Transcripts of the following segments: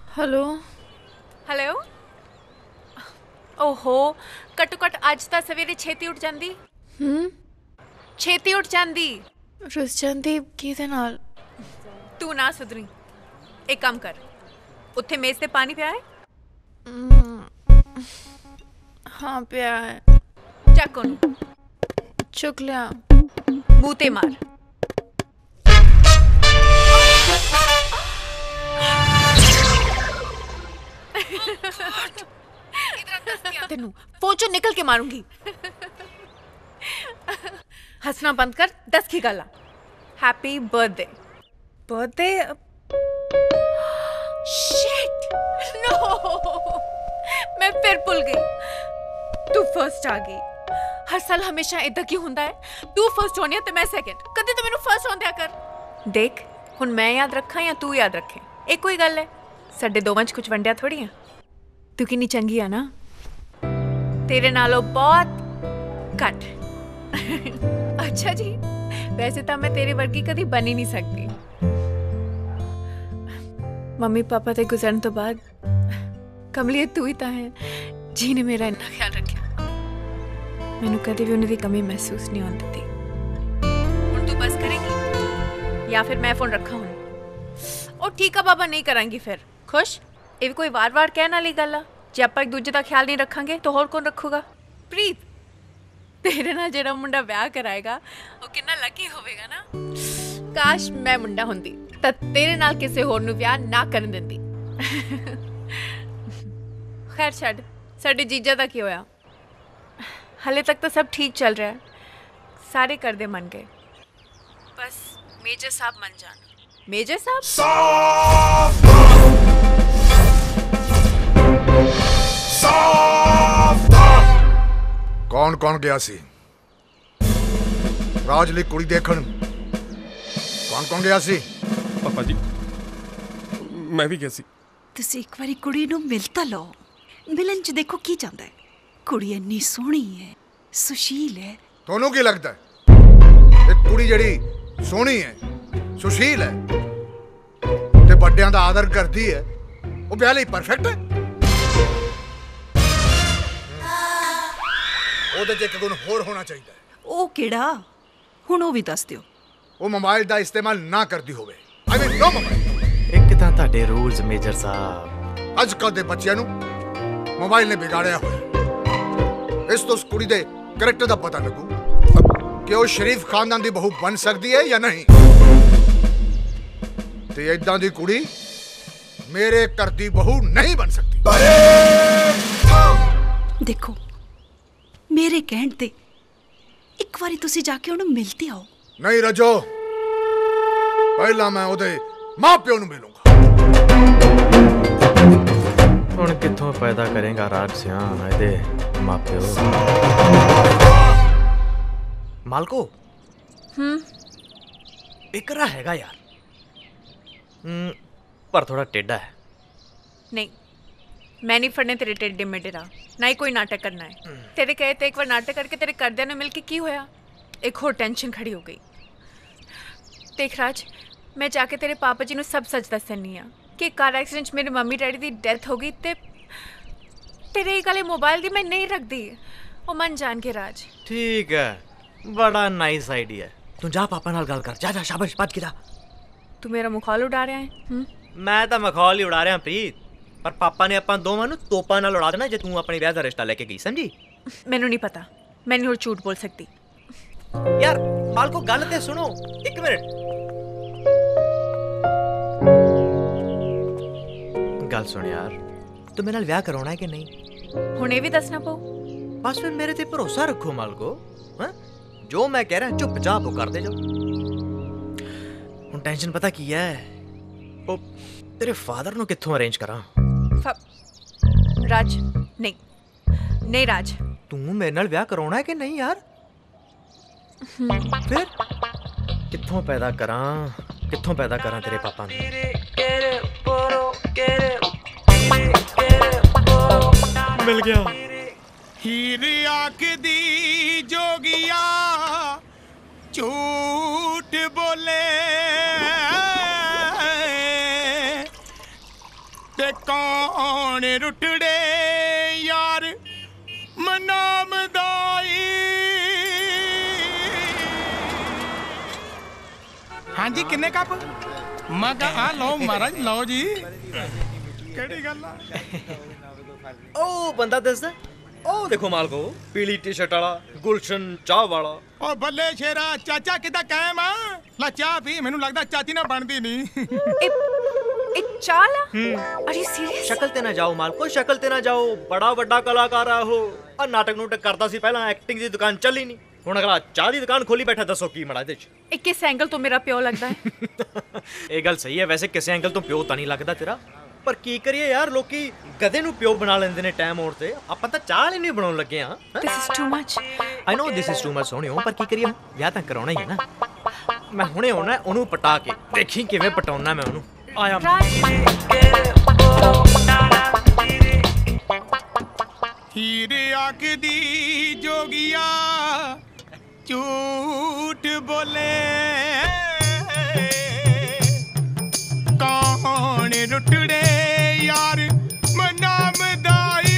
Hello hello ओहो घट्टो घट्ट अज तां सवेरे छेती उठ जांदी छेती उठ जांदी रुस जांदी किहदे नाल? तू ना सुधरी एक काम कर उत्थे मेज ते पानी पिया है हाँ पिया है। ਚੱਕ ਉਹਨੂੰ चुक लिया। ਮੂੰਹ ਤੇ ਮਾਰ तेनू फोन चो निकल के मारूंगी हंसना बंद कर 10 की गल happy birthday birthday shit no मैं फिर भूल गई तू फर्स्ट आ गई हर साल हमेशा इदा क्यों होंदा है तू फर्स्ट होनी है ते मैं सेकंड कदे तो मैनू फर्स्ट होंदिया कर देख हुण मैं याद रखा या तू याद रखे एक कोई गल है साडे दोवां च कुछ वंडिया थोड़ी है तू कितनी चंगी है ना तेरे नालों बहुत घट अच्छा जी वैसे तो मैं तेरे वर्गी कभी बन ही नहीं सकती मम्मी पापा ते गुजरन तो बाद कमलिए तू ही तो है जी ने मेरा इतना ख्याल रखा मैनू कभी भी उन्हें कमी महसूस नहीं होती थी हुण तू बस करेगी या फिर मैं फोन रखा हूँ और ठीक है बाबा नहीं करांगी फिर खुश ये भी कोई वार वार कहने वाली गल आ जे आप एक दूजे का ख्याल नहीं रखांगे तो होर कौन रखूगा प्रीत तेरे नाल जेड़ा मुंडा ब्याह कराएगा वो कितना लकी होवेगा ना काश मैं मुंडा हुंदी तां तेरे नाल किसी होर नूं ब्याह ना करन दिंदी खैर छड्ड साडे जीजा दा की होया हाले तक तो सब ठीक चल रहा है सारे करदे मन गए बस मेजर साहब मन जान मेजर साहब कौन कौन गया सी राज ली कुड़ी देखण कौन कौन गया सी पापा जी मैं भी गया सी ਤੁਸੀਂ ਇੱਕ ਵਾਰੀ ਕੁੜੀ ਨੂੰ ਮਿਲ ਤਾਂ ਲਓ ਮਿਲਣ ਚ ਦੇਖੋ ਕੀ ਜਾਂਦਾ ਹੈ ਕੁੜੀ ਇੰਨੀ ਸੋਹਣੀ ਹੈ ਸੁਸ਼ੀਲ ਹੈ ਤੁਹਾਨੂੰ ਕੀ ਲੱਗਦਾ ਹੈ ਇਹ ਕੁੜੀ ਜਿਹੜੀ ਸੋਹਣੀ ਹੈ ਸੁਸ਼ੀਲ ਹੈ ਤੇ ਵੱਡਿਆਂ ਦਾ ਆਦਰ ਕਰਦੀ ਹੈ ਉਹ ਵਿਆਹ ਲਈ ਪਰਫੈਕਟ ਹੈ ਉਹਦੇ 'ਚ ਇੱਕ ਗੁਣ ਹੋਰ ਹੋਣਾ ਚਾਹੀਦਾ ਹੈ ਉਹ ਕਿਹੜਾ ਹੁਣ ਉਹ ਵੀ ਦੱਸ ਦਿਓ ਉਹ ਮੋਬਾਈਲ ਦਾ ਇਸਤੇਮਾਲ ਨਾ ਕਰਦੀ ਹੋਵੇ ਆਈ ਮੀਨ ਨੋ ਮੋਬਾਈਲ ਇੱਕ ਤਾਂ ਤੁਹਾਡੇ ਰੂਲਸ ਮੇਜਰ ਸਾਹਿਬ ਅੱਜ ਕੱਲ੍ਹ ਦੇ ਬੱਚਿਆਂ ਨੂੰ ਮੋਬਾਈਲ ਨੇ ਵਿਗਾੜਿਆ ਹੋਇਆ ਇਸ ਤੋਂ ਉਸ ਕੁੜੀ ਦੇ ਕਰੈਕਟਰ ਦਾ ਪਤਾ ਲੱਗੂ ਕਿ ਉਹ ਸ਼ਰੀਫ ਖਾਨਦਾਨ ਦੀ ਬਹੂ ਬਣ ਸਕਦੀ ਹੈ ਜਾਂ ਨਹੀਂ ਤੇ ਇਦਾਂ ਦੀ ਕੁੜੀ ਮੇਰੇ ਘਰ ਦੀ ਬਹੂ ਨਹੀਂ ਬਣ ਸਕਦੀ ਦੇਖੋ ਮੇਰੇ ਕਹਿਣ ਤੇ ਇੱਕ ਵਾਰੀ ਤੁਸੀਂ ਜਾ ਕੇ ਉਹਨੂੰ ਮਿਲ ਤੇ ਆਓ ਨਹੀਂ ਰਜੋ ਪਹਿਲਾਂ ਮੈਂ ਉਹਦੇ ਮਾਂ ਪਿਓ ਨੂੰ ਮਿਲੂੰਗਾ ਹੁਣ ਕਿੱਥੋਂ ਪੈਦਾ ਕਰੇਗਾ ਰਾਜ ਸਿਆਂ ਇਹਦੇ ਮਾਪਿਓ ਮਾਲਕੋ ਇਕਰਾ ਹੈਗਾ ਯਾਰ ਪਰ ਥੋੜਾ ਟੇਢਾ ਹੈ नहीं मैं नहीं फड़ने तेरे टेढ़े मेढ़े राह ना ही कोई नाटक करना है तेरे कहे तो एक बार नाटक करके तेरे करदे ने मिल के की होया एक होर टेंशन खड़ी हो गई देख राज मैं जाके तेरे पापा जी नूं सब सच दसनी आ कि कार एक्सीडेंट मेरे मम्मी डैडी की डेथ हो गई ते तेरे गले मोबाइल दी मैं नहीं रखती वो मन जान के राज ठीक है बड़ा नाइस आइडिया तू जा पापा नाल गल कर जा जा शाबाश बात की जा तू मेरा मुखाल उड़ा रहा है मैं तो मखौल ही उड़ा रहा प्रीत पर पापा ने ਆਪਾਂ ਦੋਵਾਂ ਨੂੰ ਤੋਪਾਂ ਨਾਲ ਉਡਾ ਦੇਣਾ ਜੇ ਤੂੰ ਆਪਣੇ ਵਿਆਹ ਦਾ ਰਿਸ਼ਤਾ ਲੈ ਕੇ ਗਈ ਸਮਝੀ मैनू नहीं पता मैं नहीं और झूठ बोल सकती यार मालको गल ते सुनो एक मिनट गल सुन यार तू मेरे नाल विआह कराउणा है कि नहीं हुणे भी दसना पऊ बस फिर मेरे ते भरोसा रखो मालको हां जो मैं कह रहा चुपचाप वो कर दे जो हुण टेंशन पता की है ओ तेरे फादर नु कित्थों अरेंज करा राज नहीं नहीं राज तू मेरे नाल विआह कराउणा है कि नहीं यार फिर कित्थों पैदा करा तेरे पापा नु मिल गया हीर आखदी जोगिया झूठ बोले ते कौन रुटड़े यार मनाम दाई। हाँ जी किन्ने कप? मैं कहा आ लो महाराज लो जी। केड़ी गल आ? ओ बंदा दसदा ओ देखो मालको पीली टी शर्ट वाला गुलशन चाह वाला। ओ बल्ले शेरा चाचा किदा कायम आ ला चाह पी मैनू लगदा चाची ना बनदी नहीं। एक चाला आर यू सीरियस? शक्ल ते ना जाओ मालको शक्ल ते ना जाओ बड़ा बड़ा कलाकार आ हो आ नाटक नूटक करदा सी पहला एक्टिंग दी दुकान चली नहीं हुण अगला चाह दी दुकान खोली बैठा दसो की मड़ा दे च। एक किस एंगल तो मेरा प्यो लगदा है। ਇਹ ਗੱਲ ਸਹੀ ਹੈ ਵੈਸੇ ਕਿਸੇ ਐਂਗਲ ਤੋਂ ਪਿਓ ਤਾਂ ਨਹੀਂ ਲੱਗਦਾ ਤੇਰਾ ਪਰ ਕੀ ਕਰੀਏ ਯਾਰ ਲੋਕੀ ਗਧੇ ਨੂੰ ਪਿਓ ਬਣਾ ਲੈਂਦੇ ਨੇ ਟਾਈਮ ਆਉਣ ਤੇ ਆਪਾਂ ਤਾਂ ਚਾਹ ਨਹੀਂ ਬਣਾਉਣ ਲੱਗੇ ਆ। This is too much. I know this is too much ਸੋਹਣਿਓ ਪਰ ਕੀ ਕਰੀਏ ਵਿਆਹ ਤਾਂ ਕਰਾਉਣਾ ਹੀ ਹੈ ਨਾ। ਮੈਂ ਹੁਣੇ ਆਉਣਾ ਉਹਨੂੰ ਪਟਾ ਕੇ ਦੇਖੀ ਕਿਵੇਂ ਪਟਾਉਣਾ ਮੈਂ ਉਹਨੂੰ ਆਇਆ। हीरे आखदी जोगिया झूठ बोले कौन रुटड़े यार मनाम दाई।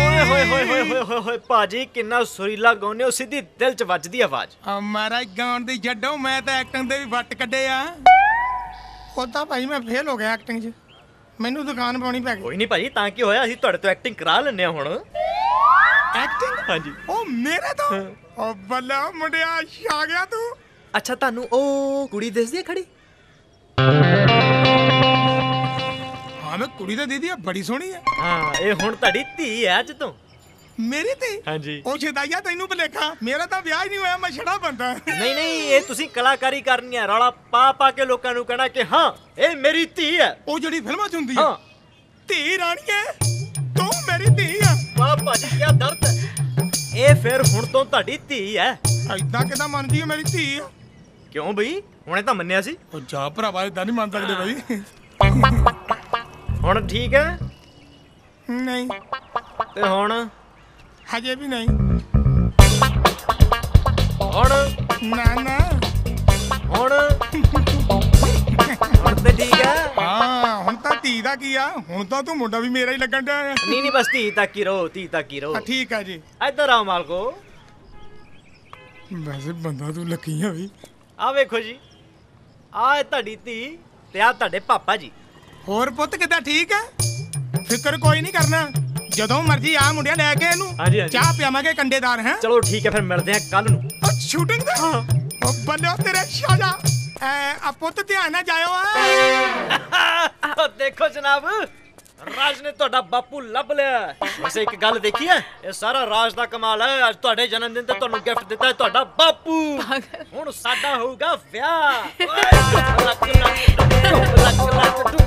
ਓਏ ਹੋਏ ਹੋਏ ਹੋਏ ਹੋਏ ਹੋਏ ਹੋਏ ਭਾਜੀ ਕਿੰਨਾ ਸੁਰੀਲਾ ਗਾਉਂਦੇ ਹੋ ਸਿੱਧੀ ਦਿਲ 'ਚ ਵੱਜਦੀ ਆਵਾਜ਼। ਮਹਾਰਾਜ ਗਾਉਣ ਦੀ ਛੱਡੋ ਮੈਂ ਤਾਂ ਐਕਟਿੰਗ ਦੇ ਵੀ ਵੱਟ ਕੱਢੇ ਆ। ਉਦਾਂ ਭਾਈ ਮੈਂ ਫੇਲ ਹੋ ਗਿਆ ਐਕਟਿੰਗ 'ਚ ਮੈਨੂੰ ਦੁਕਾਨ ਪਾਉਣੀ ਪੈ ਗਈ। ਕੋਈ ਨਹੀਂ ਭਾਜੀ ਤਾਂ ਕੀ ਹੋਇਆ ਅਸੀਂ ਤੁਹਾਡੇ ਤੋਂ ਐਕਟਿੰਗ ਕਰਾ ਲੈਂਦੇ ਆ ਹੁਣ। ਐਕਟਿੰਗ? ਹਾਂਜੀ। ਉਹ ਮੇਰੇ ਤੋਂ? ਉਹ ਬੱਲਾ ਮੁੰਡਿਆ ਆ ਗਿਆ ਤੂੰ। ਅੱਛਾ ਤੁਹਾਨੂੰ ਉਹ ਕੁੜੀ ਦਿਸਦੀ ਹੈ ਖੜੀ? ਹਾਂ ਮੈਂ ਕੁੜੀ ਤਾਂ ਦੀਦੀ ਆ ਬੜੀ ਸੋਹਣੀ ਆ। ਹਾਂ ਇਹ ਹੁਣ ਤੁਹਾਡੀ ਧੀ ਹੈ ਅੱਜ ਤੋਂ। ਮੇਰੀ ਧੀ? ਹਾਂਜੀ। ਉਹ ਛਦਾਈਆ ਤੈਨੂੰ ਭੁਲੇਖਾ ਮੇਰਾ ਤਾਂ ਵਿਆਹ ਹੀ ਨਹੀਂ ਹੋਇਆ ਮੈਂ ਛੜਾ ਬੰਦਾ। ਨਹੀਂ ਨਹੀਂ ਇਹ ਤੁਸੀਂ ਕਲਾਕਾਰੀ ਕਰਨੀ ਹੈ ਰੌਲਾ ਪਾ ਪਾ ਕੇ ਲੋਕਾਂ ਨੂੰ ਕਹਿਣਾ ਕਿ ਹਾਂ ਇਹ ਮੇਰੀ ਧੀ ਹੈ। ਉਹ ਜਿਹੜੀ ਫਿਲਮਾਂ 'ਚ ਹੁੰਦੀ ਹਾਂ ਆ ਧੀ ਰਾਣੀਏ ਤੂੰ ਮੇਰੀ ਧੀ ਆ। ਵਾਹ ਭਾਜੀ ਕੀ ਦਰਦ ਹੈ। ਇਹ ਫਿਰ ਹੁਣ ਤੋਂ ਤੁਹਾਡੀ ਧੀ ਹੈ। ਐਦਾਂ ਕਿਦਾਂ ਮੰਨਦੀ ਹੈ ਮੇਰੀ ਧੀ ਆ? ਕਿਉਂ ਬਈ ਹੁਣੇ ਤਾਂ ਮੰਨਿਆ ਸੀ। ਉਹ ਜਾ ਭਰਾਵਾ ਇਦਾਂ ਨਹੀਂ ਮੰਨ ਸਕਦੇ ਬਈ। ਹੁਣ ਠੀਕ ਹੈ? ਨਹੀਂ ਤੇ ਹੁਣ? ਹਜੇ ਵੀ ਨਹੀਂ। ਹੁਣ? ਨਾ ਨਾ ਹੁਣ? ਹੁਣ ਤੇ ਠੀਕ ਹੈ। ਹਾਂ ਹੁਣ ਤਾਂ ਧੀ ਦਾ ਕੀ ਆ ਹੁਣ ਤਾਂ ਤੂੰ ਮੁੰਡਾ ਵੀ ਮੇਰਾ ਹੀ ਲੱਗਣ ਡਿਆ। ਨਹੀਂ ਨਹੀਂ ਬਸ ਧੀ ਤੱਕ ਹੀ ਰਹੋ ਧੀ ਤੱਕ ਹੀ ਰਹੋ। ਠੀਕ ਆ ਜੀ। ਇੱਧਰ ਆਓ ਮਾਲਕੋ। ਵੈਸੇ ਬੰਦਾ ਤੂੰ ਲੱਕੀ ਆ ਵੀ। ਆ ਵੇਖੋ ਜੀ ਆ ਤੁਹਾਡੀ ਧੀ ਤੇ ਆ ਤੁਹਾਡੇ ਪਾਪਾ ਜੀ। ਹੋਰ ਪੁੱਤ ਕਿੱਦਾਂ ਠੀਕ ਹੈ? ਫਿਕਰ ਕੋਈ ਨਹੀਂ ਕਰਨਾ ਜਦੋਂ ਮਰਜੀ ਆ ਮੁੰਡਿਆ ਲੈ ਕੇ ਇਹਨੂੰ ਚਾਹ ਪਿਆਵਾਂਗੇ ਕੰਡੇਦਾਰ ਹੈ। ਚਲੋ ਠੀਕ ਹੈ ਫਿਰ ਮਿਲਦੇ ਆ ਕੱਲ ਨੂੰ। ਸ਼ੂਟਿੰਗ ਦਾ? ਉਹ ਬੱਲੇ ਤੇਰੇ ਸ਼ਾਜਾ ਆ ਪੁੱਤ ਧਿਆਨ ਨਾਲ ਜਾਇਓ। ਦੇਖੋ ਜਨਾਬ ਰਾਜ ਨੇ ਤੁਹਾਡਾ ਬਾਪੂ ਲੱਭ ਲਿਆ। ਵੈਸੇ ਇੱਕ ਗੱਲ ਦੇਖੀ ਹੈ ਇਹ ਸਾਰਾ ਰਾਜ ਦਾ ਕਮਾਲ ਹੈ। ਅੱਜ ਤੁਹਾਡੇ ਜਨਮ ਦਿਨ ਤੇ ਤੁਹਾਨੂੰ ਗਿਫਟ ਦਿੱਤਾ ਹੈ ਤੁਹਾਡਾ ਬਾਪੂ। ਹੁਣ ਸਾਡਾ ਹੋਊਗਾ ਵਿਆਹ। ਲੱਕ ਲੱਕ ਲੱਕ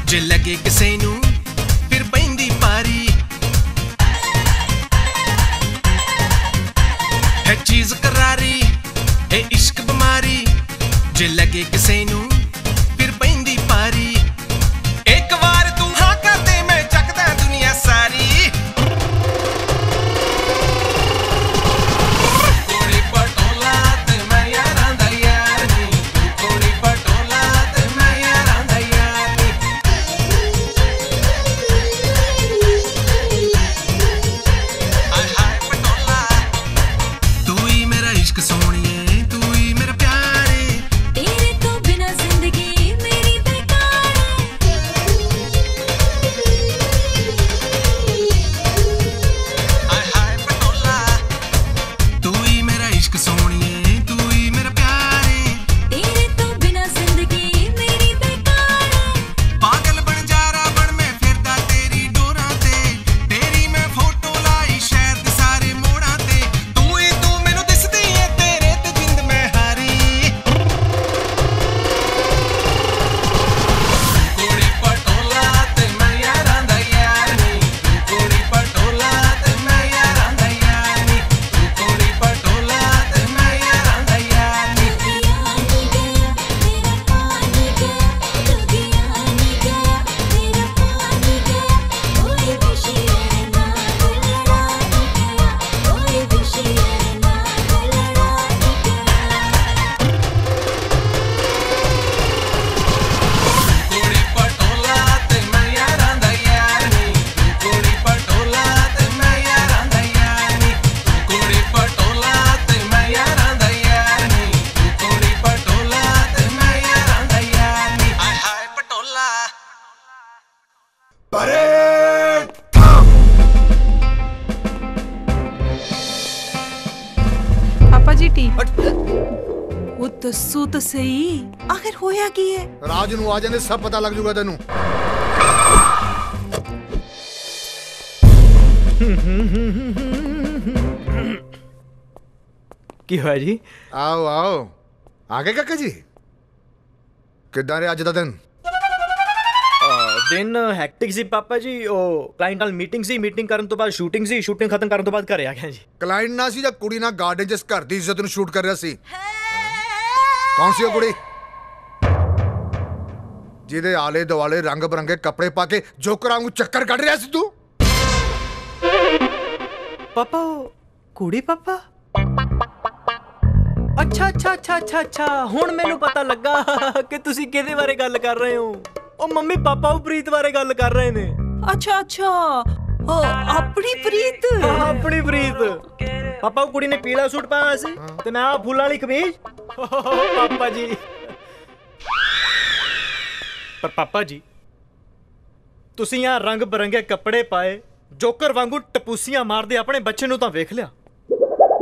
ਜੇ ਲੱਗੇ ਕਿਸੇ ਨੂੰ ਫਿਰ ਪੈਂਦੀ ਪਾਰੀ ਹੈ ਚੀਜ਼ ਕਰਾਰੀ ਇਹ ਇਸ਼ਕ ਬਿਮਾਰੀ ਜੇ ਲੱਗੇ ਕਿਸੇ ਨੂੰ ਫਿਰ ਪੈਂਦੀ ਪਾਰੀ ਇੱਕ ਵਾਰ ਤੂੰ ਹਾਂ ਕਰਦੇ ਮੈਂ ਚੱਕਦਾ ਦੁਨੀਆ ਸਾਰੀ ਕੋੜੀ ਪਟੋਲਾ ਤੇ ਮੈਂ ਯਾਰਾਂ ਦਾ ਯਾਰ ਨੀ ਤੂੰ ਕੋੜੀ ਪਟੋਲਾ ਤੇ ਮੈਂ ਯਾਰਾਂ ਦਾ ਯਾਰ ਨੀ सोनिए तू ही मेरा प्यारे तेरे तो बिना ਦੱਸੋ ਤਾਂ ਸਹੀ, ਆਖਿਰ ਹੋਇਆ ਕੀ ਹੈ? ਰਾਜ ਨੂੰ ਆ ਜਾਂਦੇ ਸਭ ਪਤਾ ਲੱਗ ਜੂਗਾ ਤੈਨੂੰ। ਕੀ ਹੋਇਆ ਜੀ? ਆਓ ਆਓ, ਆ ਗਏ ਕਾਕਾ ਜੀ? ਕਿੱਦਾਂ ਰਿਹਾ ਅੱਜ ਦਾ ਦਿਨ? ਦਿਨ ਹੈਕਟਿਕ ਸੀ ਪਾਪਾ ਜੀ। ਉਹ ਕਲਾਇੰਟ ਨਾਲ ਮੀਟਿੰਗ ਸੀ, ਮੀਟਿੰਗ ਕਰਨ ਤੋਂ ਬਾਅਦ ਸ਼ੂਟਿੰਗ ਸੀ, ਸ਼ੂਟਿੰਗ ਖਤਮ ਕਰਨ ਤੋਂ ਬਾਅਦ ਘਰੇ ਆ ਗਿਆ ਜੀ। ਕਲਾਇੰਟ ਨਾਲ ਸੀ ਜਾਂ ਕੁੜੀ ਨਾਲ ਗਾਰਡਨ ਜਿਸ ਘਰ ਦੀ ਇੱਜ਼ਤ ਨੂੰ ਸ਼ੂਟ ਕਰ ਰਿਹਾ ਸੀ? ਕੌਣ ਸੀ ਉਹ ਕੁੜੀ ਜਿਹਦੇ ਆਲੇ ਦੁਆਲੇ ਰੰਗ ਬਰੰਗੇ ਕੱਪੜੇ ਪਾ ਕੇ ਜੋਕਰਾਂ ਵਾਂਗੂ ਚੱਕਰ ਕੱਢ ਰਿਹਾ ਸੀ ਤੂੰ? ਪਾਪਾ ਕੁੜੀ? ਪਾਪਾ ਅੱਛਾ ਅੱਛਾ ਅੱਛਾ ਅੱਛਾ ਅੱਛਾ, ਹੁਣ ਮੈਨੂੰ ਪਤਾ ਲੱਗਾ ਕਿ ਤੁਸੀਂ ਕਿਹਦੇ ਬਾਰੇ ਗੱਲ ਕਰ ਰਹੇ ਹੋ। ਉਹ ਮੰਮੀ ਪਾਪਾ ਉਹ ਪ੍ਰੀਤ ਬਾਰੇ ਗੱਲ ਕਰ ਰਹੇ ਨੇ। ਅੱਛਾ ਅੱਛਾ, ਆਪਣੀ ਪ੍ਰੀਤ। ਆਪਣੀ ਪ੍ਰੀਤ। ਪਾਪਾ ਉਹ ਕੁੜੀ ਨੇ ਪੀਲਾ ਸੂਟ ਪਾਇਆ ਸੀ ਤੇ ਮੈਂ ਆ ਫੁੱਲਾਂ ਵਾਲੀ ਕਮੀਜ਼। ਪਾਪਾ ਜੀ, ਪਰ ਪਾਪਾ ਜੀ ਤੁਸੀਂ ਆ ਰੰਗ ਬਰੰਗੇ ਕੱਪੜੇ ਪਾਏ ਜੋਕਰ ਵਾਂਗੂ ਟਪੂਸੀਆਂ ਮਾਰਦੇ ਆਪਣੇ ਬੱਚੇ ਨੂੰ ਤਾਂ ਵੇਖ ਲਿਆ,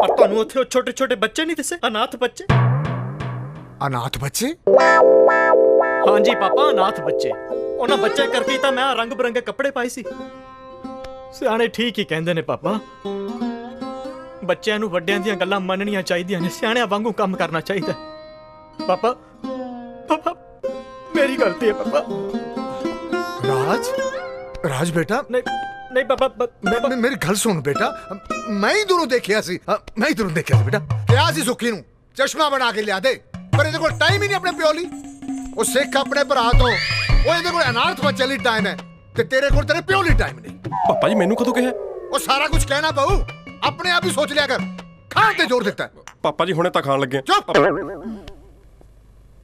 ਪਰ ਤੁਹਾਨੂੰ ਉੱਥੇ ਉਹ ਛੋਟੇ ਛੋਟੇ ਬੱਚੇ ਨਹੀਂ ਦਿਸੇ? ਅਨਾਥ ਬੱਚੇ। ਅਨਾਥ ਬੱਚੇ? ਹਾਂਜੀ ਪਾਪਾ, ਅਨਾਥ ਬੱਚੇ। ਉਹਨਾਂ ਬੱਚੇ ਕਰਕੇ ਤਾਂ ਮੈਂ ਰੰਗ ਬਰੰਗੇ ਕੱਪੜੇ ਪਾਏ ਸੀ। ਸਿਆਣੇ ਠੀਕ ਹੀ ਕਹਿੰਦੇ ਨੇ ਪਾਪਾ, ਬੱਚਿਆਂ ਨੂੰ ਵੱਡਿਆਂ ਦੀਆਂ ਗੱਲਾਂ ਮੰਨਣੀਆਂ ਚਾਹੀਦੀਆਂ ਨੇ, ਸਿਆਣਿਆਂ ਵਾਂਗੂ ਕੰਮ ਕਰਨਾ ਚਾਹੀਦਾ। ਪਾਪਾ ਪਾਪਾ ਮੇਰੀ ਗਲਤੀ ਹੈ ਪਾਪਾ। ਰਾਜ, ਰਾਜ ਬੇਟਾ। ਨਹੀਂ ਨਹੀਂ ਪਾਪਾ, ਮੇਰੀ ਗੱਲ ਸੁਣ ਬੇਟਾ, ਮੈਂ ਹੀ ਦੂਰੋਂ ਦੇਖਿਆ ਸੀ, ਮੈਂ ਹੀ ਦੂਰੋਂ ਦੇਖਿਆ ਸੀ ਬੇਟਾ। ਕਿਹਾ ਸੀ ਸੁੱਖੀ ਨੂੰ ਚਸ਼ਮਾ ਬਣਾ ਕੇ ਲਿਆ ਦੇ, ਪਰ ਇਹਦੇ ਕੋਲ ਟਾਈਮ ਹੀ ਨਹੀਂ ਆਪਣੇ ਪਿਓ ਲਈ। ਉਹ ਸਿੱਖ ਆਪਣੇ ਭਰਾ ਤੋਂ, ਉਹ ਇਹਦੇ ਕੋਲ ਅਨਾਥ ਬੱਚੇ ਲਈ ਟਾਈਮ ਹੈ ਤੇ ਤੇਰੇ ਕੋਲ ਤੇਰੇ ਪਿਓ ਲਈ ਟਾਈਮ ਨਹੀਂ। ਪਾਪਾ ਜੀ ਮੈਨੂੰ ਕਦੋਂ ਕਿਹਾ? ਉਹ ਸਾਰਾ ਕੁਝ ਕਹਿਣਾ ਪਊ, ਆਪਣੇ ਆਪ ਹੀ ਸੋਚ ਲਿਆ ਕਰ। ਖਾਣ ਤੇ ਜ਼ੋਰ ਦਿੱਤਾ। ਪਾਪਾ ਜੀ ਹੁਣੇ ਤਾਂ ਖਾਣ ਲੱਗੇ। ਚੁੱਪ।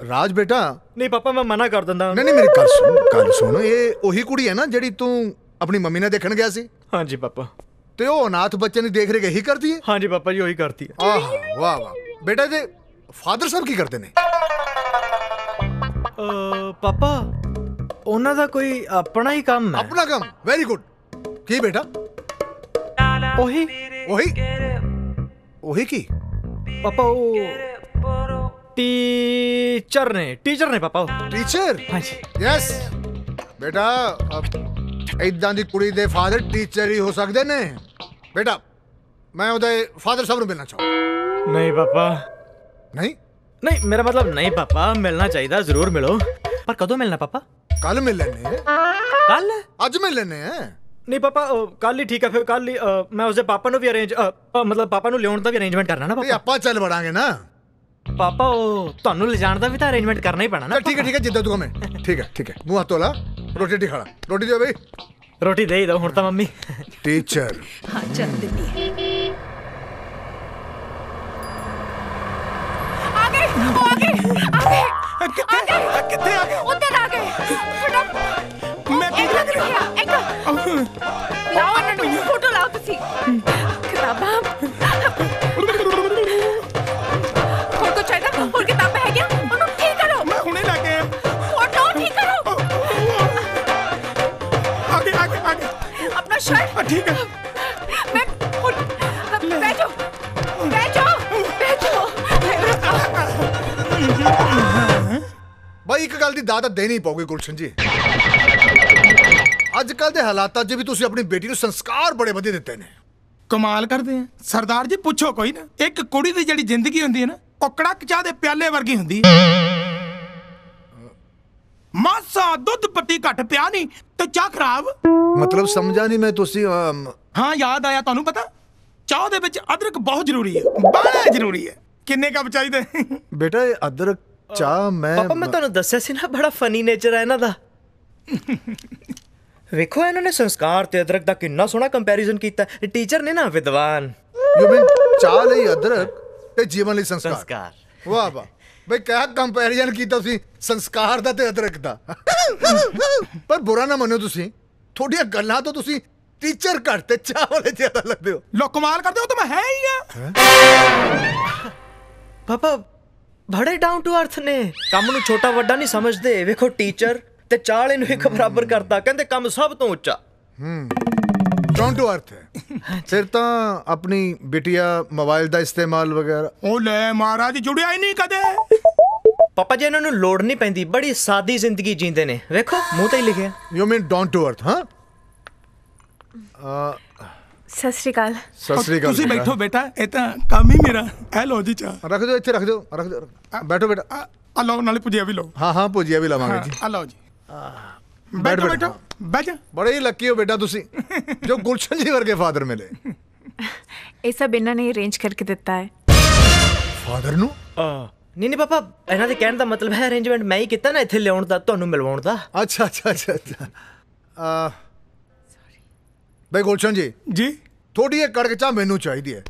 ਰਾਜ ਬੇਟਾ। ਨਹੀਂ ਪਾਪਾ ਮੈਂ ਮਨਾ ਕਰ ਦਿੰਦਾ। ਨਹੀਂ ਮੇਰੀ ਗੱਲ ਸੁਣ, ਇਹ ਉਹੀ ਕੁੜੀ ਹੈ ਨਾ ਜਿਹੜੀ ਤੂੰ ਆਪਣੀ ਮੰਮੀ ਨਾਲ ਦੇਖਣ ਗਿਆ ਸੀ? ਹਾਂਜੀ ਪਾਪਾ। ਤੇ ਉਹ ਅਨਾਥ ਬੱਚੇ ਦੀ ਦੇਖ ਰੇਖ ਇਹੀ ਕਰਦੀ ਹੈ? ਹਾਂਜੀ ਪਾਪਾ ਜੀ ਉਹੀ ਕਰਦੀ ਹੈ। ਆਹ ਵਾਹ ਵਾਹ ਬੇਟਾ, ਇਹਦੇ ਫਾਦਰ ਸਾਹਿਬ ਕੀ ਕਰਦੇ ਨੇ? ਪਾਪਾ ਉਹਨਾਂ ਦਾ ਕੋਈ ਆਪਣਾ ਹੀ ਕੰਮ ਹੈ। ਆਪਣਾ ਕੰਮ? Very good. ਕੀ ਬੇਟਾ? ਉਹੀ ਉਹੀ ਕੀ? ਪਾਪਾ ਉਹ ਟੀਚਰ ਨੇ ਪਾਪਾ। ਉਹ ਟੀਚਰ? ਹਾਂਜੀ। ਯੈਸ ਬੇਟਾ, ਇਦਾਂ ਦੀ ਕੁੜੀ ਦੇ ਫਾਦਰ ਟੀਚਰ ਹੀ ਹੋ ਸਕਦੇ ਨੇ। ਬੇਟਾ ਮੈਂ ਉਹਦੇ ਫਾਦਰ ਸਾਹਿਬ ਨੂੰ ਮਿਲਣਾ ਚਾਹੁੰਦਾ। ਨਹੀਂ ਪਾਪਾ। ਨਹੀਂ ਨਹੀਂ ਮੇਰਾ ਮਤਲਬ ਨਹੀਂ ਪਾਪਾ, ਮਿਲਣਾ ਚਾਹੀਦਾ, ਜ਼ਰੂਰ ਮਿਲੋ, ਪਰ ਕਦੋਂ ਮਿਲਣਾ ਪਾਪਾ? ਕੱਲ ਮਿਲ ਲੈਣੇ। ਕੱਲ? ਅੱਜ ਮਿਲ ਲੈਣੇ। ਨਹੀਂ ਪਾਪਾ ਕੱਲ ਹੀ ਠੀਕ ਹੈ, ਫਿਰ ਕੱਲ ਹੀ ਮੈਂ ਉਸਦੇ ਪਾਪਾ ਨੂੰ ਵੀ ਅਰੇਂਜ ਮਤਲਬ ਪਾਪਾ ਨੂੰ ਲਿਆਉਣ ਦਾ ਵੀ ਅਰੇਂਜਮੈਂਟ ਕਰਨਾ ਨਾ ਪਾਪਾ। ਆਪਾਂ ਚੱਲ ਵੜਾਂਗੇ ਨਾ ਪਾਪਾ, ਉਹ ਤੁਹਾਨੂੰ ਲਿਜਾਣ ਦਾ ਵੀ ਤਾਂ ਅਰੇਂਜਮੈਂਟ ਕਰਨਾ ਹੀ ਪੈਣਾ ਨਾ। ਠੀਕ ਹੈ ਜਿੱਦਾਂ ਤੂੰ ਕਹਵੇਂ। ਠੀਕ ਹੈ ਮੂੰਹ ਹੱਥ ਧੋ, ਰੋਟੀ ਖਾ ਲਾ। ਰੋਟੀ ਦਿਓ ਬਈ। ਰੋਟੀ ਦੇ ਹੀ ਦੋ ਹੁਣ ਤਾਂ ਮੰਮੀ। ਟੀਚਰ। ਹਾਂ ਚੱਲ ਦਿੰਦੀ। ਕਿੱਥੇ ਆ ਗਏ? ਉੱਧਰ ਆ ਗਏ। ਮੈਂ ਕੀ ਲੱਗ ਰਿਹਾ? ਲਾਓ ਇਹਨਾਂ ਨੂੰ ਫੋਟੋ ਲਾਓ ਤੁਸੀਂ। ਕਿਤਾਬਾਂ ਹੋਰ ਕੁਛ ਚਾਹੀਦਾ? ਹੋਰ ਕਿਤਾਬਾਂ ਹੈਗੀਆਂ? ਉਹਨੂੰ ਠੀਕ ਕਰੋ। ਮੈਂ ਹੁਣੇ ਲੱਗ ਗਿਆ। ਫੋਟੋ ਠੀਕ ਕਰੋ। ਆਗੇ ਆਪਣਾ ਸ਼ਰਟ। ਠੀਕ ਹੈ। ਮੈਂ ਬੈਠੋ। ਬਾਈ ਇੱਕ ਗੱਲ ਦੀ ਦਾਤ ਦੇਣੀ ਪਊਗੀ ਗੁਲਸ਼ਨ ਜੀ। ਅੱਜ ਕੱਲ ਦੇ ਹਾਲਾਤਾਂ 'ਚ ਵੀ ਤੁਸੀਂ ਆਪਣੀ ਬੇਟੀ ਨੂੰ ਸੰਸਕਾਰ ਬੜੇ ਵਧੀਆ ਦਿੱਤੇ ਨੇ। ਕਮਾਲ ਕਰਦੇ ਆ ਸਰਦਾਰ ਜੀ, ਪੁੱਛੋ ਕੋਈ ਨਾ। ਇੱਕ ਕੁੜੀ ਦੀ ਜਿਹੜੀ ਜ਼ਿੰਦਗੀ ਹੁੰਦੀ ਹੈ ਨਾ, ਉਹ ਕੜਕ ਚਾਹ ਦੇ ਪਿਆਲੇ ਵਰਗੀ ਹੁੰਦੀ ਹੈ। ਮਾਸਾ ਦੁੱਧ ਪੱਤੀ ਘੱਟ ਪਿਆ ਨਹੀਂ ਤੇ ਚਾਹ ਖਰਾਬ। ਮਤਲਬ ਸਮਝਾ ਨਹੀਂ ਮੈਂ। ਤੁਸੀਂ ਹਾਂ ਯਾਦ ਆਇਆ, ਤੁਹਾਨੂੰ ਪਤਾ ਚਾਹ ਦੇ ਵਿੱਚ ਅਦਰਕ ਬਹੁਤ ਜ਼ਰੂਰੀ ਹੈ, ਬੜਾ ਜ਼ਰੂਰੀ ਹੈ। ਕਿੰਨੇ ਕੱਪ ਚਾਹੀਦੇ? ਬੇਟਾ ਇਹ ਅਦਰਕ ਚਾਹ ਪਾਪਾ ਮੈਂ ਤੁਹਾਨੂੰ ਦੱਸਿਆ ਸੀ ਨਾ, ਬੜਾ ਫਨੀ ਨੇਚਰ ਹੈ ਇਹਨਾਂ ਦਾ। ਵੇਖੋ ਇਹਨਾਂ ਨੇ ਸੰਸਕਾਰ ਤੇ ਅਦਰਕ ਦਾ ਕਿੰਨਾ ਸੋਹਣਾ ਕੰਪੈਰੀਜ਼ਨ ਕੀਤਾ। ਟੀਚਰ ਨੇ ਨਾ ਵਿਦਵਾਨ। ਯੂ ਮੀਨ ਚਾਹ ਲਈ ਅਦਰਕ ਤੇ ਜੀਵਨ ਲਈ ਸੰਸਕਾਰ। ਵਾਹ ਵਾਹ ਬਈ, ਕਿਆ ਕੰਪੈਰੀਜ਼ਨ ਕੀਤਾ ਤੁਸੀਂ ਸੰਸਕਾਰ ਦਾ ਤੇ ਅਦਰਕ ਦਾ। ਪਰ ਬੁਰਾ ਨਾ ਮੰਨੋ ਤੁਸੀਂ, ਤੁਹਾਡੀਆਂ ਗੱਲਾਂ ਤੋਂ ਤੁਸੀਂ ਟੀਚਰ ਘੱਟ ਤੇ ਚਾਹ ਵਾਲੇ ਜ਼ਿਆਦਾ ਲੱਗਦੇ ਹੋ। ਲੋ ਕਮਾਲ ਕਰਦੇ ਹੋ, ਤਾਂ ਮੈਂ ਹੈ ਹੀ ਆ। ਪਾਪਾ ਬੜੇ ਡਾਊਨ ਟੂ ਅਰਥ ਨੇ, ਕੰਮ ਨੂੰ ਛੋਟਾ ਵੱਡਾ ਨਹੀਂ ਸਮਝਦੇ। ਵੇਖੋ ਟੀਚਰ ਤੇ ਚਾਹ ਵਾਲੇ ਨੂੰ ਇੱਕ ਬਰਾਬਰ ਕਰਤਾ, ਕਹਿੰਦੇ ਕੰਮ ਸਭ ਤੋਂ ਉੱਚਾ। ਡਾਊਨ ਟੂ ਅਰਥ ਹੈ। ਫਿਰ ਤਾਂ ਆਪਣੀ ਬਿਟੀਆ ਮੋਬਾਈਲ ਦਾ ਇਸਤੇਮਾਲ ਵਗੈਰਾ। ਉਹ ਲੈ ਮਹਾਰਾਜ, ਜੁੜਿਆ ਹੀ ਨਹੀਂ ਕਦੇ। ਪਾਪਾ ਜੀ ਇਹਨਾਂ ਨੂੰ ਲੋੜ ਨਹੀਂ ਪੈਂਦੀ, ਬੜੀ ਸਾਦੀ ਜ਼ਿੰਦਗੀ ਜੀਂਦੇ ਨੇ, ਵੇਖੋ ਮੂੰਹ ਤੇ ਹੀ ਲਿਖਿਆ। You mean down to earth? ਹਾਂ ਸਤਿ ਸ਼੍ਰੀ ਅਕਾਲ। ਸਤਿ ਸ੍ਰੀ ਅਕਾਲ। ਤੁਸੀਂ ਬੈਠੋ ਬੇਟਾ, ਇਹ ਤਾਂ ਕੰਮ ਹੀ ਮੇਰਾ। ਇਹ ਲਓ ਜੀ ਚਾਹ। ਰੱਖ ਦਿਓ ਇੱਥੇ, ਰੱਖ ਦਿਓ, ਰੱਖ ਦਿਓ। ਬੈਠੋ ਬੇਟਾ। ਆ ਲਓ, ਨਾਲੇ ਭੁਜੀਆ ਵੀ ਲਓ। ਹਾਂ ਹਾਂ, ਭੁਜੀਆ ਵੀ ਲਾਵਾਂਗੇ ਜੀ। ਆ ਲਓ ਜੀ। ਬੈਠੋ ਬੈਠੋ, ਬਹਿ ਜਾ। ਬੜੇ ਹੀ ਲੱਕੀ ਹੋ ਬੇਟਾ ਤੁਸੀਂ, ਜੋ ਗੁਲਸ਼ਨ ਜੀ ਵਰਗੇ ਫਾਦਰ ਮਿਲੇ। ਇਹ ਸਭ ਇਹਨਾਂ ਨੇ ਅਰੇਂਜ ਕਰਕੇ ਦਿੱਤਾ ਹੈ। ਫਾਦਰ ਨੂੰ? ਨਹੀਂ ਨਹੀਂ ਪਾਪਾ, ਇਹਨਾਂ ਦੇ ਕਹਿਣ ਦਾ ਮਤਲਬ ਹੈ ਅਰੇਂਜਮੈਂਟ ਮੈਂ ਹੀ ਕੀਤਾ ਨਾ ਇੱਥੇ ਲਿਆਉਣ ਦਾ, ਤੁਹਾਨੂੰ ਮਿਲਵਾਉਣ ਦਾ। ਅੱਛਾ ਅੱਛਾ ਅੱਛਾ ਅੱਛਾ। ਬਈ ਗੁਲਸ਼ਨ ਜੀ ਥੋੜੀ ਇਹ ਕੜਕ ਚਾਹ ਮੈਨੂੰ ਚਾਹੀਦੀ ਹੈ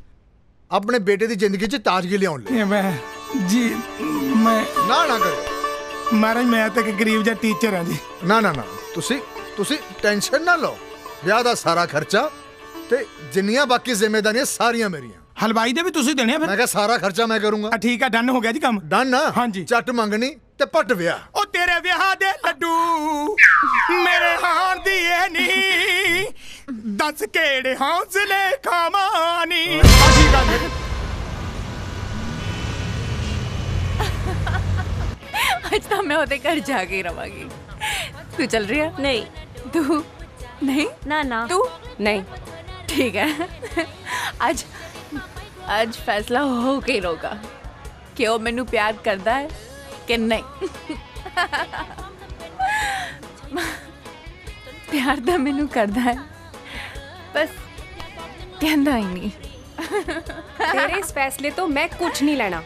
ਆਪਣੇ ਬੇਟੇ ਦੀ ਜ਼ਿੰਦਗੀ 'ਚ ਤਾਜ਼ਗੀ ਲਿਆਉਣ ਲਈ। ਮੈਂ ਜੀ ਮੈਂ ਨਾ ਕਰਿਓ ਮਹਾਰਾਜ, ਮੈਂ ਤਾਂ ਇੱਕ ਗਰੀਬ ਜਿਹਾ ਟੀਚਰ ਹਾਂ ਜੀ। ਨਾ ਨਾ ਨਾ, ਤੁਸੀਂ ਟੈਨਸ਼ਨ ਨਾ ਲਓ। ਵਿਆਹ ਦਾ ਸਾਰਾ ਖਰਚਾ ਤੇ ਜਿੰਨੀਆਂ ਬਾਕੀ ਜ਼ਿੰਮੇਵਾਰੀਆਂ ਸਾਰੀਆਂ ਮੇਰੀਆਂ। ਹਲਵਾਈ ਦੇ ਵੀ ਤੁਸੀਂ ਦੇਣੇ ਆ ਫਿਰ? ਮੈਂ ਕਿਹਾ ਸਾਰਾ ਖਰਚਾ ਮੈਂ ਕਰੂੰਗਾ। ਠੀਕ ਆ, ਡਨ ਹੋ ਗਿਆ ਜੀ ਕੰਮ। ਡਨ ਨਾ? ਹਾਂਜੀ। ਚੱਟ ਮੰਗਣੀ ਤੇ ਪੱਟ ਵਿਆਹ। ਉਹ ਤੇਰੇ ਵਿਆਹ ਦੇ ਲੱਡੂ ਮੇਰੇ ਹਾਣ ਦੀ ਏ ਨੀ, ਦੱਸ ਕਿਹੜੇ ਹੌਸਲੇ ਖਾਵਾਂ ਨੀ। ਠੀਕ ਆ ਜੀ। आज तो मैं ओदे घर जाके ही रवांगी। तू चल रही है? नहीं। तू नहीं? ना ना। तू नहीं? ठीक है। आज फैसला हो के ही होगा कि वो मैनू प्यार करता है कि नहीं। प्यार तो मैनू करता है, बस कहना ही नहीं। तेरे इस फैसले तो मैं कुछ नहीं लेना।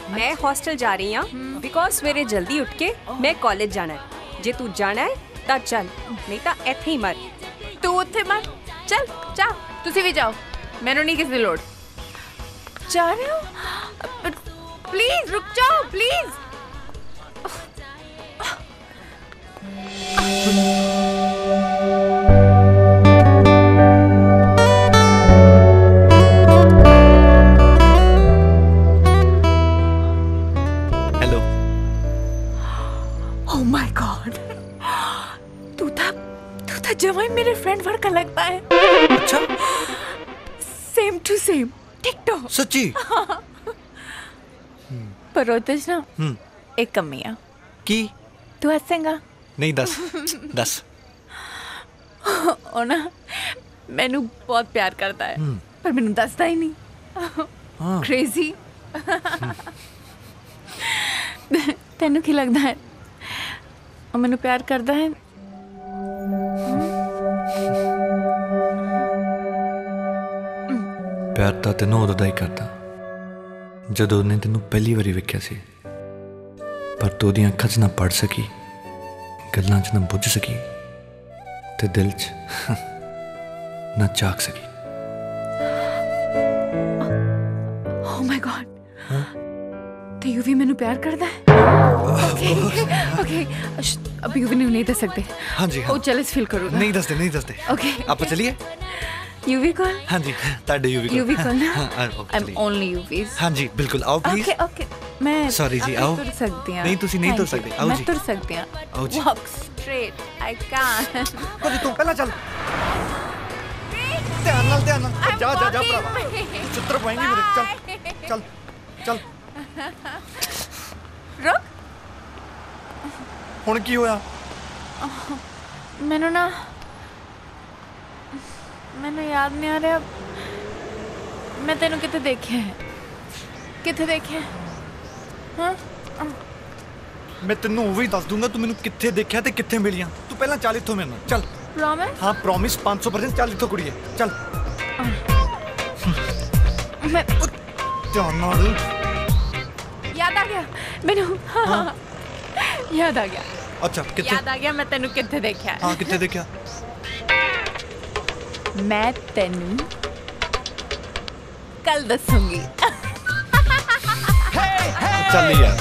मैं हॉस्टल जा रही हूँ बिकॉज सवेरे जल्दी उठ के मैं कॉलेज जाना है। जे तू जाना है तो चल, नहीं तो इत्थे ही मर। तू उत्थे मर, चल जा, तुसी भी जाओ, मैनू नहीं किसी लोड़। जा रहे हो? प्लीज रुक जाओ, प्लीज। जवाई मेरे फ्रेंड वर्ग का लगता है। अच्छा? Same to same, TikTok. सच्ची? पर रोतेश ना एक कमी है। की? तू हंसेगा? नहीं, दस दस। ओ ना मैनू बहुत प्यार करता है पर मैनू दसदा ही नहीं। क्रेजी। तेनू की लगता है ओ मैनू प्यार करता है? प्यार तो तेनों उदों दा ही करदा जदों ने तेनों पहली बारी वेख्या सी, पर तू ओदियां अखां च ना पढ़ सकी, गल्लां च ना बुझ सकी ते दिल च ना झाक सकी। ओह माय गॉड, ते यूवी मैनू प्यार करदा है? ओके अब यूवी ने नहीं दस सकते। हाँ जी। ओ जेलस फील करूंगा। नहीं दसते, नहीं दसते। ओके आप चलिए। UV call? हाँ जी, ताड़े यूवी कॉल। यूवी कॉल ना? I am only यूवीज। हाँ जी बिल्कुल, आओ प्लीज। ओके ओके, मैं सॉरी जी, आओ। तुर सकती हूं। नहीं तुसी नहीं तुर सकते, आओ जी। मैं तुर सकती हूं। आओ जी। Walk straight, I can. कोई तू पहला चल। ध्यान नाल जा जा जा भरावा, चित्र पाएंगे मेरे। चल चल चल। रुक। हुण की होया? मैनू ना मैनू याद नहीं आ रहा मैं तेनू किथे देखिया है। किथे देखिया है? हाँ? मैं तेनू वही दस दूंगा तू मैनू किथे देखिया ते किथे मिलियां। तू पहला चल इत्थों मेरे नाल, चल। प्रॉमिस? हाँ प्रॉमिस, 500%। चल इत्थों कुड़िए, चल। मैं ध्यान नाल। याद आ गया मैनू। हाँ। याद आ गया। अच्छा किथे? याद आ गया, मैं तेनू किथे देखिया है। हाँ किथे देखिया? मैं तेनू कल दसूंगी। चल यार।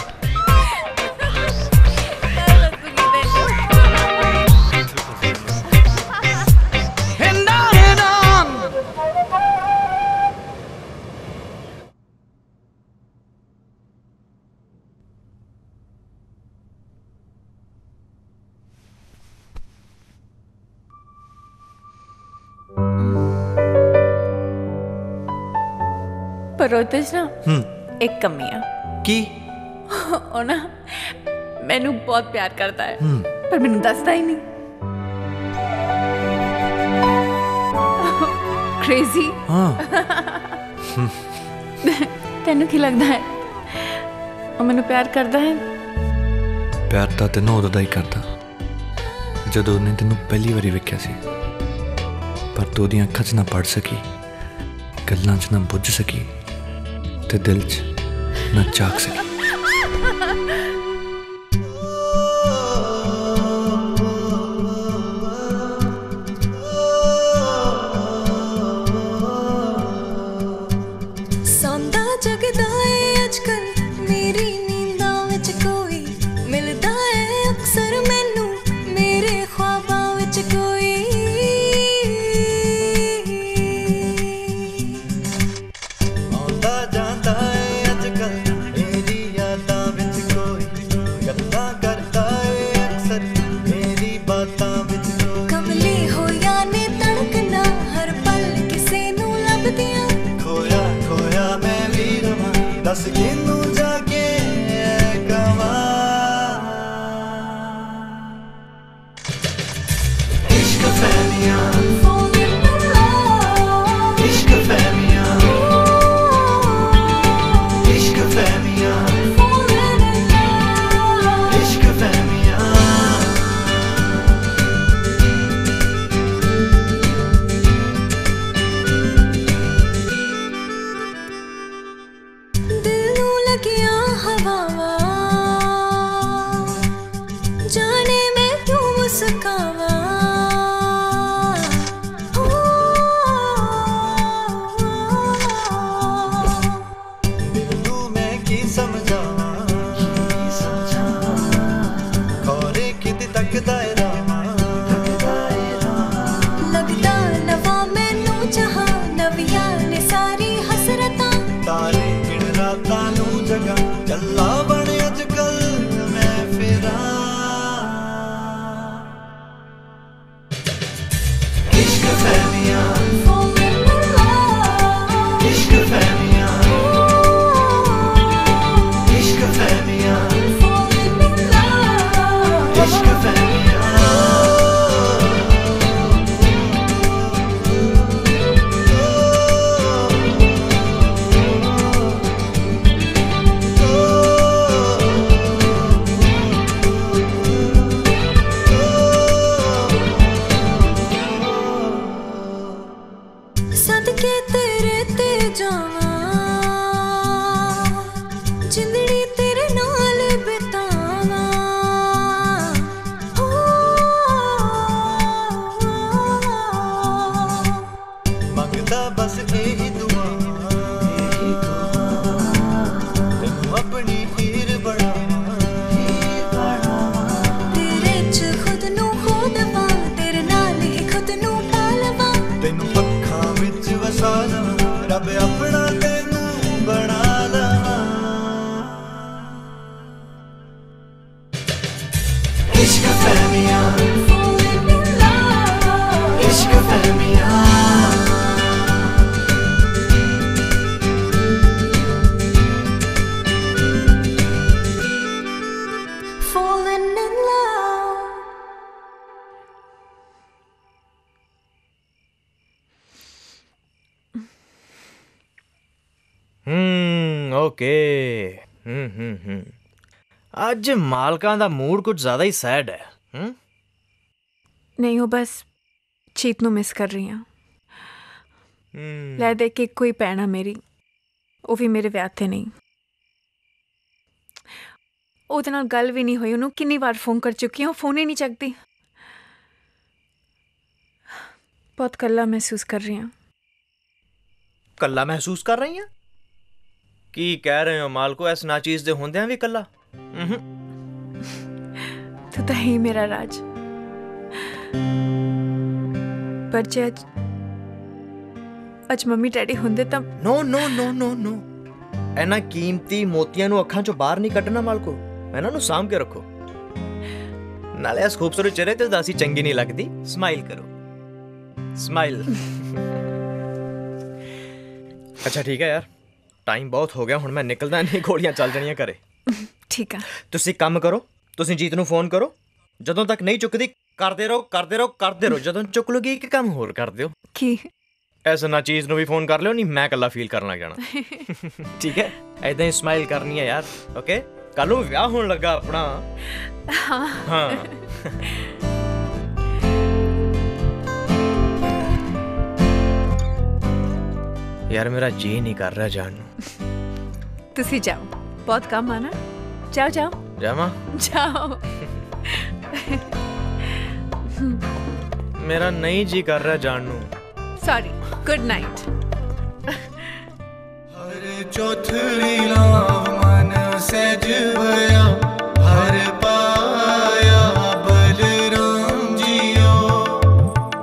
पर रोतेश ना एक कमी है। की? ओ ना मैनू बहुत प्यार करता है पर मैनू दसदा ही नहीं। क्रेजी। हाँ। तेनू की लगता है ਉਹ ਮੈਨੂੰ ਪਿਆਰ ਕਰਦਾ ਹੈ? ਪਿਆਰ ਤਾਂ ਤੈਨੂੰ ਉਦੋਂ ਦਾ ਹੀ ਕਰਦਾ ਜਦੋਂ ਉਹਨੇ ਤੈਨੂੰ ਪਹਿਲੀ ਵਾਰੀ ਵੇਖਿਆ ਸੀ, ਪਰ ਤੂੰ ਉਹਦੀਆਂ ਅੱਖਾਂ 'ਚ ਨਾ ਪੜ ਸਕੀ, ਗੱਲਾਂ 'ਚ ਨਾ ਬੁੱਝ ਸਕੀ ਤੇ ਦਿਲ 'ਚ ਨਾ ਝਾਕ ਸਕੀ। ਅੱਜ ਮਾਲਕਾਂ ਦਾ ਮੂਡ ਕੁਝ ਜ਼ਿਆਦਾ ਹੀ ਸੈਡ ਹੈ। ਨਹੀਂ, ਉਹ ਬਸ ਚੀਤ ਨੂੰ ਮਿਸ ਕਰ ਰਹੀ ਹਾਂ। ਲੈ ਦੇਖ ਕੇ ਕੋਈ ਭੈਣ ਮੇਰੀ, ਉਹ ਵੀ ਮੇਰੇ ਵਿਆਹ 'ਤੇ ਨਹੀਂ। ਉਹਦੇ ਨਾਲ ਗੱਲ ਵੀ ਨਹੀਂ ਹੋਈ। ਉਹਨੂੰ ਕਿੰਨੀ ਵਾਰ ਫੋਨ ਕਰ ਚੁੱਕੀ ਹਾਂ, ਉਹ ਫੋਨ ਹੀ ਨਹੀਂ ਚੱਕਦੀ। ਬਹੁਤ ਇਕੱਲਾ ਮਹਿਸੂਸ ਕਰ ਰਹੀ ਹਾਂ। ਇਕੱਲਾ ਮਹਿਸੂਸ ਕਰ ਰਹੀ ਹਾਂ? ਕੀ ਕਹਿ ਰਹੇ ਹੋ ਮਾਲਕੋ? ਇਸ ਨਾਚੀਜ਼ ਦੇ ਹੁੰਦਿਆਂ ਵੀ ਇਕੱਲਾ? ਤੂੰ ਤਾਂ ਹੀ ਮੇਰਾ ਰਾਜ। ਪਰ ਜੇ ਅੱਜ ਮੰਮੀ ਡੈਡੀ ਹੁੰਦੇ ਤਾਂ ਨੋ ਨੋ ਨੋ ਨੋ ਨੋ, ਇਹਨਾਂ ਕੀਮਤੀ ਮੋਤੀਆਂ ਨੂੰ ਅੱਖਾਂ ਚੋਂ ਬਾਹਰ ਨਹੀਂ ਕੱਢਣਾ ਮਾਲਕੋ। ਇਹਨਾਂ ਨੂੰ ਸਾਂਭ ਕੇ ਰੱਖੋ। ਨਾਲੇ ਇਸ ਖੂਬਸੂਰਤ ਚਿਹਰੇ ਤੇ ਉਦਾਸੀ ਚੰਗੀ ਨਹੀਂ ਲੱਗਦੀ। ਸਮਾਈਲ ਕਰੋ, ਸਮਾਈਲ। ਅੱਛਾ ਠੀਕ ਹੈ ਯਾਰ, ਟਾਈਮ ਬਹੁਤ ਹੋ ਗਿਆ, ਹੁਣ ਮੈਂ ਨਿਕਲਦਾ ਨਹੀਂ, ਗੋਲੀਆਂ ਚੱਲ ਜਾਣੀਆਂ ਘਰੇ। ਠੀਕ ਆ। ਤੁਸੀਂ ਕੰਮ ਕਰੋ, ਤੁਸੀਂ ਜੀਤ ਨੂੰ ਫੋਨ ਕਰੋ, ਜਦੋਂ ਤੱਕ ਨਹੀਂ ਚੁੱਕਦੀ ਕਰਦੇ ਰਹੋ। ਜਦੋਂ ਚੁੱਕ ਲੂਗੀ ਇੱਕ ਕੰਮ ਹੋਰ ਕਰ ਦਿਓ। ਕੀ? ਐਸਾ ਨਾ ਚੀਜ਼ ਨੂੰ ਵੀ ਫੋਨ ਕਰ ਲਿਓ, ਨਹੀਂ ਮੈਂ ਇਕੱਲਾ ਫੀਲ ਕਰਨ ਲੱਗ ਜਾਣਾ। ਠੀਕ ਹੈ, ਐਦਾਂ ਹੀ ਸਮਾਈਲ ਕਰਨੀ ਹੈ ਯਾਰ। ਓਕੇ, ਕੱਲ ਨੂੰ ਵਿਆਹ ਹੋਣ ਲੱਗਾ ਆਪਣਾ। ਹਾਂ। ਯਾਰ ਮੇਰਾ ਜੀ ਨਹੀਂ ਕਰ ਰਿਹਾ ਜਾਣ ਨੂੰ। ਤੁਸੀਂ ਜਾਓ, ਬਹੁਤ ਕੰਮ ਆ ਨਾ। ਜਾਓ ਜਾਓ। ਜਾਵਾਂ? ਜਾਓ। ਮੇਰਾ ਨਹੀਂ ਜੀ ਕਰ ਰਿਹਾ ਜਾਣ ਨੂੰ। Sorry, good night. ਹਰ ਚੌਥਰੀ ਲਾਵ ਮਨ ਸਹਿਜ ਭਇਆ, ਹਰ ਪਾਇਆ ਬਲਰਾਮ ਜੀਓ,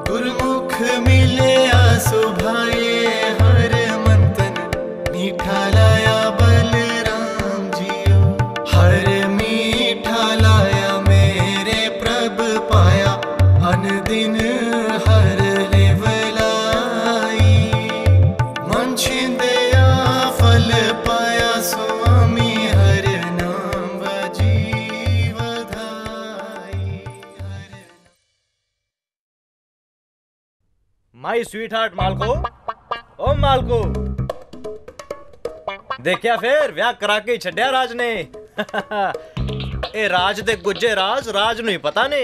ਗੁਰਮੁਖ ਮਿਲਿਆ ਸੁਭਾਏ, ਹਰ ਮੰਤਨ ਮੀਠਾ ਲਾਇਆ ਬਲਰਾਮ ਜੀਓ, ਹਰ ਮੀਠਾ ਲਾਇਆ ਮੇਰੇ ਪ੍ਰਭ ਪਾਇਆ, ਅਨ ਦਿਨ ਹਰ माई स्वीट हार्ट मालको, ओ मालको, देखिया फिर ਵਿਆਹ ਕਰਾ ਕੇ ਛੱਡਿਆ ਰਾਜ ਨੇ। ਇਹ ਰਾਜ ਦੇ ਗੁੱਜੇ ਰਾਜ ਨੂੰ ਹੀ ਪਤਾ ਨੇ।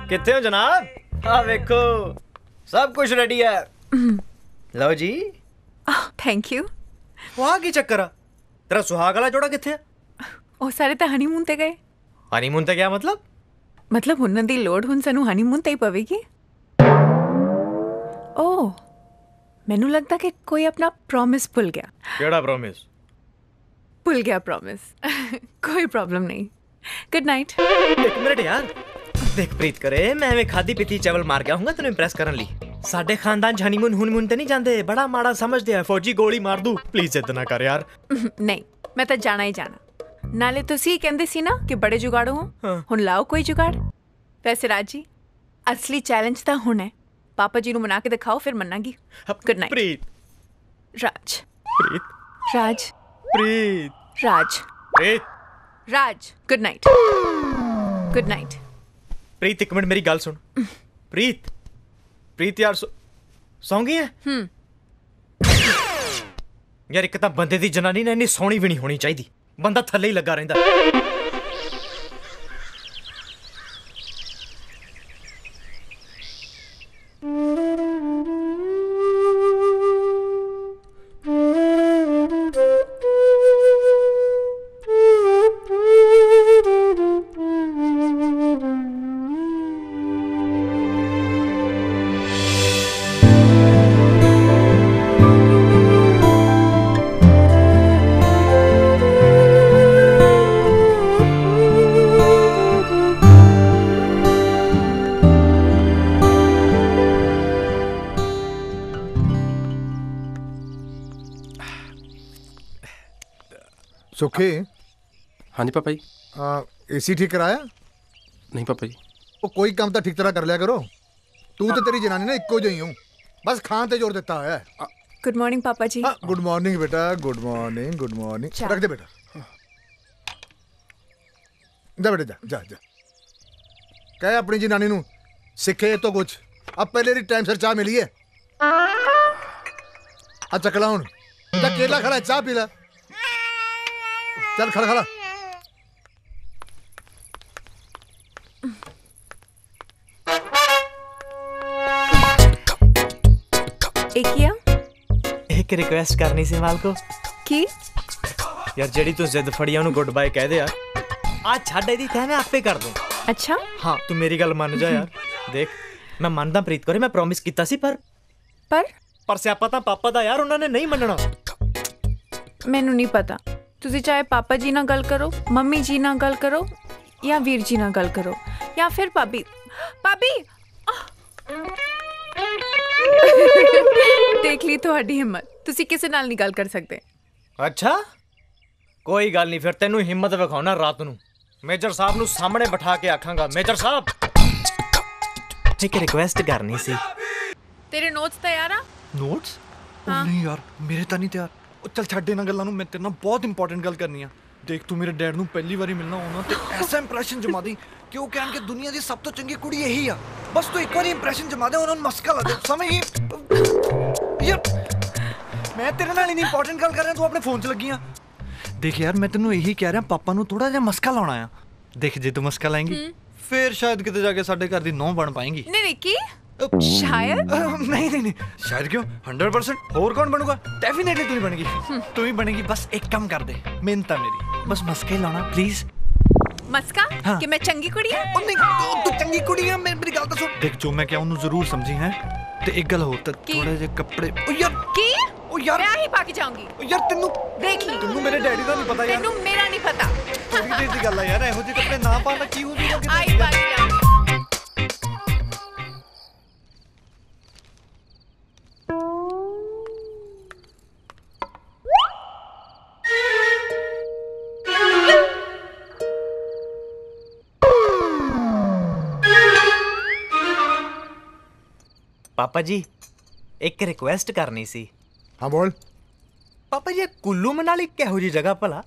ਕਿੱਥੇ ਹੋ ਜਨਾਬ? ਆ ਵੇਖੋ ਸਭ ਕੁਝ ਰੈਡੀ ਹੈ। ਲਓ ਜੀ। Thank you. ਵਾਹ ਕੀ ਚੱਕਰ ਆ? ਤੇਰਾ ਸੁਹਾਗ ਵਾਲਾ ਜੋੜਾ ਕਿੱਥੇ ਆ? ਉਹ ਸਾਰੇ ਤਾਂ ਹਨੀਮੂਨ ਤੇ ਗਏ। ਹਨੀਮੂਨ ਤੇ ਗਿਆ ਮਤਲਬ? ਮਤਲਬ ਉਹਨਾਂ ਦੀ ਲੋੜ ਹੁਣ ਸਾਨੂੰ ਹਨੀਮੂਨ ਤੇ ਹੀ ਪਵੇਗੀ। ਓ, ਮੈਨੂੰ ਲੱਗਦਾ ਕਿ ਕੋਈ ਆਪਣਾ ਪ੍ਰੋਮਿਸ ਭੁੱਲ ਗਿਆ। ਕਿਹੜਾ ਪ੍ਰੋਮਿਸ? ਭੁੱਲ ਗਿਆ ਪ੍ਰੋਮਿਸ। ਕੋਈ ਪ੍ਰੋਬਲਮ ਨਹੀਂ। Good night. ਇੱਕ ਮਿੰਟ ਯਾਰ, ਦੇਖ ਪ੍ਰੀਤ ਕਰੇ, ਮੈਂ ਐਵੇਂ ਖਾਦੀ ਪੀਤੀ ਚਾਵਲ ਮਾਰ ਗਿਆ ਹੂੰਗਾ ਤੈਨੂੰ ਇੰਪ੍ਰੈਸ ਕਰਨ ਲਈ। ਸਾਡੇ ਖਾਨਦਾਨ ਚ ਹਨੀਮੂਨ ਤੇ ਨਹੀਂ ਜਾਂਦੇ, ਬੜਾ ਮਾੜਾ ਸਮਝਦੇ ਆ। ਫੌਜੀ ਗੋਲੀ ਮਾਰ ਦੂ। ਪਲੀਜ਼ ਇਦਾਂ ਨਾ ਕਰ ਯਾਰ। ਨਹੀਂ, ਮੈਂ ਤਾਂ ਜਾਣਾ ਹੀ ਜਾਣਾ। ਨਾਲੇ ਤੁਸੀਂ ਕਹਿੰਦੇ ਸੀ ਨਾ ਕਿ ਬੜੇ ਜੁਗਾੜੂ ਹੋ, ਹੁਣ ਲਾਓ ਕੋਈ ਜੁਗਾੜ। ਵੈਸੇ ਰਾਜ ਜੀ, ਅਸਲੀ ਚੈਲੰਜ ਤਾਂ ਹੁਣ ਹੈ। ਪਾਪਾ ਜੀ ਨੂੰ ਮਨਾ ਕੇ ਦਿਖਾਓ, ਫਿਰ ਮੰਨਾਂਗੀ। Good night. Preet. Raj. Preet. Raj. Preet. Raj. Preet. Raj. Good night. Good night. Preet ਇੱਕ ਮਿੰਟ ਮੇਰੀ ਗੱਲ ਸੁਣ। ਪ੍ਰੀਤ। ਪ੍ਰੀਤ ਯਾਰ ਸੌਂ ਗਈ ਹੈ? ਯਾਰ ਇੱਕ ਤਾਂ ਬੰਦੇ ਦੀ ਜਨਾਨੀ ਨਾ ਇੰਨੀ ਸੋਹਣੀ ਵੀ ਨਹੀਂ ਹੋਣੀ ਚਾਹੀਦੀ, ਬੰਦਾ ਥੱਲੇ ਹੀ ਲੱਗਾ ਰਹਿੰਦਾ। सुखे। हाँ जी पापा जी। एसी ठीक कराया? नहीं पापा जी। वो कोई काम तो ठीक तरह कर लिया करो। तू तो तेरी जनानी ना इक्को जही हूँ, बस खान ते जोर देता है। गुड मॉर्निंग पापा जी। गुड मॉर्निंग बेटा, गुड मॉर्निंग, गुड मॉर्निंग। रख दे बेटा। जा बेटा, जा जा जा। कह अपनी जनानी नू सिखे तो कुछ। अब पहले री टाइम सिर चाह मिली है। आ चकला हुण जा, केला खड़ा चाह पी ला। चल खड़ा खड़ा। एक रिक्वेस्ट करनी सी मालको। की? यार जेड़ी तू जिद फड़ी है गुड बाय कह दे यार। आज छाड़ दी थे, मैं आपे कर दूं। अच्छा हाँ, तू मेरी गल मान जा यार। देख मैं मानदा प्रीत करे, मैं प्रॉमिस कीता सी पर सियापा तां पापा दा यार, उन्होंने नहीं मनना। मैनू नहीं पता। ਤੁਸੀਂ ਚਾਹੇ ਪਾਪਾ ਜੀ ਨਾਲ ਗੱਲ ਕਰੋ, ਮੰਮੀ ਜੀ ਨਾਲ ਗੱਲ ਕਰੋ, ਜਾਂ ਵੀਰ ਜੀ ਨਾਲ ਗੱਲ ਕਰੋ, ਜਾਂ ਫਿਰ ਭਾਬੀ। ਦੇਖ ਲਈ ਤੁਹਾਡੀ ਹਿੰਮਤ। ਤੁਸੀਂ ਕਿਸੇ ਨਾਲ ਨਹੀਂ ਗੱਲ ਕਰ ਸਕਦੇ। ਅੱਛਾ ਕੋਈ ਗੱਲ ਨਹੀਂ, ਫਿਰ ਤੈਨੂੰ ਹਿੰਮਤ ਵਿਖਾਉਣਾ ਰਾਤ ਨੂੰ। ਮੇਜਰ ਸਾਹਿਬ ਨੂੰ ਸਾਹਮਣੇ ਬਿਠਾ ਕੇ ਆਖਾਂਗਾ, ਮੇਜਰ ਸਾਹਿਬ ਇੱਕ ਰਿਕੁਐਸਟ ਕਰਨੀ ਸੀ। ਤੇਰੇ ਨੋਟਸ ਤਿਆਰ ਆ? ਨੋਟਸ? ਨਹੀਂ ਯਾਰ, ਮੇਰੇ ਤਾਂ ਨਹੀਂ ਤਿਆਰ। चल छड्ड इन्हां गल्लां नूं, मैं तेरे नाल बहुत इंपॉर्टेंट गल करनी आ। देख तू मेरे डैड ਨੂੰ ਪਹਿਲੀ ਵਾਰੀ ਮਿਲਣਾ ਹੋਣਾ ਤੇ ਐਸਾ ਇੰਪ੍ਰੈਸ਼ਨ ਜਮਾ ਦੇ ਕਿ ਉਹ ਕਹਿਣ ਕਿ ਦੁਨੀਆ ਦੀ ਸਭ ਤੋਂ ਚੰਗੀ ਕੁੜੀ ਇਹੀ ਆ ਬਸ ਤੂੰ ਇੱਕ ਵਾਰੀ ਇੰਪ੍ਰੈਸ਼ਨ ਜਮਾ ਦੇ ਉਹਨਾਂ ਨੂੰ ਮਸਕਾ ਲਾ ਦੇ ਸਮਝ ਗਈ ਯਾਰ ਮੈਂ ਤੇਰੇ ਨਾਲ ਇਨੀ ਇੰਪੋਰਟੈਂਟ ਗੱਲ ਕਰ ਰਿਹਾ ਤੂੰ ਆਪਣੇ ਫੋਨ 'ਚ ਲੱਗੀ ਆ ਦੇਖ ਯਾਰ ਮੈਂ ਤੈਨੂੰ ਇਹੀ ਕਹਿ ਰਿਹਾ ਪਾਪਾ ਨੂੰ ਥੋੜਾ ਜਿਹਾ ਮਸਕਾ ਲਾਉਣਾ ਆ ਦੇਖ ਜੇ ਤੂੰ ਮਸਕਾ ਲਾਏਂਗੀ ਫਿਰ ਸ਼ਾਇਦ ਕਿਤੇ ਜਾ ਕੇ ਸਾਡੇ ਘਰ ਦੀ ਨੌਂ ਬਣ ਪਾਏਂਗੀ नहीं नहीं की शायद नहीं नहीं नहीं शायद क्यों 100% और कौन बनूगा डेफिनेटली तू ही बनेगी तू ही बनेगी बस एक काम कर दे मिन्नत है मेरी बस मस्के लाना प्लीज मस्का हाँ। कि मैं चंगी कुड़ी है ओ नहीं तू चंगी कुड़ी है मेरी गल तो सुन देख जो मैं क्या उन्हें जरूर समझी है ते एक गल हो थोड़े जे कपड़े ओ यार की ओ यार मैं ही पाके जाऊंगी ओ यार तेनू देख ली तेनू मेरे डैडी दा नहीं पता यार तेनू मेरा नहीं पता थोड़ी देर दी गल है यार एहो जे कपड़े ना पाना की हो जाएगा आई पाके जाऊंगी पापा जी एक रिक्वेस्ट करनी सी हाँ बोल पापा जी कुल्लू मनाली किहो जी जगह भला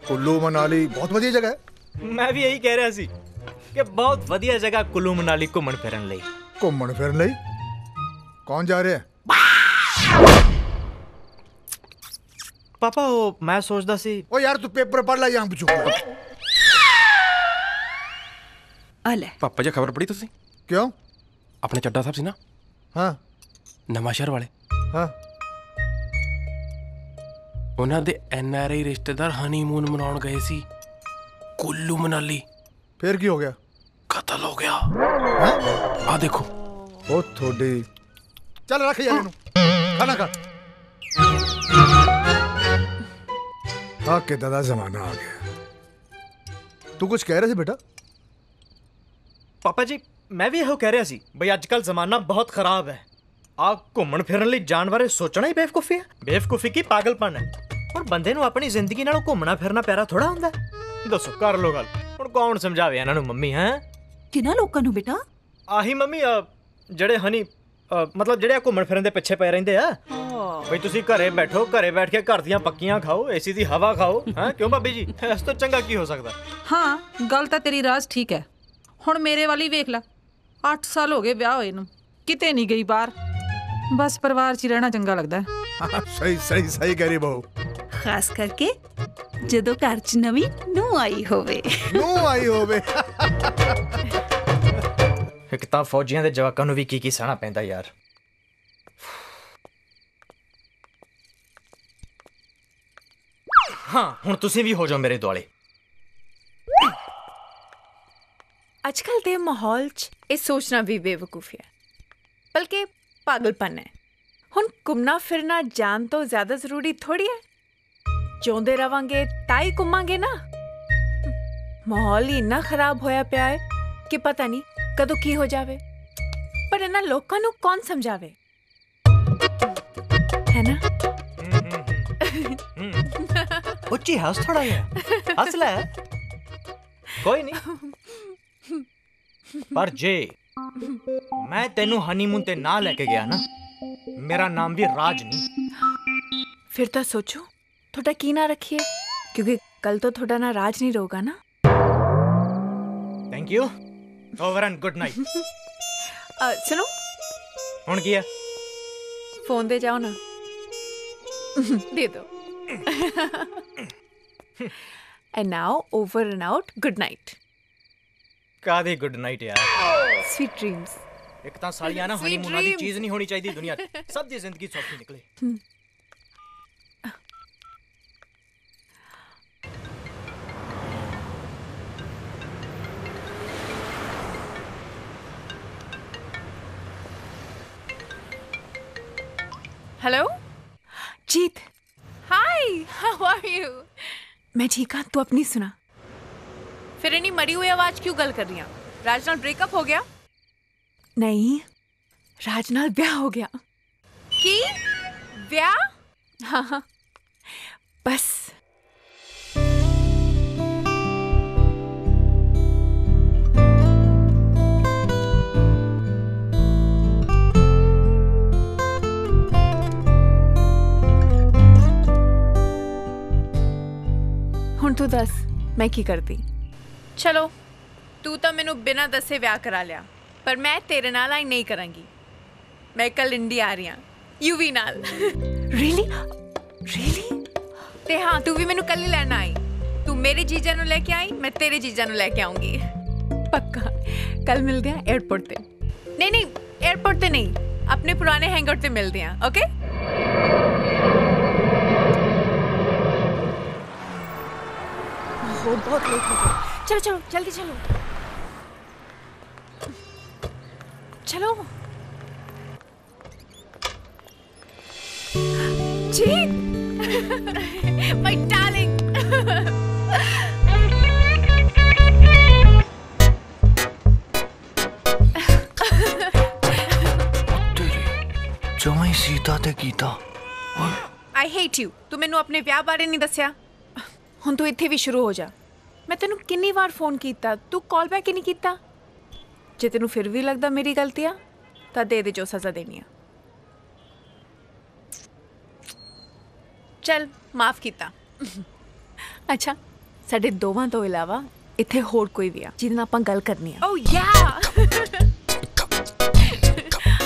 कुल्लू मनाली बहुत बढ़िया जगह है मैं भी यही कह रहा सी कि बहुत वधिया जगह कुल्लू मनाली घूमन फिरन लई घूमन फिरन लई कौन जा रहे हैं पापा वो मैं सोचदा सी ओ यार तू पेपर पढ़ ला यहाँ पूछूंगा अले पापा जी खबर पढ़ी तुसी क्यों अपने ਚੱਡਾ ਸਾਹਿਬ ਸੀ ਨਾ हाँ ਨਵਾਂ ਸ਼ਹਿਰ ਵਾਲੇ हाँ ਉਹਨਾਂ ਦੇ ਐਨਆਰਆਈ ਰਿਸ਼ਤੇਦਾਰ ਹਨੀਮੂਨ ਮਨਾਉਣ ਗਏ ਸੀ ਕੁੱਲੂ ਮਨਾਲੀ फिर की हो गया ਕਤਲ ਹੋ ਗਿਆ हैं ਆ ਦੇਖੋ ओ थोड़ी चल रख यार इनू खाना खा हाँ के दादा जमाना आ गया तू कुछ कह रहे थे बेटा पापा जी मैं भी ਇਹੋ ਕਹਿ ਰਿਹਾ ਸੀ ਬਈ ਅੱਜ ਕੱਲ ਜ਼ਮਾਨਾ ਬਹੁਤ ਖਰਾਬ ਹੈ ਆ ਘੁੰਮਣ ਫਿਰਨ ਲਈ ਜਾਣ ਬਾਰੇ ਸੋਚਣਾ ਹੀ ਬੇਵਕੂਫੀ ਹੈ ਬੇਵਕੂਫੀ ਕੀ ਪਾਗਲਪਨ ਹੈ ਹੁਣ ਬੰਦੇ ਨੂੰ ਆਪਣੀ ਜ਼ਿੰਦਗੀ ਨਾਲੋਂ ਘੁੰਮਣਾ ਫਿਰਨਾ ਪਿਆਰਾ ਥੋੜਾ ਹੁੰਦਾ ਦੱਸੋ ਕਰ ਲੋ ਗੱਲ ਹੁਣ ਕੌਣ ਸਮਝਾਵੇ ਇਹਨਾਂ ਨੂੰ ਮੰਮੀ ਹੈ ਕਿਹਨਾਂ ਲੋਕਾਂ ਨੂੰ ਬੇਟਾ ਆਹੀ ਮੰਮੀ ਜਿਹੜੇ ਹਨੀ ਮਤਲਬ ਜਿਹੜੇ ਘੁੰਮਣ ਫਿਰਨ ਦੇ ਪਿੱਛੇ ਪਏ ਰਹਿੰਦੇ ਆ ਬਈ ਤੁਸੀਂ ਘਰੇ ਬੈਠੋ ਘਰੇ ਬੈਠ ਕੇ ਘਰ ਦੀਆਂ ਪੱਕੀਆਂ ਖਾਓ ਏਸੀ ਦੀ ਹਵਾ ਖਾਓ ਹੈ ਕਿਉਂ ਭਾਬੀ ਜੀ ਇਸ ਤੋਂ ਚੰਗਾ ਕੀ ਹੋ ਸਕਦਾ ਹਾਂ ਗੱਲ ਤਾਂ ਤੇਰੀ ਰਾਜ ਠੀਕ ਹੈ ਹੁਣ ਮੇਰੇ ਵਾਲੀ ਵੇਖ ਲੈ 8 ਸਾਲ ਹੋ ਗਏ ਵਿਆਹ ਹੋਏ ਨੂੰ ਕਿਤੇ ਨਹੀਂ ਗਈ ਬਾਹਰ ਬਸ ਪਰਿਵਾਰ 'ਚ ਹੀ ਰਹਿਣਾ ਚੰਗਾ ਲੱਗਦਾ हाँ, सही सही सही कह रही बहू ਖਾਸ ਕਰਕੇ ਜਦੋਂ ਘਰ 'ਚ ਨਵੀਂ ਨੂੰ ਆਈ ਹੋਵੇ नू आई हो बे ਇੱਕ ਤਾਂ ਫੌਜੀਆਂ ਦੇ ਜਵਾਕਾਂ ਨੂੰ ਵੀ ਕੀ ਸਹਿਣਾ ਪੈਂਦਾ ਯਾਰ ਹਾਂ ਹੁਣ ਤੁਸੀਂ ਵੀ ਹੋ ਜਾਓ ਮੇਰੇ ਦੁਆਲੇ आजकल दे माहौल च ये सोचना भी बेवकूफ़ी है बल्कि पागलपन है हुण घूमना फिरना जान तो ज़्यादा ज़रूरी थोड़ी है जिउंदे रवांगे ताई घूमांगे ना माहौल ही इन्ना खराब होया पिया है कि पता नहीं कदों की हो जावे पर इन्हां लोकां नूं कौन समझावे है ना ਉੱਚੀ ਹੱਸ ਥੋੜਾ ਜਿਹਾ ਹੱਸ ਲੈ ਕੋਈ ਨਹੀਂ ਪਰ ਜੇ ਮੈਂ ਤੈਨੂੰ ਹਨੀਮੂਨ ਤੇ ਨਾ ਲੈ ਕੇ ਗਿਆ ਨਾ ਮੇਰਾ ਨਾਮ ਵੀ ਰਾਜ ਨਹੀਂ फिर तो सोचो थोड़ा की ना रखिए क्योंकि कल तो थोड़ा ना राज नहीं रहोगा ना thank you over and good night सुनो ਹੁਣ ਕੀ ਹੈ फोन दे जाओ ना दे दो and now over and out good night ਕਾਦੀ ਗੁੱਡ ਨਾਈਟ ਯਾਰ sweet dreams ਇੱਕ ਤਾਂ ਸਾਲੀਆਂ ਨਾ ਹਨੀਮੂਨਾਂ ਦੀ ਚੀਜ਼ ਨਹੀਂ ਹੋਣੀ ਚਾਹੀਦੀ ਦੁਨੀਆ 'ਚ ਸਭ ਦੀ ਜ਼ਿੰਦਗੀ ਸੌਖੀ ਨਿਕਲੇ hello Jeet hi how are you मैं ठीक हाँ तू अपनी सुना फिर इन्हीं मरी हुई आवाज क्यों गल कर रही हैं राज नाल ब्रेकअप हो गया नहीं राज नाल ब्याह हो गया की ब्याह हाँ हाँ बस दस मैं की करती। चलो तू तो मैनू बिना दसे ब्याह करा लिया, पर मैं तेरे नाल आई नहीं करांगी। मैं कल इंडिया आ रही हाँ यूवी नाल। Really really? ते हाँ तू भी मैनू कल ही लैन आई। तू मेरे जीजा नू लेके आई, मैं तेरे जीजा नू लेके आऊंगी। पक्का कल मिलते हैं एयरपोर्ट पे। नहीं नहीं एयरपोर्ट पे नहीं, अपने पुराने हैंगआउट पे मिलते हैं। ओके बहुत लेट हो गया। चलो चलो जल्दी चलो चलो। जीत माय डार्लिंग। जमाई सीता ते कीता। I hate you. तू मैनू अपने विआह बारे नहीं दसिया। हुण तू इत्थे भी शुरू हो जा। मैं तेनू कितनी बार फोन किया, तू कॉल बैक ही नहीं किया। जे तेनू फिर भी लगता मेरी गलती आ तां दे दे जो सज़ा देनी आ। चल माफ़ किया। अच्छा साडे दोवां तो इलावा इत्थे होर कोई भी आ जिहदे नाल आपां गल करनी आ। Oh yeah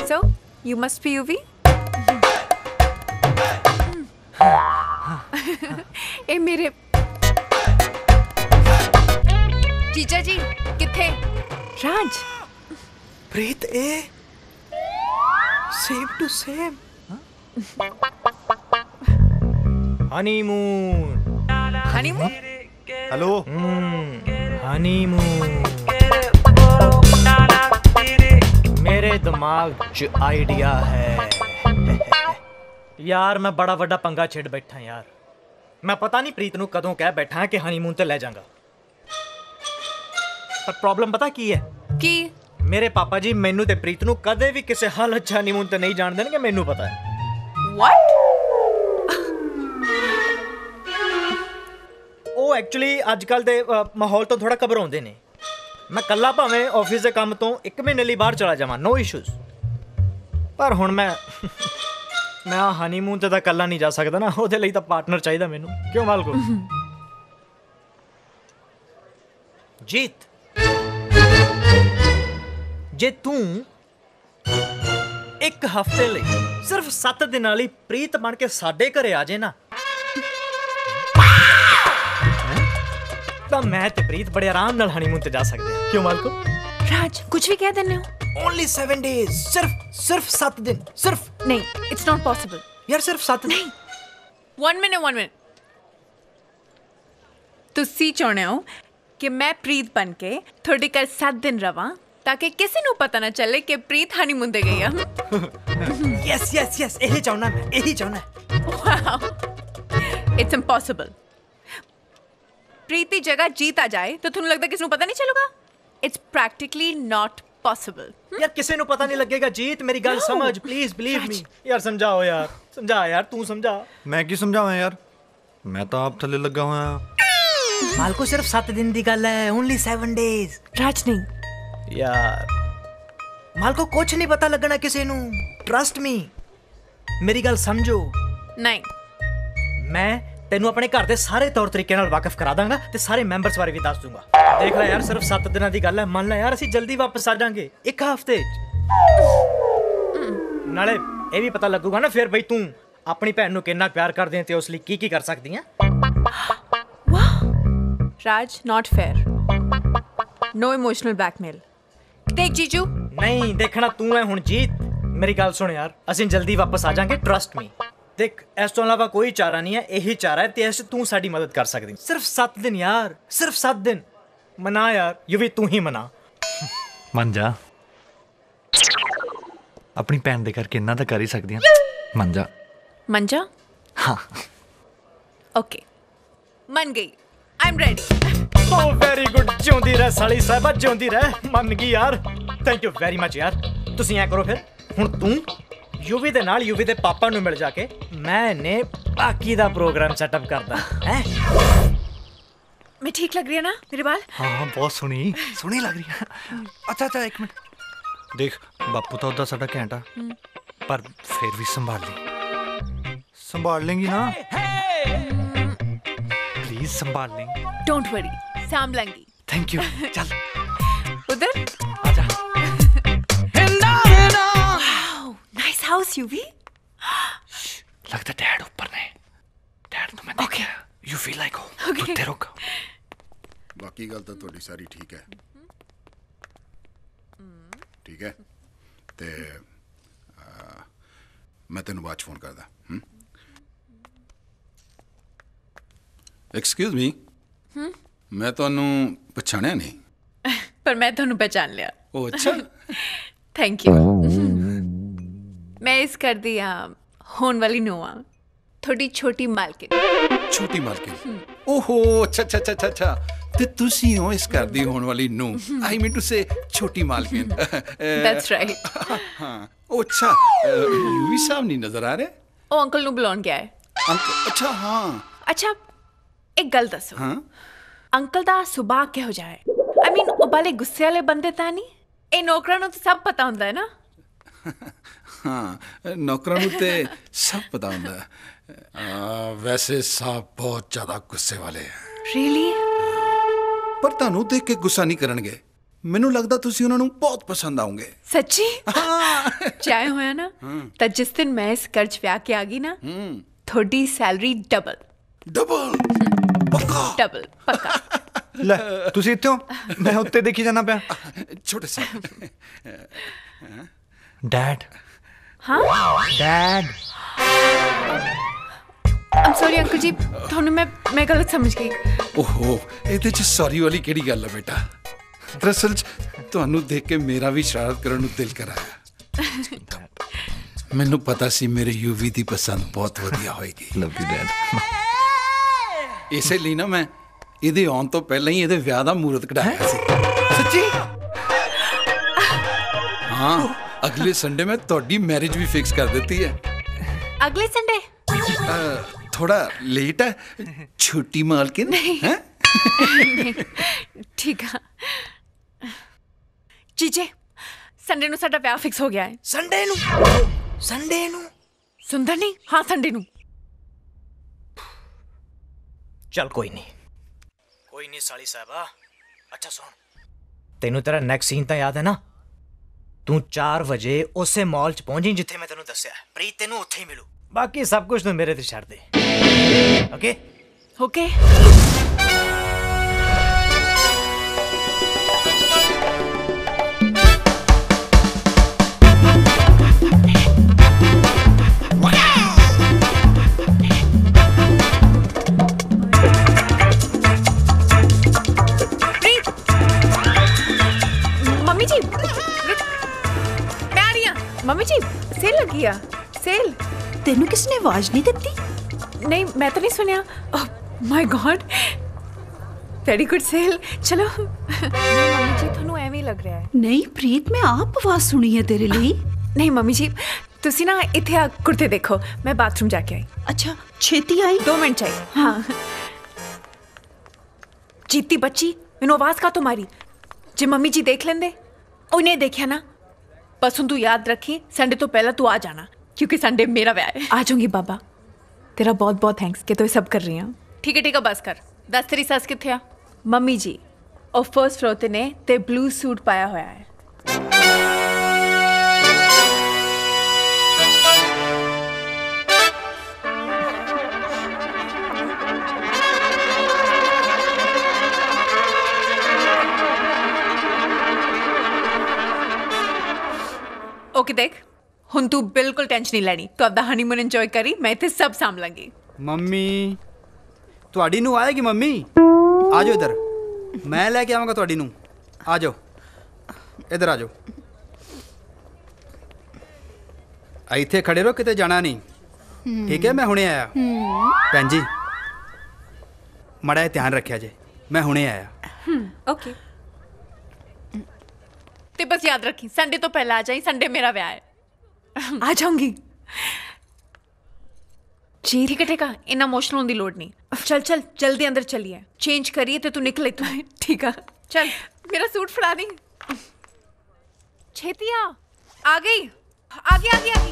so you must be Yuvi. ए मेरे जीजा जी किथे? राज प्रीत ए same to same. Honeymoon honeymoon hello honeymoon. मेरे दिमाग च आइडिया है यार। मैं बड़ा वड्डा पंगा छेड़ बैठा यार। मैं पता नहीं प्रीत नू कदों कह बैठा कि हनीमून ते ले जाऊंगा, पर प्रॉब्लम पता की है? की मेरे पापा जी मैनू ते प्रीत नू कदे भी किसी हालत च हनीमून ते नहीं जान देणगे, मैनू पता है। What? ਉਹ ਐਕਚੁਅਲੀ ਅੱਜ ਕੱਲ ਦੇ ਮਾਹੌਲ ਤੋਂ ਥੋੜਾ ਘਬਰਾਉਂਦੇ ਨੇ। ਮੈਂ ਕੱਲਾ ਭਾਵੇਂ ਆਫਿਸ ਦੇ ਕੰਮ ਤੋਂ 1 ਮਹੀਨੇ ਲਈ ਬਾਹਰ ਚਲਾ ਜਾਵਾਂ, ਨੋ ਇਸ਼ੂਜ਼। ਪਰ ਹੁਣ ਮੈਂ ਹਨੀਮੂਨ ਤੇ ਤਾਂ ਕੱਲਾ ਨਹੀਂ ਜਾ ਸਕਦਾ ਨਾ, ਉਹਦੇ ਲਈ ਤਾਂ ਪਾਰਟਨਰ ਚਾਹੀਦਾ ਮੈਨੂੰ। ਕਿਉਂ ਮਾਲਕੋ? ਜੀਤ ਜੇ ਤੂੰ 1 ਹਫ਼ਤੇ ਲਈ ਸਿਰਫ 7 ਦਿਨਾਂ ਲਈ ਪ੍ਰੀਤ ਬਣ ਕੇ ਸਾਡੇ ਘਰੇ ਆ ਜੇ ਨਾ, ਤਾਂ ਮੈਂ ਤੇ ਪ੍ਰੀਤ ਬੜੇ ਆਰਾਮ ਨਾਲ ਹਨੀਮੂਨ ਤੇ ਜਾ ਸਕਦੇ ਹਾਂ। ਕਿਉਂ ਮਾਲਕੋ? राज कुछ भी कह देने हो। Only 7 days, सिर्फ 7 दिन, सिर्फ। नहीं, it's not possible यार, सिर्फ 7 दिन। 1 minute। तुसी चाहते हो कि मैं प्रीत बन के थोड़े घर 7 दिन रवां ताकि किसी को पता ना चले कि प्रीत हनीमून ते गई है। यस यही चाहना मैं, यही चाहना। It's impossible। प्रीत की जगह जीत आ जाए तो तुम्हें लगता किसी को पता नहीं चलेगा? It's practically not possible। यार किसी को पता नहीं लगेगा। जीत मेरी गल समझ, प्लीज बिलीव मी। यार समझाओ यार, समझा यार, तू समझा। मैं की समझावां यार, मैं तो आप थले लगा हुआ। मालको सिर्फ 7 दिन दी गल है, ओनली 7 days। राज नहीं यार, मालको कुछ नहीं पता लगना किसी को। ट्रस्ट मी, मेरी गल समझो। नहीं, मैं तेनू अपने घर के सारे तौर तरीके नाल वाकिफ करा दांगा ते सारे मैंबर्स बारे भी दस दूंगा। देख ले यार, सिर्फ 7 दिनों की गल है। मान ला यार, असीं जल्दी वापस आ जाएंगे 1 हफ्ते। नाले ये भी पता लगूगा ना फिर बई तू अपनी भैन नू कितना प्यार कर दे ते उस लई की कर सकदी है। Raj not fair. No emotional blackmail. देख जीजू, नहीं देखना तू है हुण। जीत मेरी गल सुन यार, असीं जल्दी वापस आ जाएंगे, ट्रस्ट मी। देख इस तो अलावा कोई चारा नहीं है, यही चारा है ते तू साडी मदद कर सकदी। सिर्फ 7 दिन यार, सिर्फ 7 दिन मना यार। ये भी तू ही मना। मन जा, अपनी भैन दे करके इन्ना तो कर ही सकदी हां। मन जा। हाँ ओके, मन गई। I am ready. Oh very good. जिंदी रह साली साहबा, जिंदी रह। मन गई यार, थैंक यू वेरी मच यार। तुसीं ऐ करो फिर, हुण तू यूवी दे नाल यूवी दे पापा नू मिल जाके मैंने बाकी दा प्रोग्राम सेटअप करदा है। मैं ठीक लग रही है ना मेरे बाल? हाँ बहुत सोहनी लग रही है। अच्छा 1 मिनट देख, बापू तो उदा साडा घैंटा, पर फिर भी संभाल लेंगी ना? प्लीज संभाल लेंगी। डोंट वरी, साम लंगी। Thank you. चल उधर आजा। Nice house UV. लगता डैड ऊपर ने। डैड तो मैं देख गया। You feel like home. तू तेरे को बाकी गल तो थोड़ी सारी ठीक है। ठीक है ते मैं तेन बाद फोन करदा। एक्सक्यूज मी, मैं तुहानू पछाणिया नहीं पर मैं तुहानू पहचान लिया। ओ अच्छा। Thank you. मैं इस कर दी होने वाली नोआ, थोड़ी छोटी मालकिन। छोटी मालकिन। ओहो अच्छा अच्छा अच्छा अच्छा ते तुसी हो इस घर दी होने वाली नू। आई मीन टू से छोटी मालकिन। That's right. हाँ ओ अच्छा यूवी साहब नहीं नजर आ रहे? ओ अंकल नू बुलाउण गया है। अंकल अच्छा हाँ। अच्छा एक गल दसो। हाँ अंकल दा सुभाव किहो जा है? आई मीन ओ बाले गुस्से वाले बंदे ता नहीं? ए नौकरां नू तो सब पता हुंदा है ना? हाँ नौकरां नू ते सब पता हुंदा है। वैसे साहब बहुत ज्यादा गुस्से वाले हैं। रियली? पर ਤੁਹਾਨੂੰ ਦੇਖ ਕੇ ਗੁੱਸਾ ਨਹੀਂ ਕਰਨਗੇ। ਮੈਨੂੰ ਲੱਗਦਾ ਤੁਸੀਂ ਉਹਨਾਂ ਨੂੰ ਬਹੁਤ ਪਸੰਦ ਆਉਂਗੇ। सच्ची? चाहे होया ना ਤਾਂ जिस दिन मैं इस कर्ज पे आके आ गई ना थोड़ी सैलरी डबल। डबल पक्का? डबल पक्का। ਲੈ ਤੁਸੀਂ ਇੱਥੇ ਹੋ, ਮੈਂ ਉੱਤੇ ਦੇਖੀ ਜਾਣਾ ਪਿਆ। ਛੋਟੇ ਸਾਹਿਬ। ਡੈਡ। हाँ डैड। I'm sorry अंकल जी, ਤੁਹਾਨੂੰ मैं गलत समझ गई। ओहो ਇਹਦੇ ਚ ਸੌਰੀ ਵਾਲੀ ਕਿਹੜੀ ਗੱਲ ਹੈ ਬੇਟਾ? ਦਰਅਸਲ ਚ ਤੁਹਾਨੂੰ ਦੇਖ ਕੇ ਮੇਰਾ ਵੀ ਸ਼ਰਾਰਤ ਕਰਨ ਨੂੰ ਦਿਲ ਕਰਾਇਆ। ਮੈਨੂੰ ਪਤਾ ਸੀ ਮੇਰੇ ਯੂਵੀ ਦੀ ਪਸੰਦ ਬਹੁਤ ਵਧੀਆ ਹੋਏਗੀ। Love you dad. ਇਸੇ ਲਈ ਨਾ ਮੈਂ ਇਹਦੇ ਆਉਣ ਤੋਂ ਪਹਿਲਾਂ ਹੀ ਇਹਦੇ ਵਿਆਹ ਦਾ ਮੂਰਤ ਕਢਾਇਆ ਸੀ। ਸੱਚੀ? ਹਾਂ ਅਗਲੇ ਸੰਡੇ ਮੈਂ ਤੁਹਾਡੀ ਮੈਰਿਜ ਵੀ ਫਿਕਸ ਕਰ ਦਿੱਤੀ ਹੈ। अगले संडे? थोड़ा लेट है छोटी मालकिन। नहीं ठीक है जीजे, संडे ਨੂੰ ਸਾਡਾ ਵਿਆਹ ਫਿਕਸ ਹੋ ਗਿਆ ਹੈ। ਸੰਡੇ ਨੂੰ? ਸੰਡੇ ਨੂੰ? ਸੁੰਦਰ ਨਹੀਂ, ਹਾਂ ਸੰਡੇ ਨੂੰ। ਚੱਲ ਕੋਈ ਨਹੀਂ ਸਾਲੀ ਸਾਹਿਬਾ। ਅੱਛਾ ਸੁਣ, ਤੈਨੂੰ ਤੇਰਾ ਨੈਕਸਟ ਸੀਨ ਤਾਂ ਯਾਦ ਹੈ ਨਾ? ਤੂੰ 4 ਵਜੇ ਉਸੇ ਮਾਲ 'ਚ ਪਹੁੰਚੀ ਜਿੱਥੇ ਮੈਂ ਤੈਨੂੰ ਦੱਸਿਆ। ਪ੍ਰੀਤ ਤੈਨੂੰ ਉੱਥੇ ਹੀ ਮਿਲੂ। ਬਾਕੀ ਸਭ ਕੁਝ ਤੂੰ ਮੇਰੇ ਤੇ ਛੱਡ ਦੇ। Okay okay. मम्मी जी मैं आ रही हूँ। मम्मी जी सेल लगी आ। सेल? ਤੈਨੂੰ ਕਿਸ ਨੇ ਆਵਾਜ਼ ਨਹੀਂ ਦਿੱਤੀ? नहीं मैं तो नहीं सुनिया। My god very good sale. चलो। नहीं मम्मी जी ਤੁਹਾਨੂੰ ਐਵੇਂ ਹੀ ਲੱਗ ਰਿਹਾ ਹੈ। ਨਹੀਂ ਪ੍ਰੀਤ ਮੈਂ ਆਪ ਆਵਾਜ਼ ਸੁਣੀ ਹੈ ਤੇਰੇ ਲਈ। नहीं मम्मी जी ਤੁਸੀਂ ਨਾ ਇੱਥੇ ਆ ਕੁਰਤੇ ਦੇਖੋ, मैं बाथरूम जाके आई। अच्छा ਛੇਤੀ ਆਈ? 2 मिनट चाहिए। हाँ जीती बच्ची मैनू आवाज का तुम्हारी जे मम्मी जी देख लेंदे। उन्हें देखा ना बस हुण तू याद रखी संडे तो पहला तू आ जाना क्योंकि संडे मेरा व्याह है। आ जाऊंगी बाबा, तेरा बहुत बहुत थैंक्स कि तू ये सब कर रही है। ठीक है बस कर। दस तेरी सस कित्थे आ? मम्मी जी और फर्स्ट फ्लोर ते ने ते ब्लू सूट पाया होया है। ओके देख हुण तू बिल्कुल टेंशन नहीं लेनी। तू अपना हनीमून एंजॉय करी, मैं इत्थे सब साम लांगी। ਮੰਮੀ ਤੁਹਾਡੀ ਨੂੰ ਆਏਗੀ। ਮੰਮੀ ਆ ਜਾਓ ਇੱਧਰ, ਮੈਂ ਲੈ ਕੇ ਆਵਾਂਗਾ ਤੁਹਾਡੀ ਨੂੰ। ਆ ਜਾਓ ਇੱਧਰ ਆ ਜਾਓ। ਇੱਥੇ ਖੜੇ ਰਹੋ, ਕਿਤੇ ਜਾਣਾ ਨਹੀਂ। ਠੀਕ ਹੈ ਮੈਂ ਹੁਣੇ ਆਇਆ। ਭੈਣ ਜੀ ਮਾੜਾ ਜਿਹਾ ਧਿਆਨ ਰੱਖਿਆ ਜੇ, ਮੈਂ ਹੁਣੇ ਆਇਆ। ओके ते बस याद रखी संडे तो पहला आ जाई, संडे मेरा व्याह है। आ जाऊंगी जी। ठीक है इतना इमोशनल होने की लोड़ नहीं। चल चल जल्दी अंदर चलिए, चेंज करिए तो तू निकले तू। ठीक है चल मेरा सूट फड़ा दी। छेती आ गई। आगे आगे आगे।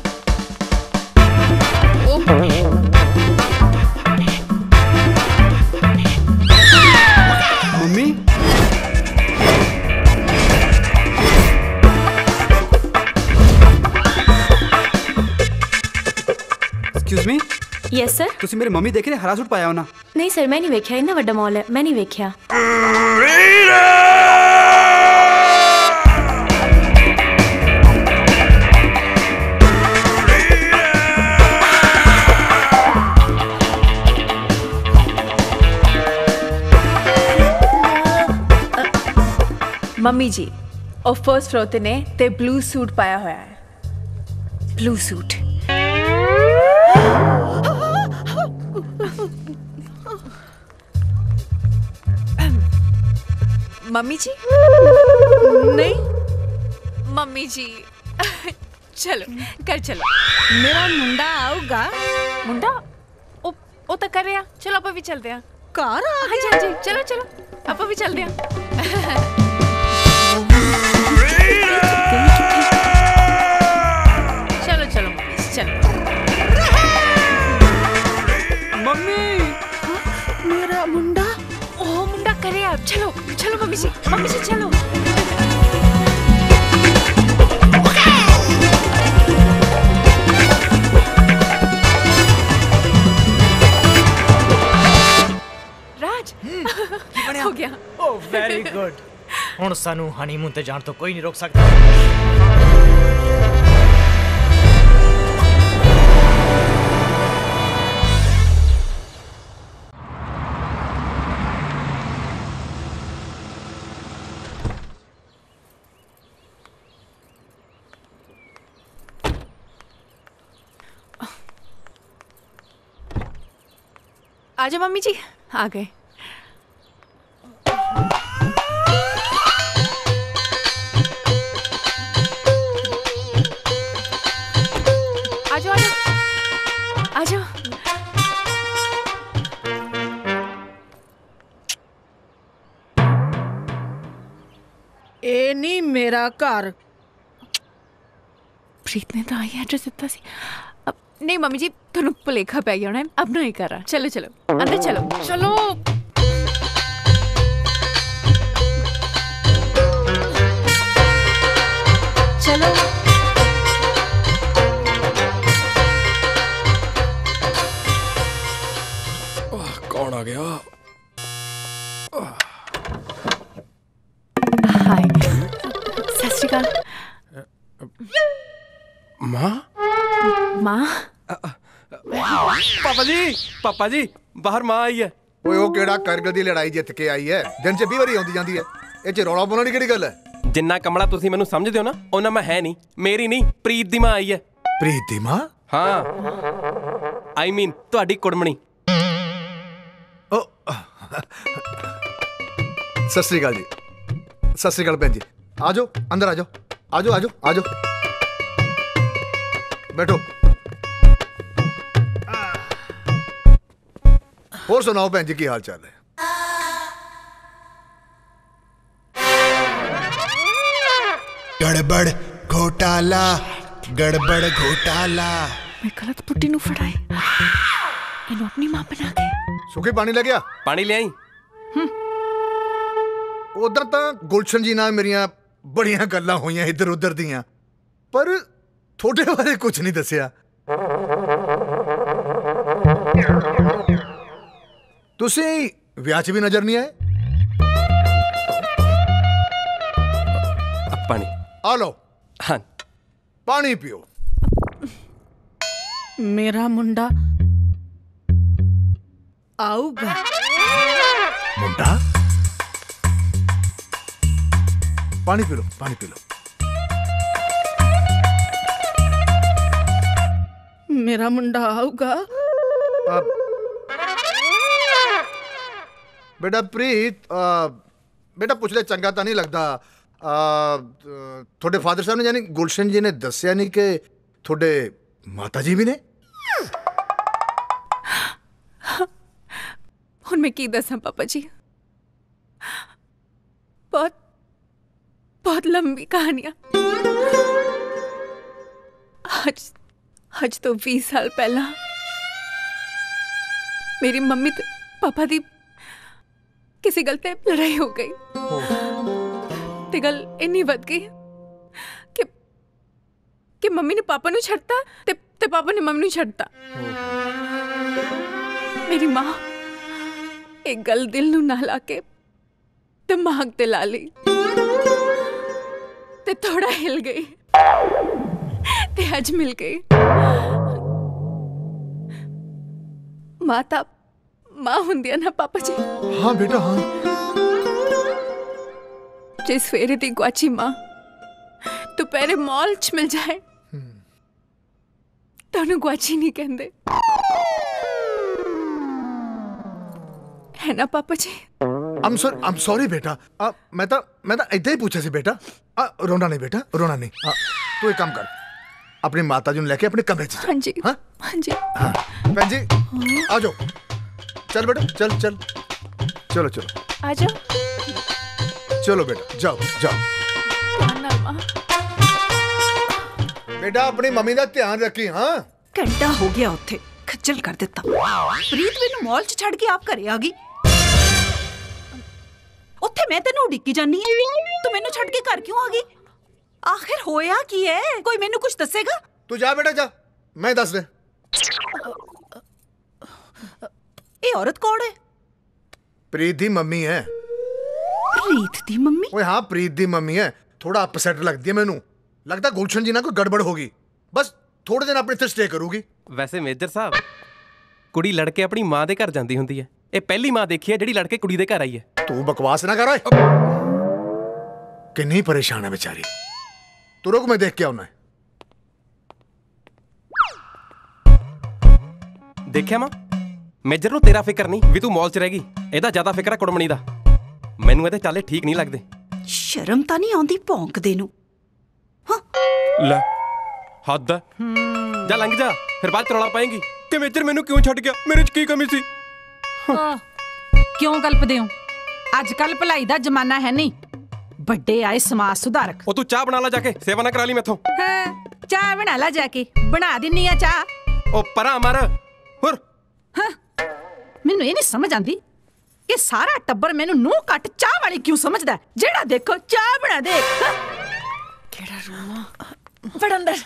Excuse me yes sir. ਤੁਸੀਂ ਮੇਰੇ ਮੰਮੀ ਦੇਖੇ ਨੇ ਹਰਾ ਸੂਟ ਪਾਇਆ ਉਹਨਾਂ? ਨਹੀਂ ਸਰ, ਮੈਂ ਨਹੀਂ ਵੇਖਿਆ, ਇੰਨਾ ਵੱਡਾ ਮਾਲ ਹੈ, ਮੈਂ ਨਹੀਂ ਵੇਖਿਆ। ਮੰਮੀ ਜੀ ਉਹ ਫਰਸਟ ਫਲੋਰ ਤੇ ਨੇ ਤੇ ਬਲੂ ਸੂਟ ਪਾਇਆ ਹੋਇਆ ਹੈ। Blue suit. ਮੰਮੀ ਜੀ ਨਹੀਂ, ਮੰਮੀ ਜੀ ਚਲੋ ਘਰ ਚਲੋ। ਮੇਰਾ ਮੁੰਡਾ ਆਊਗਾ। ਮੁੰਡਾ ਉਹ ਤਾਂ ਕਰ ਰਿਹਾ। ਚਲੋ ਆਪਾਂ ਵੀ ਚਲਦੇ ਹਾਂ। ਘਰ ਆ ਹਾਂਜੀ ਹਾਂਜੀ ਚਲੋ ਚਲੋ ਆਪਾਂ ਵੀ ਚਲਦੇ ਹਾਂ। चलो चलो चलो मम्मी मेरा मुंडा। ओ मुंडा करे आप। चलो चलो मम्मी जी चलो। राज हो गया। ओ वेरी गुड। ਹੁਣ ਸਾਨੂੰ ਹਨੀਮੂਨ ਤੇ ਜਾਣ ਤੋਂ ਕੋਈ ਨਹੀਂ ਰੋਕ ਸਕਦਾ। आजा मम्मी जी, आ गए। आजो आजो आजो। ए नहीं मेरा घर। प्रीत ने तो आई एड्रेस दिता सी। अब नहीं मम्मी जी तुहानू भुलेखा पै गया होना, अब नहीं कर रहा। चलो चलो अंदर चलो चलो। चलो कौन आ गया? हाय सत श्री अकाल। माँ माँ पापा जी बाहर माँ आई है। ਓਏ ਉਹ ਕਿਹੜਾ ਕਰਗਿਲ ਦੀ ਲੜਾਈ ਜਿੱਤ ਕੇ ਆਈ ਹੈ? ਦਿਨ 'ਚ 20 ਵਾਰੀ ਆਉਂਦੀ ਜਾਂਦੀ ਹੈ। ਇਹ 'ਚ ਰੌਲਾ ਪਾਉਣ ਦੀ ਕਿਹੜੀ ਗੱਲ ਹੈ? ਜਿੰਨਾ ਕਮਲਾ ਤੁਸੀਂ ਮੈਨੂੰ ਸਮਝਦੇ ਹੋ ਨਾ, ਉਹਨਾਂ ਮੈਂ ਹੈ ਨਹੀਂ। ਮੇਰੀ ਨਹੀਂ, ਪ੍ਰੀਤ ਦੀ ਮਾਂ ਆਈ ਹੈ। ਪ੍ਰੀਤ ਦੀ ਮਾਂ? ਹਾਂ ਆਈ ਮੀਨ ਤੁਹਾਡੀ ਕੁੜਮਣੀ। ਸਤਿ ਸ੍ਰੀ ਅਕਾਲ ਜੀ। ਸਤਿ ਸ੍ਰੀ ਅਕਾਲ ਭੈਣ ਜੀ। ਆ ਜਾਓ ਅੰਦਰ ਆ ਜਾਓ ਆ ਜਾਓ ਆ ਜਾਓ ਆ ਜਾਓ ਬੈਠੋ। ਹੋਰ ਸੁਣਾਓ ਭੈਣ ਜੀ ਕੀ ਹਾਲ ਚਾਲ ਹੈ? गड़बड़ घोटाला गड़बड़ घोटाला। मैं गलत बुड्ढी नू फड़ाए इन्हों अपनी मां बना के। सुखी पानी ले गया? पानी ले आई। उधर तो गुलशन जी नाल मेरियां बड़ियां गल्लां होईयां इधर उधर दियां, पर थोड़े बारे कुछ नहीं दसिया। तुसी विआह च भी नजर नहीं आए। पानी आ लो। हाँ पानी पियो। मेरा मुंडा आऊगा। मुंडा? पानी पी लो पानी पी लो। मेरा मुंडा आऊगा। बेटा प्रीत बेटा पुछ ले, चंगा तो नहीं लगता। थोड़े फादर साहब ने यानी गुलशन जी ने दसिया नहीं कि थोड़े माता जी भी ने? हुण मैं की दसां पापा जी, बहुत बहुत लंबी कहानियां। आज तो 20 साल पहला मेरी मम्मी ते पापा दी किसी गल ते लड़ाई हो गई ते गल इन्नी वध गई कि मम्मी ने पापा नू छड़ता ते ਤੇ ਪਾਪਾ ਨੇ ਮੰਮੀ ਨੂੰ ਛੱਡਤਾ। ਮੇਰੀ ਮਾਂ ਇੱਕ ਗੱਲ ਦਿਲ ਨੂੰ ਨਾ ਲਾ ਕੇ ਦਿਮਾਗ ਤੇ ਲਾ ਲਈ ਤੇ ਥੋੜਾ ਹਿਲ ਗਈ ਤੇ ਅੱਜ ਮਿਲ ਗਈ। ਮਾਤਾ माँ हुंदी ना पापा जी। हाँ बेटा हाँ। जे सवेरे दी गुआची माँ दोपहरे मॉल च मिल जाए तो उन्हें गुआची नहीं कहते है ना पापा जी। I'm sorry बेटा। मैं तो इतना ही पूछा सी बेटा। रोना नहीं बेटा, रोना नहीं। तू एक काम कर, अपनी माता जी लेके अपने कमरे च। हाँ जी हाँ जी। हाँ बहन जी आ जाओ। चल बेटा चल चल चलो चलो आ जाओ। चलो बेटा जाओ जाओ। बेटा अपनी मम्मी का ध्यान रखी। हाँ घंटा हो गया उत्थे खज्जल कर दिता। प्रीत मैनू मॉल च छड़ के आप घरे आ गई। उत्थे मैं तेनू उड़ीकी जानी है, तू मैनू छड़ के घर क्यों आ गई? आखिर होया की है? कोई मैनू कुछ दसेगा? तू जा बेटा जा, मैं दस दे। ये औरत कौन है? प्रीत दी मम्मी है। प्रीत दी मम्मी? ओए हाँ प्रीत दी मम्मी है। थोड़ा अपसेट लगती है मैनू, लगता गुलशन जी ना कोई गड़बड़ होगी। बस थोड़े दिन अपने इत्थे स्टे करूगी। वैसे मेजर साहब कुड़ी लड़के अपनी मां दे घर जांदी हुंदी है। ये पहली मां देखी है जिहड़ी लड़के कुड़ी दे घर आई है। तू बकवास ना कर ओए। कितनी परेशान है बेचारी। तू रुक मैं देख के आऊं। देखिया मां मेजर नूं तेरा फिक्र नहीं भी तू मॉल च रहेगी, एदा ज्यादा फिक्र है कुड़मणी दा। मैनू एदे चाले ठीक नहीं लगदे। शर्म तां नहीं आउंदी भौंकदे नूं। ले हद है। जा लंघ जा फिर बाद च रौला पाएंगी कि मेजर मैनू क्यों छड्ड गया, मेरे च की कमी सी। क्यों कल्पदे हो? अजकल भलाई दा जमाना है नहीं, बड़े आए समाज सुधारक। ओ तू चाह बना ला जाके, सेवा ना करा ली मैथों। हाँ, चाह बना ला जाके, बना दिन्नी आ चाह। ओ परा मर हुर। हाँ, मैनू ये नहीं समझ आंदी कि सारा टब्बर मैनू नूह कट चाह वाली क्यों समझदा है। जेड़ा देखो चाह बना दे। हाँ? केड़ा रूम बड़ अंदर।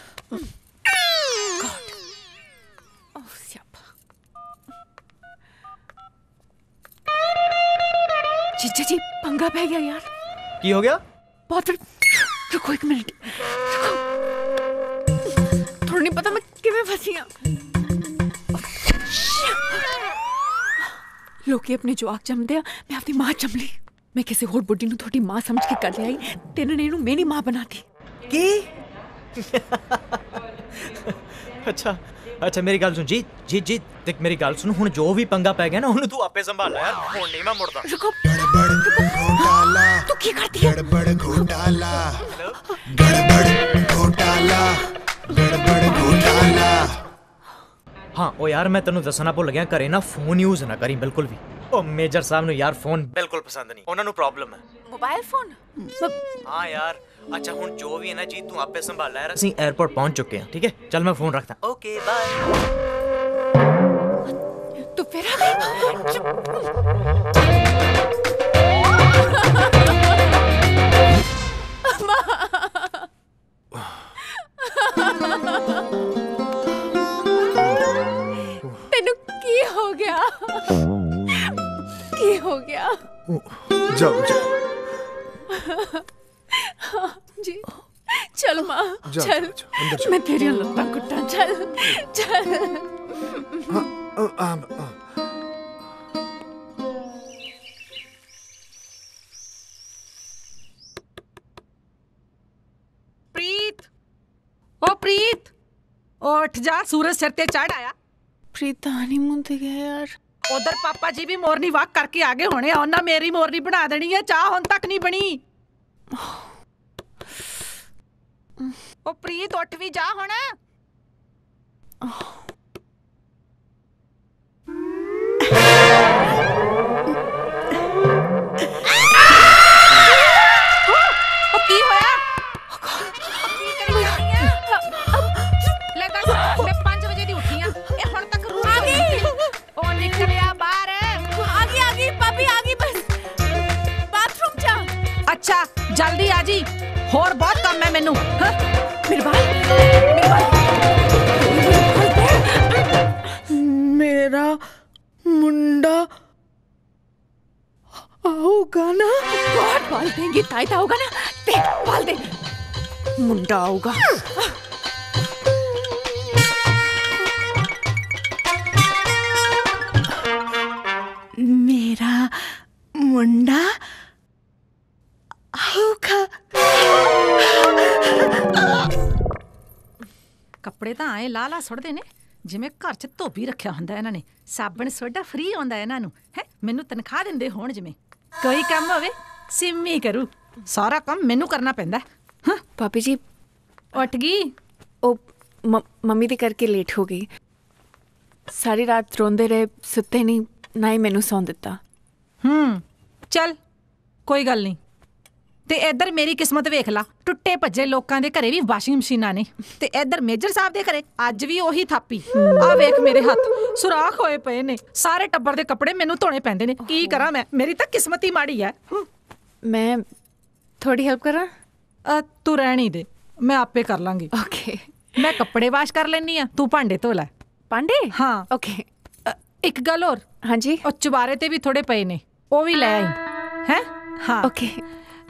जीजा जी पंगा पै गया यार। की हो गया? बहुत रुको एक मिनट रुको, थोड़ा नहीं पता मैं किवें फसी हां। लोग अपने जवाक जमदे आ, मैं अपनी मां जम ली। मैं किसी होर बुड्ढी नूं थोड़ी मां समझ के कर लिया, तेने ने इनू मेरी मां बनाती की। अच्छा अच्छा मेरी गल सुन जी जी जी देख मेरी गल सुन, हुण जो भी पंगा पै गया ना हुण तू आपे संभाल यार, हुण नहीं मैं मुड़दा। रुको घोटाला तू की करती है? गड़बड़ घोटाला गड़बड़ घोटाला गड़बड़ घोटाला। हाँ ओ यार मैं तेनू दसना भुल गया, घरे ना फोन यूज ना करी बिल्कुल भी। ओ मेजर साहब नु यार फोन बिल्कुल पसंद नहीं, उन्हां नु प्रॉब्लम है। Mobile phone? हाँ यार अच्छा हुण जो भी है ना जी तू आपे संभाल यार। ਅਸੀਂ एयरपोर्ट पहुंच चुके हैं, ठीक है चल मैं फोन रखता। Okay bye. तू फिर आ गई? तेनू की हो गया? की हो गया? जाओ जाओ। हाँ जी चल माँ जाओ, चल जाओ, अंदर जाओ। मैं तेरी लत्तां कुट्टां चल चल। प्रीत ओ प्रीत उठ जा, सूरज सिर ते चढ़ आया। प्रीत हनीमून ते गया यार। उधर पापा जी भी मोरनी वॉक करके आगे होने, उन्हें मेरी मोरनी बना देनी है, चाह हुण तक नहीं बनी। ओ प्रीत उठ भी जा हुण। की होया? मैं 5 बजे दी उठी हां, ए हुण तक रू आ गई। ओ निकलिया बाहर। आ गई पापी आ गई, बस बाथरूम जा। अच्छा जल्दी आ जी, होर बहुत काम है मैनू। हाँ? मेरे बाल मेरा मुंडा आऊगा ना? बहुत बाल देंगे, ताई आऊगा ना? देख बाल दे, मुंडा आऊगा। मेरा मुंडा आऊगा। ਕੱਪੜੇ ਤਾਂ ਐ ਲਾ ਸੁੱਟਦੇ ਨੇ ਜਿਵੇਂ ਘਰ 'ਚ ਧੋਬੀ ਰੱਖਿਆ ਹੁੰਦਾ ਇਹਨਾਂ ਨੇ। ਸਾਬਣ ਸੋਡਾ ਫ੍ਰੀ ਆਉਂਦਾ ਇਹਨਾਂ ਨੂੰ ਹੈ। ਮੈਨੂੰ ਤਨਖਾਹ ਦਿੰਦੇ ਹੋਣ ਜਿਵੇਂ। ਕੋਈ ਕੰਮ ਹੋਵੇ ਸਿੰਮੀ ਕਰੂ, ਸਾਰਾ ਕੰਮ ਮੈਨੂੰ ਕਰਨਾ ਪੈਂਦਾ। ਹਾਂ ਭਾਬੀ ਜੀ ਉੱਠ ਗਈ? ਉਹ ਮੰਮੀ ਦੇ ਕਰਕੇ ਲੇਟ ਹੋ ਗਈ। ਸਾਰੀ ਰਾਤ ਰੋਂਦੇ ਰਹੇ, ਸੁੱਤੇ ਨਹੀਂ, ਨਾ ਹੀ ਮੈਨੂੰ ਸੌਂ ਦਿੱਤਾ। ਚੱਲ ਕੋਈ ਗੱਲ ਨਹੀਂ। ਤੇ ਇੱਧਰ ਮੇਰੀ ਕਿਸਮਤ ਵੇਖ ਲਾ, ਟੁੱਟੇ ਭੱਜੇ ਲੋਕਾਂ ਦੇ ਘਰੇ ਵੀ ਵਾਸ਼ਿੰਗ ਮਸ਼ੀਨਾਂ ਨੇ, ਤੇ ਇੱਧਰ ਮੇਜਰ ਸਾਹਿਬ ਦੇ ਘਰੇ ਅੱਜ ਵੀ ਉਹੀ ਥਾਪੀ। ਆ ਵੇਖ ਮੇਰੇ ਹੱਥ ਸੁਰਾਖ ਹੋਏ ਪਏ ਨੇ। ਸਾਰੇ ਟੱਬਰ ਦੇ ਕੱਪੜੇ ਮੈਨੂੰ ਧੋਣੇ ਪੈਂਦੇ ਨੇ। ਕੀ ਕਰਾਂ ਮੈਂ? ਮੇਰੀ ਤਾਂ ਕਿਸਮਤ ਹੀ ਮਾੜੀ ਹੈ। ਮੈਂ ਥੋੜੀ ਹੈਲਪ ਕਰਾਂ? ਤੂੰ ਰਹਿਣ ਹੀ ਦੇ, ਮੈਂ ਆਪੇ ਕਰ ਲਾਂਗੀ। ਓਕੇ। ਮੈਂ ਕੱਪੜੇ ਵਾਸ਼ ਕਰ ਲੈਣੀ ਆ, ਤੂੰ ਭਾਂਡੇ ਧੋ ਲੈ। ਭਾਂਡੇ? ਹਾਂ ਓਕੇ। ਇੱਕ ਗੱਲ ਹੋਰ। ਹਾਂਜੀ। ਉਹ ਚੁਬਾਰੇ ਤੇ ਵੀ ਥੋੜੇ ਪਏ ਨੇ, ਉਹ ਵੀ ਲੈ ਆਈ ਹੈ। ਹਾਂ ਓਕੇ।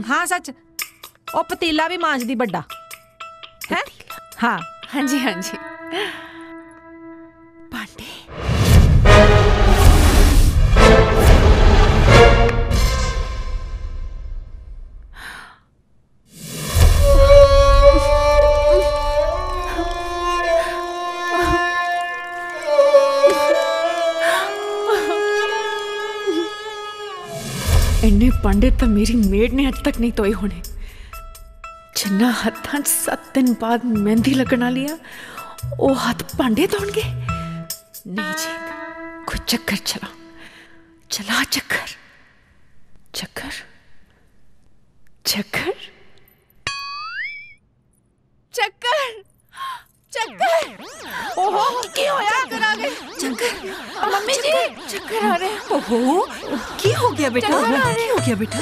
ਹਾਂ ਸੱਚ, ਉਹ ਪਤੀਲਾ ਵੀ ਮਾਂਜਦੀ ਵੱਡਾ ਹੈ। ਹਾਂ ਹਾਂਜੀ ਹਾਂਜੀ। ਭਾਂਡੇ ਇੰਨੇ ਭਾਂਡੇ ਤਾਂ ਮੇਰੀ ਮੇਡ ਨੇ ਅੱਜ ਤੱਕ ਨਹੀਂ ਧੋਏ ਹੋਣੇ। ਜਿੰਨਾ ਹੱਥਾਂ 'ਚ 7 ਦਿਨ ਬਾਅਦ ਮਹਿੰਦੀ ਲੱਗਣ ਵਾਲੀ ਆ, ਉਹ ਹੱਥ ਭਾਂਡੇ ਧੋਣਗੇ? ਨਹੀਂ ਜੀ, ਕੋਈ ਚੱਕਰ ਚਲਾ ਚੱਕਰ ਚੱਕਰ ਚੱਕਰ ਚੱਕਰ ਚੱਕਰ। ਓਹੋ ਕੀ ਹੋਇਆ? ਚੱਕਰ ਆ ਗਏ। ਚੱਕਰ ਮੰਮੀ ਜੀ, ਚੱਕਰ ਆ ਰਹੇ। ਓਹੋ ਕੀ ਹੋ ਗਿਆ बेटा? ਕੀ ਹੋ ਗਿਆ बेटा?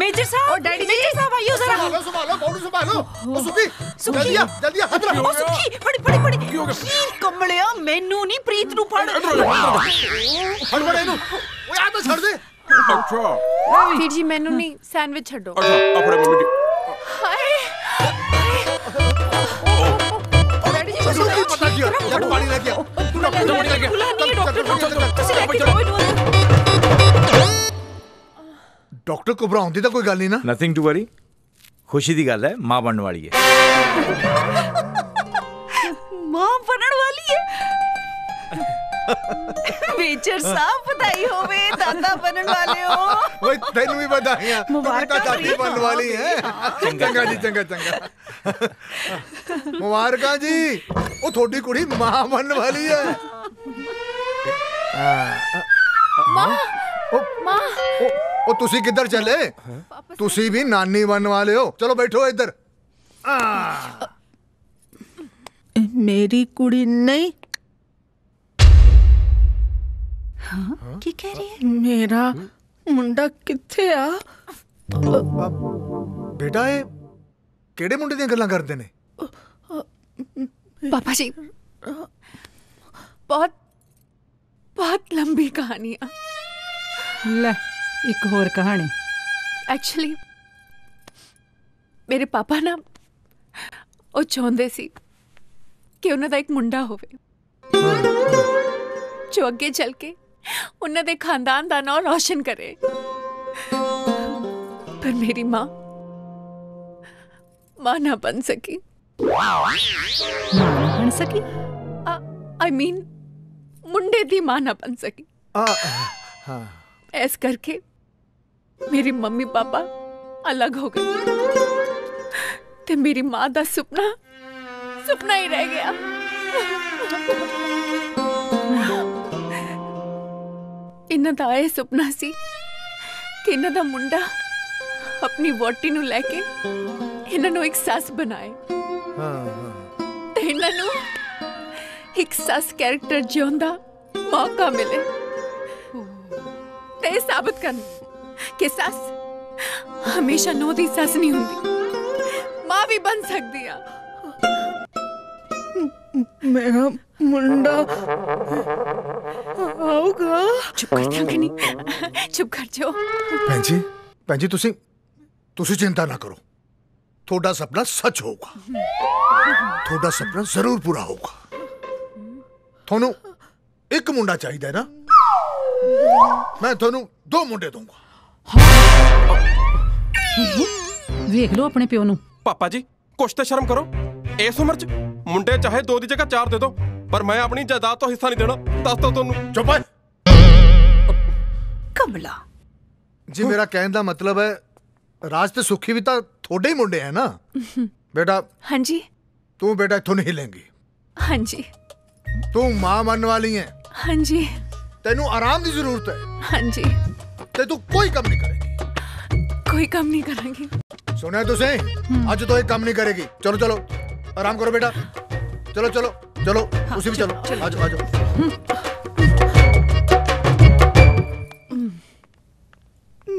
मेजर साहब, और डैडी जी, मेजर साहब आइयो जरा। संभालो बाउंड संभालो। ओ सुखी जल्दी आ हाथ रख। ओ सुखी फड़ी की कमलिया मैनू नहीं प्रीत नु फड़। फड़ इनु। ओए आ तो छोड़ दे। अच्छा ਵੀਰ ਜੀ ਮੈਨੂੰ ਨਹੀਂ, ਸੈਂਡਵਿਚ ਛੱਡੋ। अच्छा अपने मम्मी जी। ਹਾਏ डैडी जी मुझे पता किया, जब पानी लग गया। डॉक्टर घबराउन दी तां कोई गल नहीं ना। नथिंग टू वरी, खुशी दी गल है, मां बनने वाली है। मां बनने वाली है? मेजर साहब बधाई होवे, दादा बनने वाले हो। ओए तैनू भी बधाइयां, मुबारकां दादी बनने वाली है। चंगा जी चंगा। मुबारकां जी, ओ थोड़ी कुड़ी मां बनने वाली है। मां मां ओ तुसी किधर चले? तुसी भी नानी बनने वाले हो। चलो बैठो इधर। मेरी कुड़ी नहीं। हाँ? की कह रही है? मेरा मुंडा किथे आ? बेटा ये केड़े मुंडे दी गल्लां करदे ने? पापा जी बहुत लंबी कहानी है। ਲੈ ਇੱਕ ਹੋਰ ਕਹਾਣੀ। एक्चुअली मेरे पापा ना ਉਹ ਚਾਹੁੰਦੇ ਸੀ ਕਿ ਉਹਨਾਂ ਦਾ ਇੱਕ ਮੁੰਡਾ ਹੋਵੇ ਜੋ ਅੱਗੇ ਚੱਲ ਕੇ ਉਹਨਾਂ ਦੇ ਖਾਨਦਾਨ ਦਾ ਨਾਮ ਰੌਸ਼ਨ ਕਰੇ। पर मेरी माँ ना बन सकी। बन सकी? I mean मुंडे दी माँ ना बन सकी। ऐस करके मेरी मम्मी पापा अलग हो गए ते मेरी माँ दा सुपना ही रह गया। इन्हां दा ये सुपना सी कि इन्हां दा मुंडा अपनी वोटी नूं लैके इन्हां नूं एक सस बनाए ते इन्हां नूं एक सस कैरेक्टर जिउण दा मौका मिले ते साबित करन कि सस हमेशा नूं दी सस नहीं हुंदी, मां भी बन सकदी आ। मेरा मुंडा ਆਊਗਾ। ਚੁੱਪ ਕਰ ਜਾ ਕਿ ਨਹੀਂ, ਚੁੱਪ ਕਰ ਜਾਓ। ਭੈਣ ਜੀ ਤੁਸੀਂ चिंता ना करो, थोड़ा सपना सच होगा, थोड़ा सपना जरूर पूरा होगा। थोनू एक मुंडा चाहिए ना, मैं थोनू 2 मुंडे दूंगा। ਵੇਖ ਲਓ ਆਪਣੇ ਪਿਓ ਨੂੰ। पापा जी कुछ तो शर्म करो, इस उम्र च मुंडे चाहे 2 की जगह 4 दे दो, पर मैं अपनी जायदाद तो हिस्सा नहीं देना। दस दो तुहानू। चुप है कमला जी, मेरा कहने का मतलब है राज ते सुखी भी तो थोड़े ही मुंडे हैं ना बेटा। हाँ जी। तू बेटा इथों नहीं हिलेंगी। हाँ जी। तू मां बनने वाली है। हाँ जी। तेनू आराम की जरूरत है। हाँ जी। ते तू कोई कम नहीं करेगी। कोई कम नहीं करेंगी। सुना तुसे, आज तो एक काम नहीं करेगी। चलो चलो आराम करो बेटा, चलो चलो चलो। उसी भी चलो, आ जाओ आ जाओ।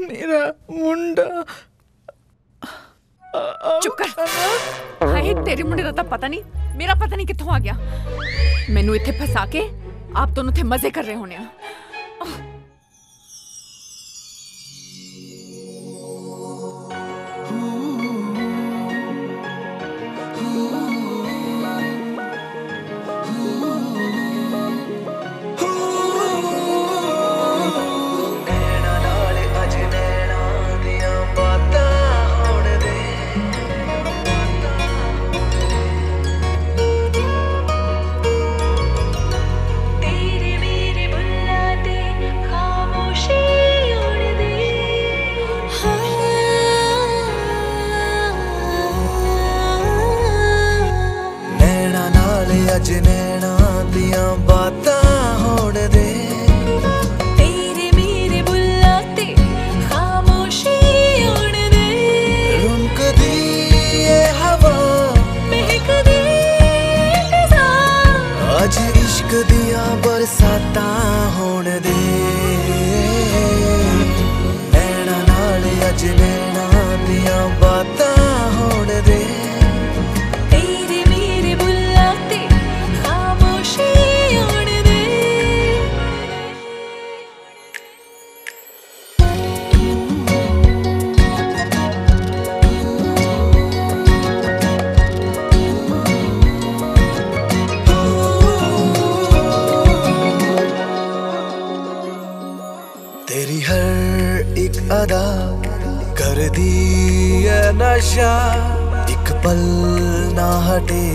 मेरा मुंडा। चुप कर। हाय, तेरे मुंडे दा तां पता नहीं, मेरा पता नहीं कित्थों आ गया। मैनू इत्थे फसा के आप दोनों थे मजे कर रहे होने आ। अज नैना दियां बातां होण दे, तेरे मेरे बुल्ला ते खामोशी होण दे। रुनकदी ये हवा महकदी फिजा, अज इश्क दियां बरसातां होण दे। नैना नाल अज नैना दियां बातां होण दे, अदा कर दी है नशा, एक पल ना हटे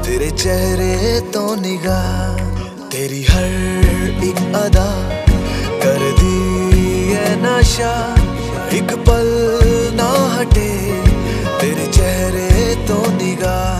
तेरे चेहरे तो निगाह। तेरी हर एक अदा कर दी है नशा, एक पल ना हटे तेरे चेहरे तो निगाह।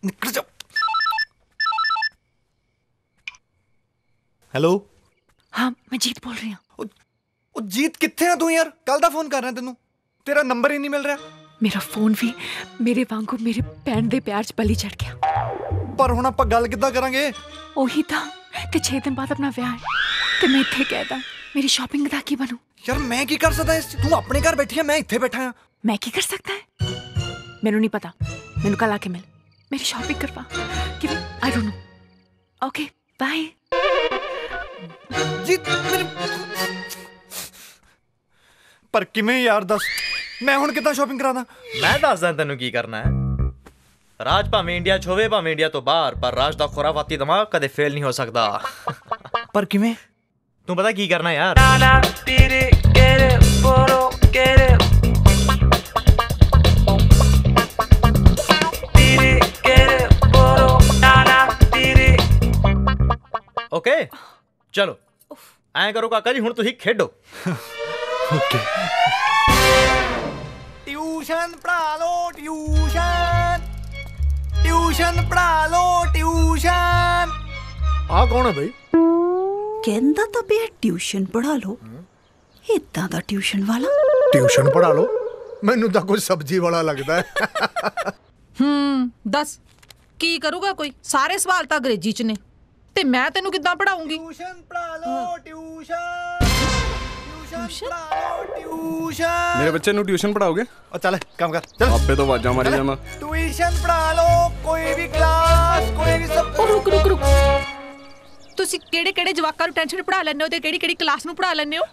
निकल जा। हेलो। हाँ, मैं जीत बोल रही हूँ। जीत कित्थे है तू यार? कल दा फोन कर रहा तेनू, तेरा नंबर ही नहीं मिल रहा। ਮੇਰਾ ਫੋਨ ਵੀ ਮੇਰੇ ਵਾਂਗੂ ਮੇਰੇ ਭੈਣ ਦੇ ਪਿਆਰ 'ਚ ਬਲੀ ਚੜ ਗਿਆ। ਪਰ ਹੁਣ ਆਪਾਂ ਗੱਲ ਕਿੱਦਾਂ ਕਰਾਂਗੇ? ਉਹੀ ਤਾਂ ਕਿ 6 ਦਿਨ ਬਾਅਦ ਆਪਣਾ ਵਿਆਹ ਹੈ ਤੇ ਮੈਂ ਇੱਥੇ ਕਹਿਦਾ ਮੇਰੀ ਸ਼ਾਪਿੰਗ ਦਾ ਕੀ ਬਣੂ? ਯਾਰ ਮੈਂ ਕੀ ਕਰ ਸਕਦਾ ਇਸ 'ਚ? ਤੂੰ ਆਪਣੇ ਘਰ ਬੈਠੀ ਆ, ਮੈਂ ਇੱਥੇ ਬੈਠਾ ਆ। ਮੈਂ ਕੀ ਕਰ ਸਕਦਾ ਹੈ? ਮੈਨੂੰ ਨਹੀਂ ਪਤਾ, ਮੈਨੂੰ ਕੱਲ ਆ ਕੇ ਮਿਲ, ਮੇਰੀ ਸ਼ਾਪਿੰਗ ਕਰਵਾ ਕਿਵੇਂ? I don't know. Okay bye. ਜੀ ਪਰ ਕਿਵੇਂ ਯਾਰ ਦੱਸ, ਮੈਂ ਹੁਣ ਕਿੱਦਾਂ ਸ਼ਾਪਿੰਗ ਕਰਾਦਾ? ਮੈਂ ਦੱਸਦਾ ਤੈਨੂੰ ਕੀ ਕਰਨਾ ਹੈ। ਰਾਜ ਭਾਵੇਂ ਇੰਡੀਆ 'ਚ ਹੋਵੇ ਭਾਵੇਂ ਇੰਡੀਆ ਤੋਂ ਬਾਹਰ, ਪਰ ਰਾਜ ਦਾ ਖੁਰਾਫਾਤੀ ਦਿਮਾਗ ਕਦੇ ਫੇਲ ਨਹੀਂ ਹੋ ਸਕਦਾ। ਪਰ ਕਿਵੇਂ? ਤੂੰ ਪਤਾ ਕੀ ਕਰਨਾ ਯਾਰ? ਓਕੇ ਚਲੋ ਐਂ ਕਰੋ ਕਾਕਾ ਜੀ, ਹੁਣ ਤੁਸੀਂ ਖੇਡੋ। ਓਕੇ। ਟਿਊਸ਼ਨ ਪੜ੍ਹਾ ਲੋ, ਟਿਊਸ਼ਨ ਪੜ੍ਹਾ ਲੋ, ਟਿਊਸ਼ਨ। ਆ ਕੌਣ ਹੈ ਬਈ? ਕਹਿੰਦਾ ਤਾਂ ਪਿਆ ਟਿਊਸ਼ਨ ਪੜ੍ਹਾ ਲੋ। ਇਦਾਂ ਦਾ ਟਿਊਸ਼ਨ ਵਾਲਾ? ਟਿਊਸ਼ਨ ਪੜ੍ਹਾ ਲੋ? ਮੈਨੂੰ ਤਾਂ ਕੋਈ ਸਬਜ਼ੀ ਵਾਲਾ ਲੱਗਦਾ ਹੈ। ਦੱਸ ਕੀ ਕਰੂਗਾ ਕੋਈ? ਸਾਰੇ ਸਵਾਲ ਤਾਂ ਅੰਗਰੇਜ਼ੀ 'ਚ ਨੇ ਤੇ ਮੈਂ ਤੈਨੂੰ ਕਿੱਦਾਂ ਪੜਾਉਂਗੀ? ਟਿਊਸ਼ਨ ਪੜ੍ਹਾ ਲੋ, ਟਿਊਸ਼ਨ ਪੜ੍ਹਾ ਲੋ, ਟਿਊਸ਼ਨ। ਮੇਰੇ ਬੱਚੇ ਨੂੰ ਟਿਊਸ਼ਨ ਪੜਾਓਗੇ? ਉਹ ਚੱਲ ਕੰਮ ਕਰ, ਚੱਲ। ਆਪੇ ਤੋਂ ਆਵਾਜ਼ਾਂ ਮਾਰੀ ਜਾਣਾ। ਟਿਊਸ਼ਨ ਪੜ੍ਹਾ ਲੋ, ਕੋਈ ਵੀ ਕਲਾਸ, ਕੋਈ ਵੀ ਸਭ। ਰੁਕ ਤੁਸੀਂ ਕਿਹੜੇ ਜਵਾਕਾਂ ਨੂੰ ਟੈਨਸ਼ਨ ਪੜ੍ਹਾ ਲੈਂਦੇ ਹੋ ਤੇ ਕਿਹੜੀ ਕਲਾਸ ਨੂੰ ਪੜ੍ਹਾ ਲੈਂਦੇ ਹੋ?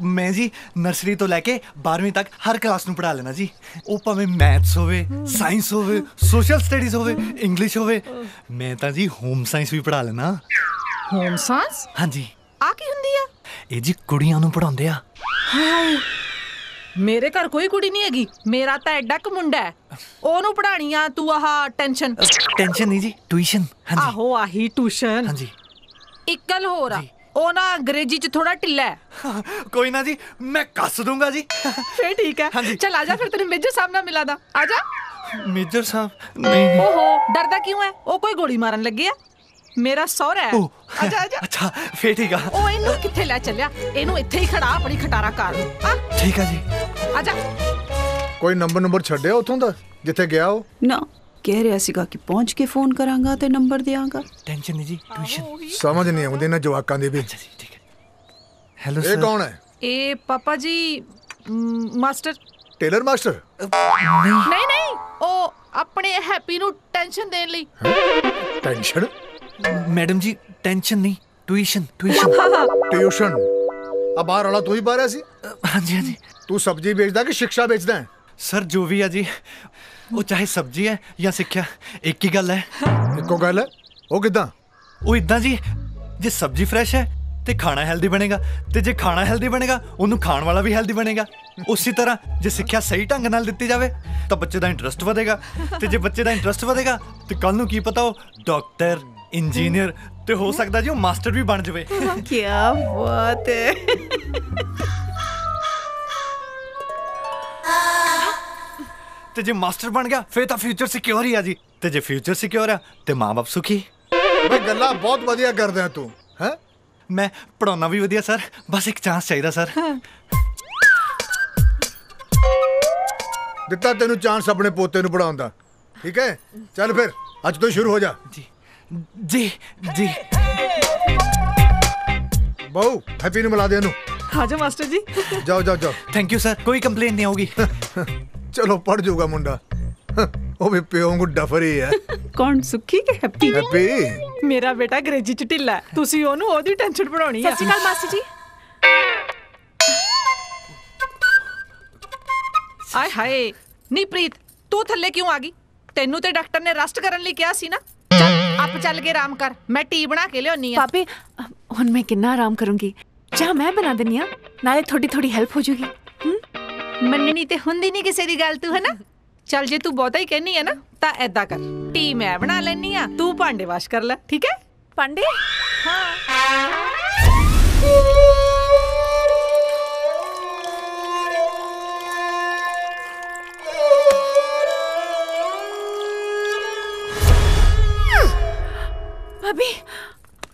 ਮੈਂ ਜੀ ਨਰਸਰੀ ਤੋਂ ਲੈ ਕੇ 12ਵੀਂ ਤੱਕ ਹਰ ਕਲਾਸ ਨੂੰ ਪੜ੍ਹਾ ਲੈਣਾ ਜੀ। ਉਹ ਭਾਵੇਂ ਮੈਥਸ ਹੋਵੇ, ਸਾਇੰਸ ਹੋਵੇ, ਸੋਸ਼ਲ ਸਟੱਡੀਜ਼ ਹੋਵੇ, ਇੰਗਲਿਸ਼ ਹੋਵੇ। ਮੈਂ ਤਾਂ ਜੀ ਹੋਮ ਸਾਇੰਸ ਵੀ ਪੜ੍ਹਾ ਲੈਣਾ। Home science? ਹਾਂਜੀ। ਆ ਕੀ ਹੁੰਦੀ ਆ? ਇਹ ਜੀ ਕੁੜੀਆਂ ਨੂੰ ਪੜਾਉਂਦੇ ਆ। ਹਾਏ ਮੇਰੇ ਘਰ ਕੋਈ ਕੁੜੀ ਨਹੀਂ ਹੈਗੀ, ਮੇਰਾ ਤਾਂ ਐਡਾ ਕੁ ਮੁੰਡਾ ਹੈ, ਉਹਨੂੰ ਪੜਾਣੀ ਆ ਤੂੰ ਆਹ ਟੈਨਸ਼ਨ ਨਹੀਂ ਜੀ, ਟਿਊਸ਼ਨ। ਹਾਂਜੀ ਆਹੋ ਆਹੀ ਟਿਊਸ਼ਨ। ਹਾਂਜੀ। ਇੱਕ ਗੱਲ ਹੋਰ ਆ, ਉਹ ਨਾ ਅੰਗਰੇਜ਼ੀ 'ਚ ਥੋੜਾ ਢਿੱਲਾ ਹੈ। ਕੋਈ ਨਾ ਜੀ, ਮੈਂ ਕੱਸ ਦੂੰਗਾ ਜੀ। ਫੇਰ ਠੀਕ ਹੈ। ਚੱਲ ਆ ਜਾ, ਫਿਰ ਤੈਨੂੰ ਮੇਜਰ ਸਾਹਿਬ ਨਾਲ ਮਿਲਾ ਦਾਂ। ਆ ਜਾ। ਮੇਜਰ ਸਾਹਿਬ? ਨਹੀਂ। ਓਹੋ ਡਰਦਾ ਕਿਉਂ ਹੈ? ਉਹ ਕੋਈ ਗੋਲੀ ਮਾਰਨ ਲੱਗੇ ਆ, ਮੇਰਾ ਸਹੁਰਾ ਹੈ। ਆ ਜਾ। ਅੱਛਾ ਫੇਰ ਠੀਕ ਆ। ਉਹ ਇਹਨੂੰ ਕਿੱਥੇ ਲੈ ਚੱਲਿਆ? ਇਹਨੂੰ ਇੱਥੇ ਹੀ ਖੜਾ ਆਪਣੀ ਖਟਾਰਾ ਕਾਰ ਨੂੰ। ਆ ਠੀਕ ਆ ਜੀ। ਆ ਜਾ। ਕੋਈ ਨੰਬਰ ਛੱਡਿਆ ਉਥੋਂ ਦਾ ਜਿੱਥੇ ਗਿਆ ਉਹ? ਨਾ ਕਹਿ ਰਿਹਾ ਸੀਗਾ ਕਿ ਪਹੁੰਚ ਕੇ ਫੋਨ ਕਰਾਂਗਾ ਤੇ ਨੰਬਰ ਦਿਆਂਗਾ। ਟੈਨਸ਼ਨ ਨਹੀਂ ਜੀ, ਟਿਊਸ਼ਨ। ਸਮਝ ਨਹੀਂ ਆਉਂਦੀ ਨਾ ਜਵਾਕਾਂ ਦੀ ਵੀ। ਅੱਛਾ ਜੀ ਠੀਕ ਹੈ। Hello sir. ਇਹ ਕੌਣ ਹੈ? ਇਹ ਪਾਪਾ ਜੀ ਮਾਸਟਰ। Tailor master? ਨਹੀਂ ਉਹ ਆਪਣੇ ਹੈਪੀ ਨੂੰ ਟੈਨਸ਼ਨ ਦੇਣ ਲਈ। ਟੈਨਸ਼ਨ? ਮੈਡਮ ਜੀ ਟੈਨਸ਼ਨ ਨਹੀਂ, ਟਿਊਸ਼ਨ। ਟਿਊਸ਼ਨ ਆ ਬਾਹਰ ਵਾਲਾ ਤੂੰ ਹੀ ਪਾ ਰਿਹਾ ਸੀ? ਹਾਂਜੀ। ਤੂੰ ਸਬਜ਼ੀ ਵੇਚਦਾ ਕਿ ਸਿੱਖਿਆ ਵੇਚਦਾ ਹੈ? ਸਰ ਜੋ ਵੀ ਆ ਜੀ, ਉਹ ਚਾਹੇ ਸਬਜ਼ੀ ਹੈ ਜਾਂ ਸਿੱਖਿਆ, ਇੱਕ ਹੀ ਗੱਲ ਹੈ। ਇੱਕੋ ਗੱਲ ਹੈ? ਉਹ ਕਿੱਦਾਂ? ਉਹ ਇਦਾਂ ਜੀ, ਜੇ ਸਬਜ਼ੀ ਫਰੈਸ਼ ਹੈ ਤੇ ਖਾਣਾ ਹੈਲਦੀ ਬਣੇਗਾ, ਤੇ ਜੇ ਖਾਣਾ ਹੈਲਦੀ ਬਣੇਗਾ ਉਹਨੂੰ ਖਾਣ ਵਾਲਾ ਵੀ ਹੈਲਦੀ ਬਣੇਗਾ। ਉਸੇ ਤਰ੍ਹਾਂ ਜੇ ਸਿੱਖਿਆ ਸਹੀ ਢੰਗ ਨਾਲ ਦਿੱਤੀ ਜਾਵੇ ਤਾਂ ਬੱਚੇ ਦਾ ਇੰਟਰਸਟ ਵਧੇਗਾ, ਤੇ ਜੇ ਬੱਚੇ ਦਾ ਇੰਟਰਸਟ ਵਧੇਗਾ ਤੇ ਕੱਲ ਨੂੰ ਕੀ ਪਤਾ ਉਹ ਡਾਕਟਰ, ਇੰਜੀਨੀਅਰ ਤੇ ਹੋ ਸਕਦਾ ਜੀ ਉਹ ਮਾਸਟਰ ਵੀ ਬਣ ਜਾਵੇ। ਕੀ ਬਾਤ ਹੈ। ਤੇ ਜੇ ਮਾਸਟਰ ਬਣ ਗਿਆ ਫੇਰ ਤਾਂ ਫਿਊਚਰ ਸਿਕਿਉਰ ਹੀ ਆ ਜੀ, ਤੇ ਜੇ ਫਿਊਚਰ ਸਿਕਿਉਰ ਆ ਤੇ ਮਾਂ-ਬਾਪ ਸੁਖੀ। ਬਈ ਗੱਲਾਂ ਬਹੁਤ ਵਧੀਆ ਕਰਦਾ ਤੂੰ। ਹੈ ਮੈਂ ਪੜਾਉਣਾ ਵੀ ਵਧੀਆ ਸਰ, ਬਸ ਇੱਕ ਚਾਂਸ ਚਾਹੀਦਾ ਸਰ। ਦਿੱਤਾ ਤੈਨੂੰ ਚਾਂਸ ਆਪਣੇ ਪੋਤੇ ਨੂੰ ਪੜਾਉਣ ਦਾ, ਠੀਕ ਹੈ? ਚੱਲ ਫਿਰ ਅੱਜ ਤੋਂ ਸ਼ੁਰੂ ਹੋ ਜਾ। ਜੀ ਬਹੁ ਹੈਪੀ ਨੂੰ ਮਿਲਾ ਦੇ ਇਹਨੂੰ। ਆ ਜਾ ਮਾਸਟਰ ਜੀ। ਜਾਓ। ਥੈਂਕ ਯੂ ਸਰ, ਕੋਈ ਕੰਪਲੇਂਟ ਨਹੀਂ ਹੋਗੀ। ਚਲੋ ਪੜ ਜਾਊਗਾ ਮੁੰਡਾ, ਉਹ ਵੀ ਪਿਓ ਨੂੰ ਡਫਰੀ ਹੈ। ਕੌਣ ਸੁੱਖੀ ਕਿ ਹੈਪੀ? ਹੈਪੀ ਮੇਰਾ ਬੇਟਾ ਅੰਗਰੇਜ਼ੀ 'ਚ ਢਿੱਲਾ, ਤੁਸੀਂ ਉਹਨੂੰ ਉਹਦੀ ਟੈਨਸ਼ਨ ਪੜਾਉਣੀ ਹੈ। ਸਤਿ ਸ਼੍ਰੀ ਅਕਾਲ ਮਾਸੀ ਜੀ। ਆਏ ਹਾਏ ਨੀ ਪ੍ਰੀਤ, ਤੂੰ ਥੱਲੇ ਕਿਉਂ ਆ ਗਈ? ਤੈਨੂੰ ਤੇ ਡਾਕਟਰ ਨੇ ਰੈਸਟ ਕਰਨ ਲਈ ਕਿਹਾ ਸੀ ਨਾ। ਚੱਲ ਆਪ ਚੱਲ ਕੇ ਆਰਾਮ ਕਰ, ਮੈਂ ਟੀ ਬਣਾ ਕੇ ਲਿਆਉਣੀ ਆ। ਪਾਪੇ ਹੁਣ ਮੈਂ ਕਿੰਨਾ ਆਰਾਮ ਕਰੂੰਗੀ? ਚਾਹ ਮੈਂ ਬਣਾ ਦਿੰਨੀ ਆ, ਨਾਲੇ ਥੋੜੀ ਹੈਲਪ ਹੋ ਜੂਗੀ। ਮੰਨਣੀ ਤੇ ਹੁੰਦੀ ਨਹੀਂ ਕਿਸੇ ਦੀ ਗੱਲ, ਤੂੰ ਹੈ ਨਾ। ਚੱਲ ਜੇ ਤੂੰ ਬਹੁਤਾ ਹੀ ਕਹਿਨੀ ਹੈ ਨਾ ਤਾਂ ਐਦਾਂ ਕਰ, ਟੀ ਮੈਂ ਬਣਾ ਲੈਣੀ ਆ, ਤੂੰ ਭਾਂਡੇ ਵਾਸ਼ ਕਰ ਲੈ, ਠੀਕ ਹੈ? ਭਾਂਡੇ? ਹਾਂ।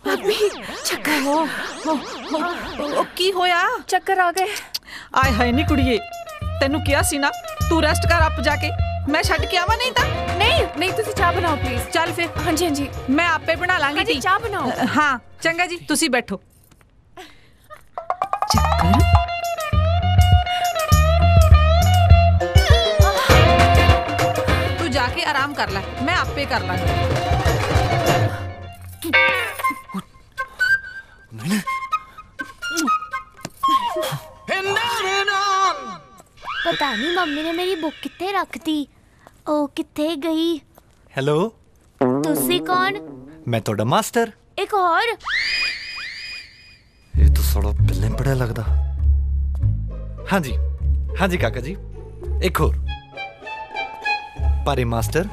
ਭਾਬੀ ਚੱਕਰ ਕੀ ਹੋਇਆ? ਚੱਕਰ ਆ ਗਏ। ਆਏ ਹਾਏ ਨੀ ਕੁੜੀਏ, ਤੈਨੂੰ ਕਿਹਾ ਸੀ ਨਾ ਤੂੰ ਰੈਸਟ ਕਰ ਆਪ ਜਾ ਕੇ, ਮੈਂ ਛੱਡ ਕੇ ਆਵਾਂ। ਨਹੀਂ ਤਾਂ ਨਹੀਂ ਤੁਸੀਂ ਚਾਹ ਬਣਾਓ ਪਲੀਜ਼। ਚੱਲ ਫਿਰ। ਹਾਂਜੀ ਹਾਂਜੀ ਮੈਂ ਆਪੇ ਬਣਾ ਲਾਂਗੀ ਟੀ। ਚਾਹ ਬਣਾਓ। ਹਾਂ ਚੰਗਾ ਜੀ, ਤੁਸੀਂ ਬੈਠੋ। ਤੂੰ ਜਾ ਕੇ ਆਰਾਮ ਕਰ ਲੈ, ਮੈਂ ਆਪੇ ਕਰ ਲਾਂਗੀ। पता नहीं मम्मी ने मेरी बुक कित्थे रखती, ओ कित्थे गई। हेलो, तुसी कौन? मैं तोड़ा मास्टर। एक और ये तो साला पहले पढ़ा लगदा। हाँ जी काका जी, एक और। पर ये मास्टर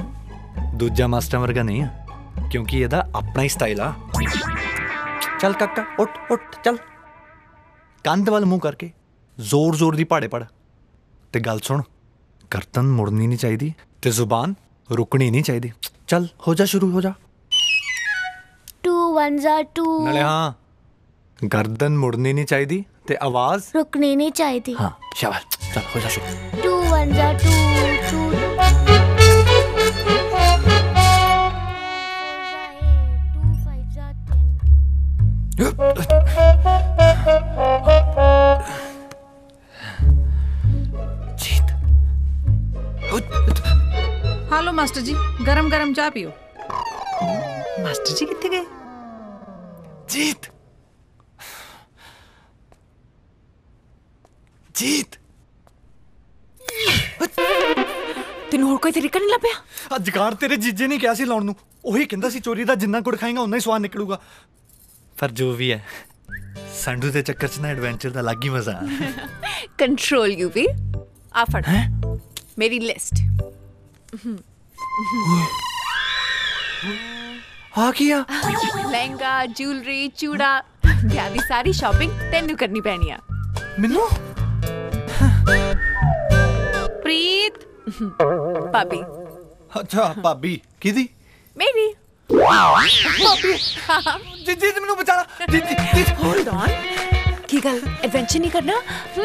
दूजा मास्टर वर्गा नहीं है, क्योंकि ਇਹਦਾ अपना ही स्टाइल आ। चल काका उठ उठ चल। ਕੰਧ ਵੱਲ ਮੂੰਹ ਕਰਕੇ ਜ਼ੋਰ ਜ਼ੋਰ ਦੀ ਪਹਾੜੇ ਪੜ ਤੇ ਗੱਲ ਸੁਣ, ਗਰਦਨ ਮੁੜਨੀ ਨਹੀਂ ਚਾਹੀਦੀ ਤੇ ਜ਼ੁਬਾਨ ਰੁਕਣੀ ਨਹੀਂ ਚਾਹੀਦੀ। ਚੱਲ ਹੋ ਜਾ, ਸ਼ੁਰੂ ਹੋ ਜਾ। 2 1 2 ਨਾਲੇ ਹਾਂ, ਗਰਦਨ ਮੁੜਨੀ ਨਹੀਂ ਚਾਹੀਦੀ ਤੇ ਆਵਾਜ਼ रुकनी नहीं चाहिए। हाँ शाबाश, चल हो जा शुरू। 2 1 2 हेलो मास्टर जी, गरम गरम चाह पियो। मास्टर जी कितने गए? जीत जीत ਤੈਨੂੰ ਹੋਰ ਕੋਈ ਤਰੀਕਾ ਨਹੀਂ ਲੱਭਿਆ? ਅਧਿਕਾਰ ਤੇਰੇ ਜੀਜੇ ਨੇ ਕਿਹਾ ਸੀ ਲਾਉਣ ਨੂੰ, ਉਹੀ ਕਹਿੰਦਾ ਸੀ ਚੋਰੀ ਦਾ ਜਿੰਨਾ ਕੁੜ ਖਾਏਗਾ ਉਨਾ ਹੀ ਸਵਾਦ ਨਿਕਲੂਗਾ। ਪਰ ਜੋ ਵੀ ਹੈ, ਸੰਡੂ ਦੇ ਚੱਕਰ 'ਚ ਨਾ ਐਡਵੈਂਚਰ ਦਾ ਅਲੱਗ ਹੀ ਮਜ਼ਾ ਆ। ਕੰਟਰੋਲ ਯੂਵੀ। ਆ ਫੜ ਮੇਰੀ ਲਿਸਟ। ਆ ਕੀ ਆ? ਲਹਿੰਗਾ, ਜੁਐਲਰੀ, ਚੂੜਾ, ਵਿਆਹ ਦੀ ਸਾਰੀ ਸ਼ਾਪਿੰਗ ਤੈਨੂੰ ਕਰਨੀ ਪੈਣੀ ਆ। ਮੈਨੂੰ? ਪ੍ਰੀਤ ਭਾਬੀ। ਅੱਛਾ ਭਾਬੀ ਕਿਹਦੀ? ਮੇਰੀ ਭਾਬੀ। ਜੀਤ ਮੈਨੂੰ ਬਚਾ। ਜੀਤ ਹੋਲਡ ਔਨ। ਕੀ ਗੱਲ, ਐਡਵੈਂਚਰ ਨਹੀਂ ਕਰਨਾ?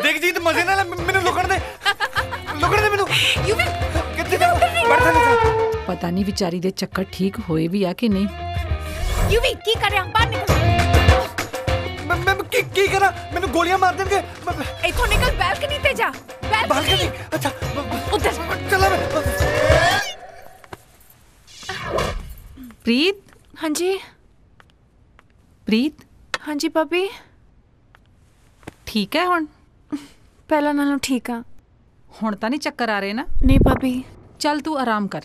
ਦੇਖ ਜੀਤ, ਮਜ਼ੇ ਨਾਲ ਮੈਨੂੰ ਲੁਕਣ ਦੇ ਮੈਨੂੰ। ਯੂਵੀ ਕਿੱਥੇ ਜਾ? ਬੈਠਾ ਨਹੀਂ। ਪਤਾ ਨਹੀਂ ਵਿਚਾਰੀ ਦੇ ਚੱਕਰ ਠੀਕ ਹੋਏ ਵੀ ਆ ਕਿ ਨਹੀਂ। ਯੂਵੀ ਕੀ ਕਰ ਰਿਹਾ? ਬਾਹਰ ਨਿਕਲ। ਮੈਂ ਕੀ ਕਰਾਂ? ਮੈਨੂੰ ਗੋਲੀਆਂ ਮਾਰ ਦੇਣਗੇ। ਇੱਥੋਂ ਨਿਕਲ, ਬਾਲਕਨੀ ਤੇ ਜਾ। ਬਾਲਕਨੀ? ਅੱਛਾ ਉੱਧਰ ਚੱਲ। ਪ੍ਰੀਤ। ਹਾਂਜੀ ਪ੍ਰੀਤ। ਹਾਂਜੀ ਭਾਬੀ। ਠੀਕ ਹੈ ਹੁਣ? ਪਹਿਲਾਂ ਨਾਲੋਂ ਠੀਕ ਆ। ਹੁਣ ਤਾਂ ਨਹੀਂ ਚੱਕਰ ਆ ਰਹੇ ਨਾ? ਨਹੀਂ ਭਾਬੀ। ਚੱਲ ਤੂੰ ਆਰਾਮ ਕਰ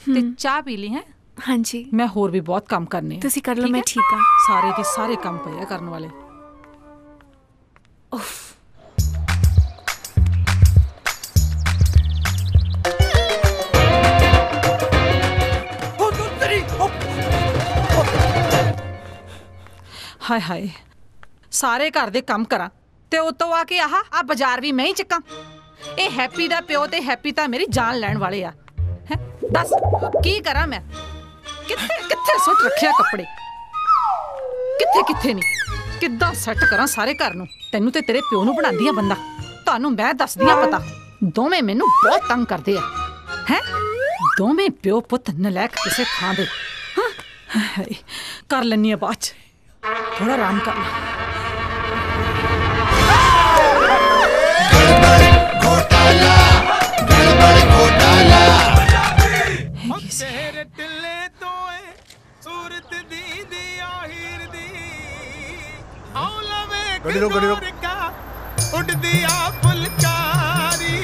ਤੇ ਚਾਹ ਪੀ ਲਈ ਹੈ। ਹਾਂਜੀ ਮੈਂ ਹੋਰ ਵੀ ਬਹੁਤ ਕੰਮ ਕਰਨੇ। ਤੁਸੀਂ ਕਰ ਲਓ, ਮੈਂ ਠੀਕ ਆ। ਸਾਰੇ ਦੇ ਸਾਰੇ ਕੰਮ ਪਏ ਆ ਕਰਨ ਵਾਲੇ। ਉਫ। ਹਾਏ ਹਾਏ, ਸਾਰੇ ਘਰ ਦੇ ਕੰਮ ਕਰਾਂ ਤੇ ਉਤੋਂ ਆ ਕੇ ਆਹ ਬਾਜ਼ਾਰ ਵੀ ਮੈਂ ਹੀ ਚੱਕਾਂ। ਇਹ ਹੈਪੀ ਦਾ ਪਿਓ ਤੇ ਹੈਪੀ ਤਾਂ ਮੇਰੀ ਜਾਨ ਲੈਣ ਵਾਲੇ ਆ। ਹੈ ਦੱਸ ਕੀ ਕਰਾਂ ਮੈਂ? ਕਿੱਥੇ ਕਿੱਥੇ ਸੁੱਟ ਰੱਖਿਆ ਕੱਪੜੇ, ਕਿੱਥੇ ਕਿੱਥੇ ਨਹੀਂ, ਕਿੱਦਾਂ ਸੈੱਟ ਕਰਾਂ ਸਾਰੇ ਘਰ ਨੂੰ? ਤੈਨੂੰ ਤੇ ਤੇਰੇ ਪਿਓ ਨੂੰ ਬਣਾਉਂਦੀ ਆ ਬੰਦਾ, ਤੁਹਾਨੂੰ ਮੈਂ ਦੱਸਦੀ ਆ ਪਤਾ। ਦੋਵੇਂ ਮੈਨੂੰ ਬਹੁਤ ਤੰਗ ਕਰਦੇ ਆ। ਹੈ ਦੋਵੇਂ ਪਿਓ ਪੁੱਤ ਨਲਾਇਕ ਕਿਸੇ ਥਾਂ ਦੇ। ਹਾਏ ਕਰ ਲੈਣੀ ਆ ਬਾਅਦ ਚ, ਥੋੜਾ ਆਰਾਮ ਕਰ ਲੈ। ਤੇਰੇ ਟਿੱਲੇ ਤੋਂ ਏ ਸੂਰਤ ਦੀ ਆਹਿਰ ਦੀ, ਆਉ ਲਵੇ ਗੱਡੀ ਰੋਕ ਉੱਡਦੀ ਆ ਫੁਲਕਾਰੀ।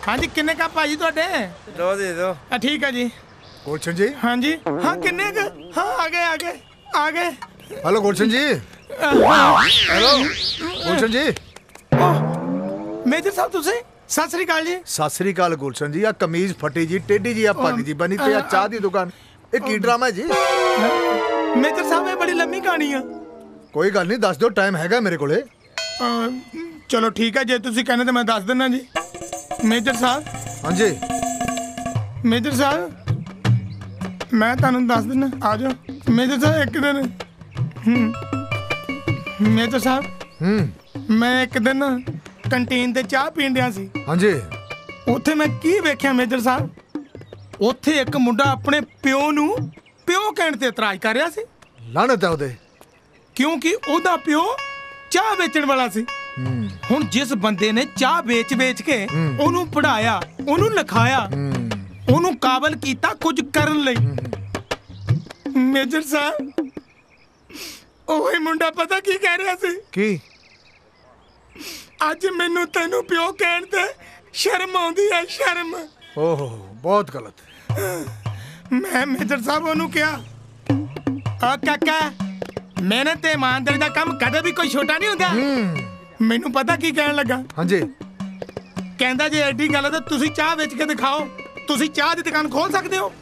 ਹਾਂਜੀ ਕਿੰਨੇ ਕੱਪ ਭਾਜੀ ਤੁਹਾਡੇ? 2 ਦੇ ਦਿਓ। ਠੀਕ ਹੈ ਜੀ। ਗੁਲਸ਼ਨ ਜੀ। ਹਾਂਜੀ ਹਾਂ ਕਿੰਨੇ ਕ? ਹਾਂ ਆ ਗਏ। हेलो गुलशन जी। हेलो गुलशन जी। मेजर साहब तुसे सत श्री अकाल जी। सत श्री अकाल गुलशन जी। आ कमीज फटी जी, टेढ़ी जी, आ पग जी बनी ते आ चाह दी दुकान, ये की ड्रामा है जी? मेजर साहब ये बड़ी लंबी कहानी है। कोई गल नहीं, दस दो, टाइम हैगा मेरे कोले। चलो ठीक है, जे तुसी कहने तो मैं दस देना जी। मेजर साहब। हाँ जी मेजर साहब, मैं तुहानू दस देना, आ जाओ। मेजर साहब एक दिन मेजर साहब ਮੈਂ ਇੱਕ ਦਿਨ ਕੰਟੀਨ ਤੇ ਚਾਹ ਪੀਣ ਡਿਆ ਸੀ। ਹਾਂਜੀ। ਉੱਥੇ ਮੈਂ ਕੀ ਵੇਖਿਆ ਮੇਜਰ ਸਾਹਿਬ, ਉੱਥੇ ਇੱਕ ਮੁੰਡਾ ਆਪਣੇ ਪਿਓ ਨੂੰ ਪਿਓ ਕਹਿਣ ਤੇ ਇਤਰਾਜ਼ ਕਰ ਰਿਹਾ ਸੀ। ਲਾਹਨਤ ਹੈ ਉਹਦੇ, ਕਿਉਂਕਿ ਉਹਦਾ ਪਿਓ ਚਾਹ ਵੇਚਣ ਵਾਲਾ ਸੀ। ਹੁਣ ਜਿਸ ਬੰਦੇ ਨੇ ਚਾਹ ਵੇਚ ਕੇ ਉਹਨੂੰ ਪੜਾਇਆ, ਉਹਨੂੰ ਲਿਖਾਇਆ, ਉਹਨੂੰ ਕਾਬਲ ਕੀਤਾ ਕੁਝ ਕਰਨ ਲਈ, ਮੇਜਰ ਸਾਹਿਬ ਉਹੀ ਮੁੰਡਾ ਪਤਾ ਕੀ ਕਹਿ ਰਿਹਾ ਸੀ? ਕੀ? ਅੱਜ ਮੈਨੂੰ ਤੈਨੂੰ ਪਿਓ ਕਹਿਣ ਤੇ ਸ਼ਰਮ ਆਉਂਦੀ ਹੈ, ਸ਼ਰਮ। ਓਹੋ, ਬਹੁਤ ਗਲਤ। ਮੈਂ ਮੇਜਰ ਸਾਹਿਬ ਉਹਨੂੰ ਕਿਹਾ, ਆ ਕਾਕਾ, ਮਿਹਨਤ ਤੇ ਇਮਾਨਦਾਰੀ ਦਾ ਕੰਮ ਕਦੇ ਵੀ ਕੋਈ ਛੋਟਾ ਨਹੀਂ ਹੁੰਦਾ। ਮੈਨੂੰ ਪਤਾ ਕੀ ਕਹਿਣ ਲੱਗਾ? ਹਾਂਜੀ। ਕਹਿੰਦਾ ਜੇ ਐਡੀ ਗੱਲ ਹੈ ਤਾਂ ਤੁਸੀਂ ਚਾਹ ਵੇਚ ਕੇ ਦਿਖਾਓ, ਤੁਸੀਂ ਚਾਹ ਦੀ ਦੁਕਾਨ ਖੋਲ ਸਕਦੇ ਹੋ।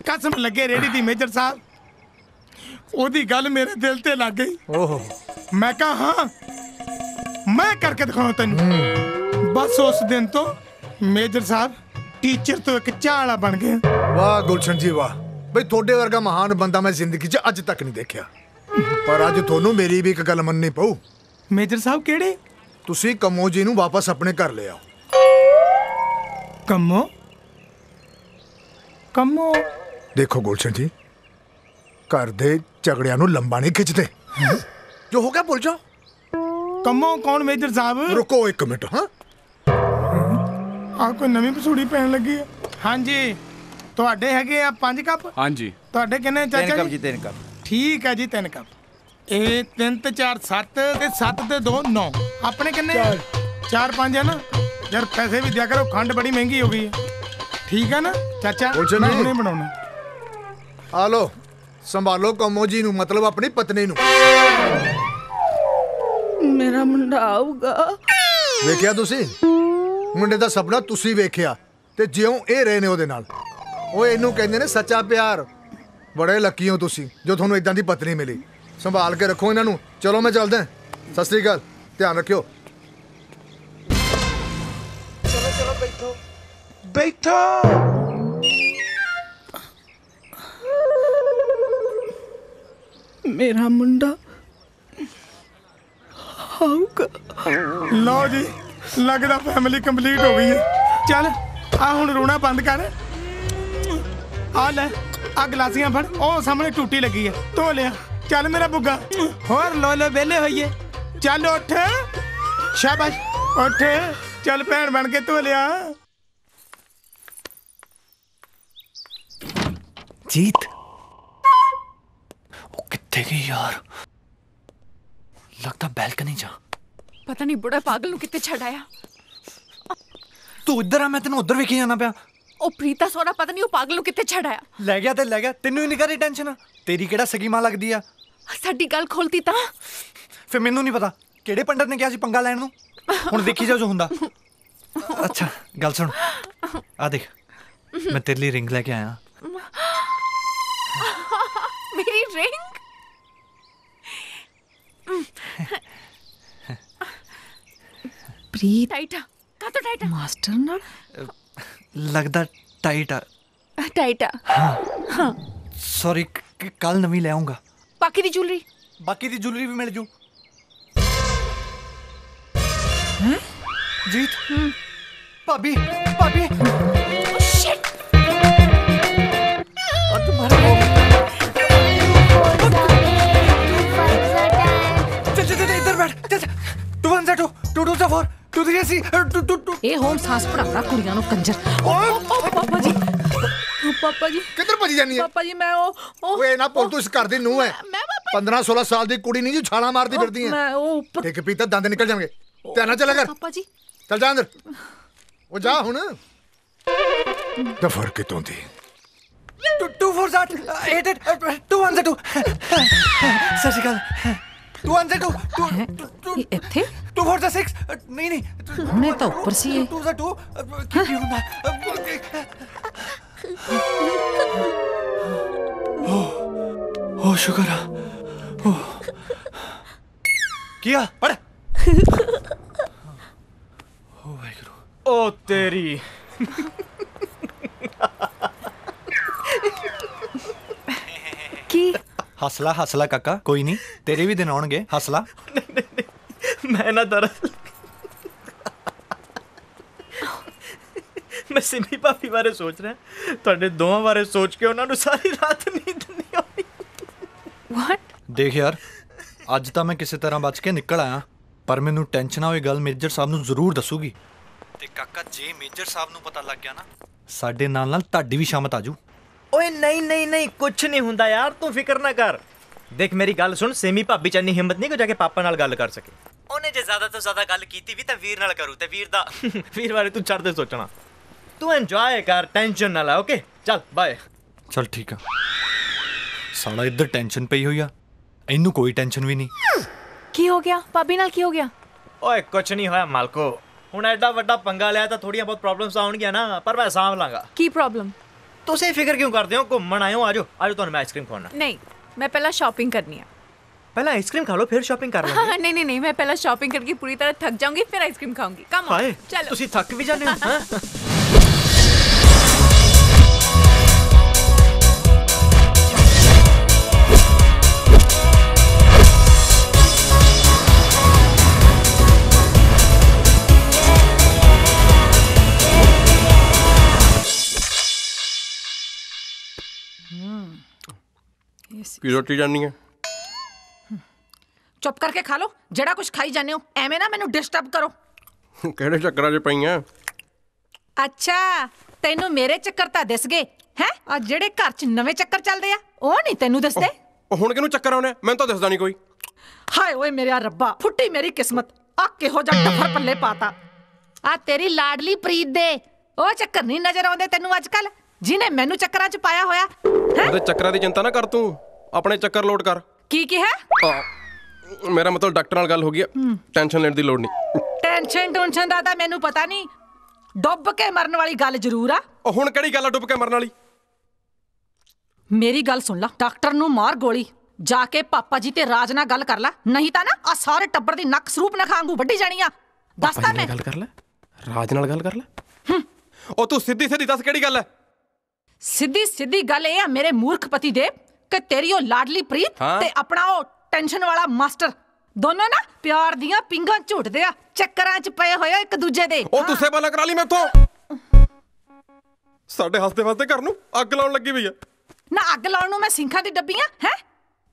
ਕਸਮ ਲੱਗੇ ਰੇੜੀ ਦੀ ਮੇਜਰ ਸਾਹਿਬ, ਉਹਦੀ ਗੱਲ ਮੇਰੇ ਦਿਲ ਤੇ ਲੱਗ ਗਈ। ਓਹੋ। ਮੈਂ ਕਹਾ ਹਾਂ, ਮੈਂ ਕਰਕੇ ਦਿਖਾਉਂ ਤੈਨੂੰ। ਬਸ ਉਸ ਦਿਨ ਤੋਂ ਮੇਜਰ ਸਾਹਿਬ ਟੀਚਰ ਤੋਂ ਇੱਕ ਚਾਹ ਵਾਲਾ ਬਣ ਗਏ। ਵਾਹ ਗੁਲਸ਼ਨ ਜੀ ਵਾਹ, ਬਈ ਤੁਹਾਡੇ ਵਰਗਾ ਮਹਾਨ ਬੰਦਾ ਮੈਂ ਜ਼ਿੰਦਗੀ 'ਚ ਅੱਜ ਤੱਕ ਨਹੀਂ ਦੇਖਿਆ। ਪਰ ਅੱਜ ਤੁਹਾਨੂੰ ਮੇਰੀ ਵੀ ਇੱਕ ਗੱਲ ਮੰਨਣੀ ਪਊ। ਮੇਜਰ ਸਾਹਿਬ ਕਿਹੜੇ? ਤੁਸੀਂ ਕੰਮੋ ਜੀ ਨੂੰ ਵਾਪਸ ਆਪਣੇ ਘਰ ਲੈ ਆਓ। ਕੰਮੋ? ਕੰਮੋ? ਦੇਖੋ ਗੁਲਸ਼ਨ ਜੀ, ਘਰ ਦੇ ਝਗੜਿਆਂ ਨੂੰ ਲੰਬਾ ਨਹੀਂ ਖਿੱਚਦੇ। ਜੋ ਹੋ ਗਿਆ ਭੁੱਲ ਜਾਓ। ਕੰਮੋ ਕੌਣ ਮੇਜਰ ਸਾਹਿਬ? ਰੁਕੋ ਇੱਕ ਮਿੰਟ। ਹਾਂ, ਆ ਕੋਈ ਨਵੀਂ ਪਸੂੜੀ ਪੈਣ ਲੱਗੀ ਹੈ। ਹਾਂਜੀ, ਤੁਹਾਡੇ ਹੈਗੇ ਆ 5 ਕੱਪ? ਹਾਂਜੀ। ਤੁਹਾਡੇ ਕਿੰਨੇ ਚਾਚਾ ਜੀ? 3 ਕੱਪ ਜੀ, 3 ਕੱਪ। ਠੀਕ ਹੈ ਜੀ, 3 ਕੱਪ। ਇਹ 3 ਤੇ 4 7 ਤੇ 7 ਤੇ 2 9। ਆਪਣੇ ਕਿੰਨੇ? 4 5 ਹੈ ਨਾ ਯਾਰ, ਪੈਸੇ ਵੀ ਦਿਆ ਕਰੋ, ਖੰਡ ਬੜੀ ਮਹਿੰਗੀ ਹੋ ਗਈ ਹੈ। ਠੀਕ ਹੈ ਨਾ ਚਾਚਾ? ਮੈਂ ਹੁਣੇ ਬਣਾਉਣਾ। ਆ ਲੋ, ਸੰਭਾਲੋ ਕੰਮੋ ਜੀ ਨੂੰ, ਮਤਲਬ ਆਪਣੀ ਪਤਨੀ ਨੂੰ। ਮੇਰਾ ਮੁੰਡਾ ਆਊਗਾ। ਵੇਖਿਆ ਤੁਸੀਂ? ਮੁੰਡੇ ਦਾ ਸੁਪਨਾ ਤੁਸੀਂ ਵੇਖਿਆ ਤੇ ਜਿਉਂ ਇਹ ਰਹੇ ਨੇ ਉਹਦੇ ਨਾਲ। ਉਹ ਇਹਨੂੰ ਕਹਿੰਦੇ ਨੇ ਸੱਚਾ ਪਿਆਰ। ਬੜੇ ਲੱਕੀ ਹੋ ਤੁਸੀਂ ਜੋ ਤੁਹਾਨੂੰ ਇਦਾਂ ਦੀ ਪਤਨੀ ਮਿਲੀ। ਸੰਭਾਲ ਕੇ ਰੱਖੋ ਇਹਨਾਂ ਨੂੰ। ਚਲੋ ਮੈਂ ਚੱਲਦਾ। ਸਤਿ ਸ੍ਰੀ ਅਕਾਲ, ਧਿਆਨ ਰੱਖਿਓ। ਚਲੋ ਚਲੋ ਬੈਠੋ ਬੈਠੋ। ਮੇਰਾ ਮੁੰਡਾ ਆਊਗਾ। ਲਓ ਜੀ, ਲੱਗਦਾ ਫੈਮਿਲੀ ਕੰਪਲੀਟ ਹੋ ਗਈ ਹੈ। ਚੱਲ ਆ ਹੁਣ ਰੋਣਾ ਬੰਦ ਕਰ। ਆ ਲੈ ਆ ਗਲਾਸੀਆਂ ਫੜ, ਉਹ ਸਾਹਮਣੇ ਟੂਟੀ ਲੱਗੀ ਹੈ, ਧੋ ਲਿਆ। ਚੱਲ ਮੇਰਾ ਬੁੱਗਾ, ਹੋਰ ਲੋ ਵਿਹਲੇ ਹੋਈਏ। ਚੱਲ ਉੱਠ, ਸ਼ਾਬਾਸ਼ ਉੱਠ, ਚੱਲ ਭੈਣ ਬਣ ਕੇ ਧੋ ਲਿਆ। ਜੀਤ ਉਹ ਕਿੱਥੇ ਗਈ ਯਾਰ? ਲੱਗਦਾ ਬੈਲਕਨੀ ਜਾ। ਪਤਾ ਨਹੀਂ ਬੁੜਾ ਪਾਗਲ ਨੂੰ ਕਿੱਥੇ ਛੱਡ ਆਇਆ। ਤੂੰ ਇੱਧਰ ਆ, ਮੈਂ ਤੈਨੂੰ ਉੱਧਰ ਵੇਖੀ ਜਾਣਾ ਪਿਆ। ਉਹ ਪ੍ਰੀਤਾ ਸੋਹਰਾ ਪਤਾ ਨਹੀਂ ਉਹ ਪਾਗਲ ਨੂੰ ਕਿੱਥੇ ਛੱਡ ਆਇਆ। ਲੈ ਗਿਆ ਤੇ ਲੈ ਗਿਆ, ਤੈਨੂੰ ਹੀ ਨਹੀਂ ਕਰੀ ਟੈਨਸ਼ਨ। ਤੇਰੀ ਕਿਹੜਾ ਸਗੀ ਮਾਂ ਲੱਗਦੀ ਆ? ਸਾਡੀ ਗੱਲ ਖੋਲਤੀ ਤਾਂ ਫਿਰ ਮੈਨੂੰ ਨਹੀਂ ਪਤਾ ਕਿਹੜੇ ਪੰਡਤ ਨੇ ਕਿਹਾ ਸੀ ਪੰਗਾ ਲੈਣ ਨੂੰ। ਹੁਣ ਦੇਖੀ ਜਾ ਜੋ ਹੁੰਦਾ। ਅੱਛਾ ਗੱਲ ਸੁਣ, ਆ ਦੇਖ ਮੈਂ ਤੇਰੇ ਲਈ ਰਿੰਗ ਲੈ ਕੇ ਆਇਆ। ਮੇਰੀ ਰਿੰਗ? ਪ੍ਰੀਤ ਟਾਈਟ ਆ, ਕਾ ਤੋਂ ਟਾਈਟ ਆ? ਮਾਸਟਰ ਨਾਲ ਲੱਗਦਾ ਟਾਈਟ ਆ। ਟਾਈਟ ਆ। ਹਾਂ ਸੌਰੀ, ਕੱਲ ਨਵੀਂ ਲੈ ਆਉਂਗਾ। ਬਾਕੀ ਦੀ ਜੁਐਲਰੀ? ਬਾਕੀ ਦੀ ਜੁਐਲਰੀ ਵੀ ਮਿਲ ਜੂ। ਜੀਤ ਭਾਬੀ, ਭਾਬੀ शिट! और तुम्हारा चल चल चल इधर बैठ। चल 2 1 2 2 2 4 2 3 सी 2 2 ਇਹ ਹੋਮ ਸਾਸ ਪੜਾਉਂਦਾ ਕੁੜੀਆਂ ਨੂੰ ਕੰਜਰ। ਪਾਪਾ ਜੀ, ਪਾਪਾ ਜੀ ਕਿੱਧਰ ਭੱਜੀ ਜਾਨੀ ਹੈ? ਪਾਪਾ ਜੀ ਮੈਂ ਓਏ ਨਾ ਭੁੱਲ, ਤੂੰ ਇਸ ਘਰ ਦੀ ਨੂੰਹ ਹੈ। 15 16 ਸਾਲ ਦੀ ਕੁੜੀ ਨਹੀਂ ਜੀ ਛਾਲਾਂ ਮਾਰਦੀ ਫਿਰਦੀ ਹੈ। ਮੈਂ ਉਹ ਉੱਪਰ ਇੱਕ ਪੀਤਾ ਦੰਦ ਨਿਕਲ ਜਾਣਗੇ। ਧਿਆਨ ਨਾਲ ਚੱਲਿਆ ਕਰ। ਪਾਪਾ ਜੀ ਚੱਲ ਜਾ ਅੰਦਰ। ਉਹ ਜਾ ਹੁਣ। ਦਫਰ ਕਿਤੋਂ ਦੀ 2 4 8 8 2 1 2 ਸਤਿ ਸ਼੍ਰੀ ਅਕਾਲ। 2 1 2 ਇੱਥੇ 2 4 6 ਨਹੀਂ ਨਹੀਂ ਹੁਣੇ ਤਾਂ ਉੱਪਰ ਸੀ ਇਹ। 2 2 ਕੀ ਹੁੰਦਾ? ਓ ਸ਼ੁਕਰ ਆ। ਕੀ ਆ ਪੜ। ਓ ਵਾਹਿਗੁਰੂ। ਓ ਤੇਰੀ ਕੀ ਹੱਸਲਾ ਕਾਕਾ, ਕੋਈ ਨਹੀਂ, ਤੇਰੇ ਵੀ ਦਿਨ ਆਉਣਗੇ, ਹੱਸਲਾ। ਮੈਂ ਨਾ ਦਰਅਸਲ ਮੈਂ ਸਿਮੀ ਭਾਬੀ ਬਾਰੇ ਸੋਚ ਰਿਹਾ, ਤੁਹਾਡੇ ਦੋਵਾਂ ਬਾਰੇ ਸੋਚ ਕੇ ਉਹਨਾਂ ਨੂੰ ਸਾਰੀ ਰਾਤ ਨੀਂਦ ਨਹੀਂ ਆਉਂਦੀ। ਵਾਟ? ਦੇਖ ਯਾਰ, ਅੱਜ ਤਾਂ ਮੈਂ ਕਿਸੇ ਤਰ੍ਹਾਂ ਬਚ ਕੇ ਨਿਕਲ ਆਇਆ, ਪਰ ਮੈਨੂੰ ਟੈਨਸ਼ਨ ਆ, ਉਹ ਗੱਲ ਮੇਜਰ ਸਾਹਿਬ ਨੂੰ ਜ਼ਰੂਰ ਦੱਸੂਗੀ। ਤੇ ਕਾਕਾ, ਜੇ ਮੇਜਰ ਸਾਹਿਬ ਨੂੰ ਪਤਾ ਲੱਗ ਗਿਆ ਨਾ, ਸਾਡੇ ਨਾਲ ਨਾਲ ਤੁਹਾਡੀ ਵੀ ਸ਼ਾਮਤ ਆਜੂ। ਓਏ ਨਹੀਂ, ਕੁਛ ਨਹੀਂ ਹੁੰਦਾ ਯਾਰ, ਤੂੰ ਫਿਕਰ ਨਾ ਕਰ। ਦੇਖ ਮੇਰੀ ਗੱਲ ਸੁਣ, ਸਿਮੀ ਭਾਬੀ ਚ ਇੰਨੀ ਹਿੰਮਤ ਨਹੀਂ ਕਿ ਜਾ ਕੇ ਪਾਪਾ ਨਾਲ ਗੱਲ ਕਰ ਸਕੇ। ਉਹਨੇ ਜੇ ਜ਼ਿਆਦਾ ਤੋਂ ਜ਼ਿਆਦਾ ਗੱਲ ਕੀਤੀ ਵੀ ਤਾਂ ਵੀਰ ਨਾਲ ਕਰੂ, ਤੇ ਵੀਰ ਬਾਰੇ ਤੂੰ ਛੱਡ ਦੇ ਸੋਚਣਾ। ਤੂੰ ਇੰਜੋਏ ਕਰ, ਟੈਨਸ਼ਨ ਨਾ ਲੈ, ਓਕੇ? ਚੱਲ ਬਾਏ। ਚੱਲ ਠੀਕ ਆ। ਸਾਲਾ ਇੱਧਰ ਟੈਨਸ਼ਨ ਪਈ ਹੋਈ ਆ, ਇਹਨੂੰ ਕੋਈ ਟੈਨਸ਼ਨ ਵੀ ਨਹੀਂ। ਕੀ ਹੋ ਗਿਆ ਭਾਬੀ ਨਾਲ, ਕੀ ਹੋ ਗਿਆ? ਓਏ ਕੁਛ ਨਹੀਂ ਹੋਇਆ ਮਾਲਕੋ, ਹੁਣ ਐਡਾ ਵੱਡਾ ਪੰਗਾ ਲਿਆ ਤਾਂ ਥੋੜੀਆਂ ਬਹੁਤ ਪ੍ਰੋਬਲਮਸ ਆਉਣਗੀਆਂ ਨਾ, ਪਰ ਮੈਂ ਸਾਂਭ ਲਾਂਗਾ। ਕੀ ਪ੍ਰੋਬਲਮ? ਤੁਸੀਂ ਫਿਕਰ ਕਿਉਂ ਕਰਦੇ ਹੋ? ਘੁੰਮਣ ਆਏ ਹੋ, ਆਜੋ ਤੁਹਾਨੂੰ ਮੈਂ ਆਈਸਕ੍ਰੀਮ ਖਵਾਉਣਾ। ਨਹੀਂ, ਮੈਂ ਪਹਿਲਾਂ ਸ਼ਾਪਿੰਗ ਕਰਨੀ ਹੈ। ਪਹਿਲਾਂ ਆਈਸਕ੍ਰੀਮ ਖਾ ਲਓ, ਫਿਰ ਸ਼ਾਪਿੰਗ ਕਰ ਲਾਂਗੇ। नहीं, मैं पहले शॉपिंग करके पूरी तरह थक जाऊंगी, फिर आइसक्रीम खाऊंगी। कम ऑन, चलो। ਤੁਸੀਂ ਥੱਕ ਵੀ ਜਾਂਦੇ ਹੋ। ਕੀ ਰੋਟੀ ਜਾਨੀ ਹੈ? ਚੁੱਪ ਕਰਕੇ ਖਾ ਲਓ, ਜਿਹੜਾ ਕੁਝ ਖਾਈ ਜਾਂਦੇ ਹੋ। ਐਵੇਂ ਨਾ ਮੈਨੂੰ ਡਿਸਟਰਬ ਕਰੋ। ਕਿਹੜੇ ਚੱਕਰਾਂ 'ਚ ਪਈਆਂ? ਅੱਛਾ, ਤੈਨੂੰ ਮੇਰੇ ਚੱਕਰ ਤਾਂ ਦਿਸ ਗਏ ਹੈ? ਆ ਜਿਹੜੇ ਘਰ 'ਚ ਨਵੇਂ ਚੱਕਰ ਚੱਲਦੇ ਆ, ਉਹ ਨਹੀਂ ਤੈਨੂੰ ਦਿਸਦੇ? ਹੁਣ ਕਿਹਨੂੰ ਚੱਕਰ ਆਉਣੇ? ਮੈਨੂੰ ਤਾਂ ਦਿਸਦਾ ਨਹੀਂ ਕੋਈ। ਹਾਏ ਓਏ ਮੇਰਾ ਰੱਬਾ, ਫੁੱਟੀ ਮੇਰੀ ਕਿਸਮਤ। ਆ ਕਿਹੋ ਜਿਹਾ ਟੱਫਰ ਪੱਲੇ ਪਾਤਾ। ਆ ਤੇਰੀ ਲਾਡਲੀ ਪ੍ਰੀਤ ਦੇ ਉਹ ਚੱਕਰ ਨਹੀਂ ਨਜ਼ਰ ਆਉਂਦੇ ਤੈਨੂੰ ਅੱਜ ਕੱਲ, ਜਿਹਨੇ ਮੈਨੂੰ ਚੱਕਰਾਂ 'ਚ ਪਾਇਆ ਹੋਇਆ। ਉਹਦੇ ਚੱਕਰਾਂ ਦੀ ਚਿੰਤਾ ਨਾ ਕਰ ਤੂੰ, ਆਪਣੇ ਚੱਕਰ ਲੋਡ ਕਰ। ਕੀ ਕਿਹਾ? ਮੇਰਾ ਮਤਲਬ ਡਾਕਟਰ ਨਾਲ ਗੱਲ ਹੋ ਗਈ, ਟੈਨਸ਼ਨ ਲੈਣ ਦੀ ਲੋੜ ਨਹੀਂ। ਟੈਨਸ਼ਨ ਦਾ ਤਾਂ ਮੈਨੂੰ ਪਤਾ ਨਹੀਂ, ਡੁੱਬ ਕੇ ਮਰਨ ਵਾਲੀ ਗੱਲ ਜ਼ਰੂਰ ਆ। ਹੁਣ ਕਿਹੜੀ ਗੱਲ ਆ ਡੁੱਬ ਕੇ ਮਰਨ ਵਾਲੀ? ਮੇਰੀ ਗੱਲ ਸੁਣ ਲਾ, ਡਾਕਟਰ ਨੂੰ ਮਾਰ ਗੋਲੀ, ਜਾ ਕੇ ਪਾਪਾ ਜੀ ਤੇ ਰਾਜ ਨਾਲ ਗੱਲ ਕਰ ਲੈ, ਨਹੀਂ ਤਾਂ ਨਾ ਆ ਸਾਰੇ ਟੱਬਰ ਦੀ ਨੱਕ ਸਰੂਪ ਨਾ ਖਾਂਗੂ ਵੱਢੀ ਜਾਣੀ ਆ। ਦੱਸਦਾ ਮੈਂ ਗੱਲ ਕਰ ਲੈ, ਰਾਜ ਨਾਲ ਗੱਲ ਕਰ ਲੈ। ਉਹ ਤੂੰ ਸਿੱਧੀ ਦੱਸ ਕਿਹੜੀ ਗੱਲ ਹੈ? ਸਿੱਧੀ ਗੱਲ ਇਹ ਆ ਮੇਰੇ ਮੂਰਖ ਪਤੀ ਦੇਵ, ਕਿ ਤੇਰੀ ਉਹ ਲਾਡਲੀ ਪ੍ਰੀਤ ਤੇ ਆਪਣਾ ਉਹ ਟੈਨਸ਼ਨ ਵਾਲਾ ਮਾਸਟਰ ਦੋਨੋਂ ਨਾ ਪਿਆਰ ਦੀਆਂ ਪਿੰਗਾਂ ਝੂਟਦੇ ਆ, ਚੱਕਰਾਂ 'ਚ ਪਏ ਹੋਏ ਇੱਕ ਦੂਜੇ ਦੇ। ਉਹ ਤੂੰ ਸੇਵਾ ਕਰਾ ਲਈ ਮੈਥੋਂ। ਸਾਡੇ ਹੱਸਦੇ ਵਸਦੇ ਘਰ ਨੂੰ ਅੱਗ ਲਾਉਣ ਲੱਗੀ ਪਈ ਆ। ਨਾ ਅੱਗ ਲਾਉਣ ਨੂੰ ਮੈਂ ਸਿੰਖਾਂ ਦੀ ਡੱਬੀਆਂ ਹੈ?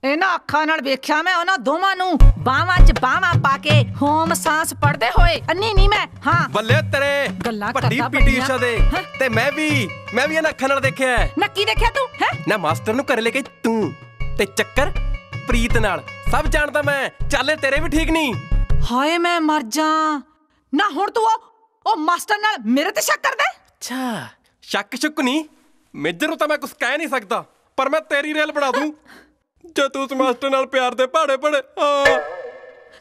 ਇਹਨਾਂ ਅੱਖਾਂ ਨਾਲ ਵੇਖਿਆ ਮੈਂ ਉਹਨਾਂ ਦੋਵਾਂ ਨੂੰ ਬਾਹਾਂ 'ਚ ਬਾਹਾਂ ਪਾ ਕੇ ਹੋਮ ਸਾਂਸ ਪੜਦੇ ਹੋਏ। ਅੰਨੀ ਨਹੀਂ ਮੈਂ। ਹਾਂ ਬੱਲੇ ਤੇਰੇ, ਗੱਲਾਂ ਵੱਡੀ ਪੀਟੀ ਊਸ਼ਾ ਦੇ। ਤੇ ਮੈਂ ਵੀ ਇਹਨਾਂ ਅੱਖਾਂ ਨਾਲ ਦੇਖਿਆ। ਨਾ ਕੀ ਦੇਖਿਆ ਤੂੰ ਹੈ? ਨਾ ਮਾਸਟਰ ਨੂੰ ਘਰੇ ਲੈ ਕੇ ਤੂੰ ਤੇ ਚੱਕਰ ਪ੍ਰੀਤ ਨਾਲ, ਸਭ ਜਾਣਦਾ ਮੈਂ। ਚੱਲ ਤੇਰੇ ਵੀ ਠੀਕ ਨਹੀਂ। ਹਾਏ ਮੈਂ ਮਰ ਜਾ। ਨਾ ਹੁਣ ਤੂੰ ਉਹ ਮਾਸਟਰ ਨਾਲ ਮੇਰੇ ਤੇ ਸ਼ੱਕ ਕਰਦਾ? ਅੱਛਾ, ਸ਼ੱਕ ਨਹੀਂ, ਮੇਜਰ ਨੂੰ ਤਾਂ ਮੈਂ ਕੁਝ ਕਹਿ ਨਹੀਂ ਸਕਦਾ, ਪਰ ਮੈਂ ਤੇਰੀ ਰੇਲ ਬਣਾ ਦੂੰ ਜੇ ਤੂੰ ਉਸ ਮਾਸਟਰ ਨਾਲ ਪਿਆਰ ਦੇ ਪਹਾੜੇ ਪੜੇ।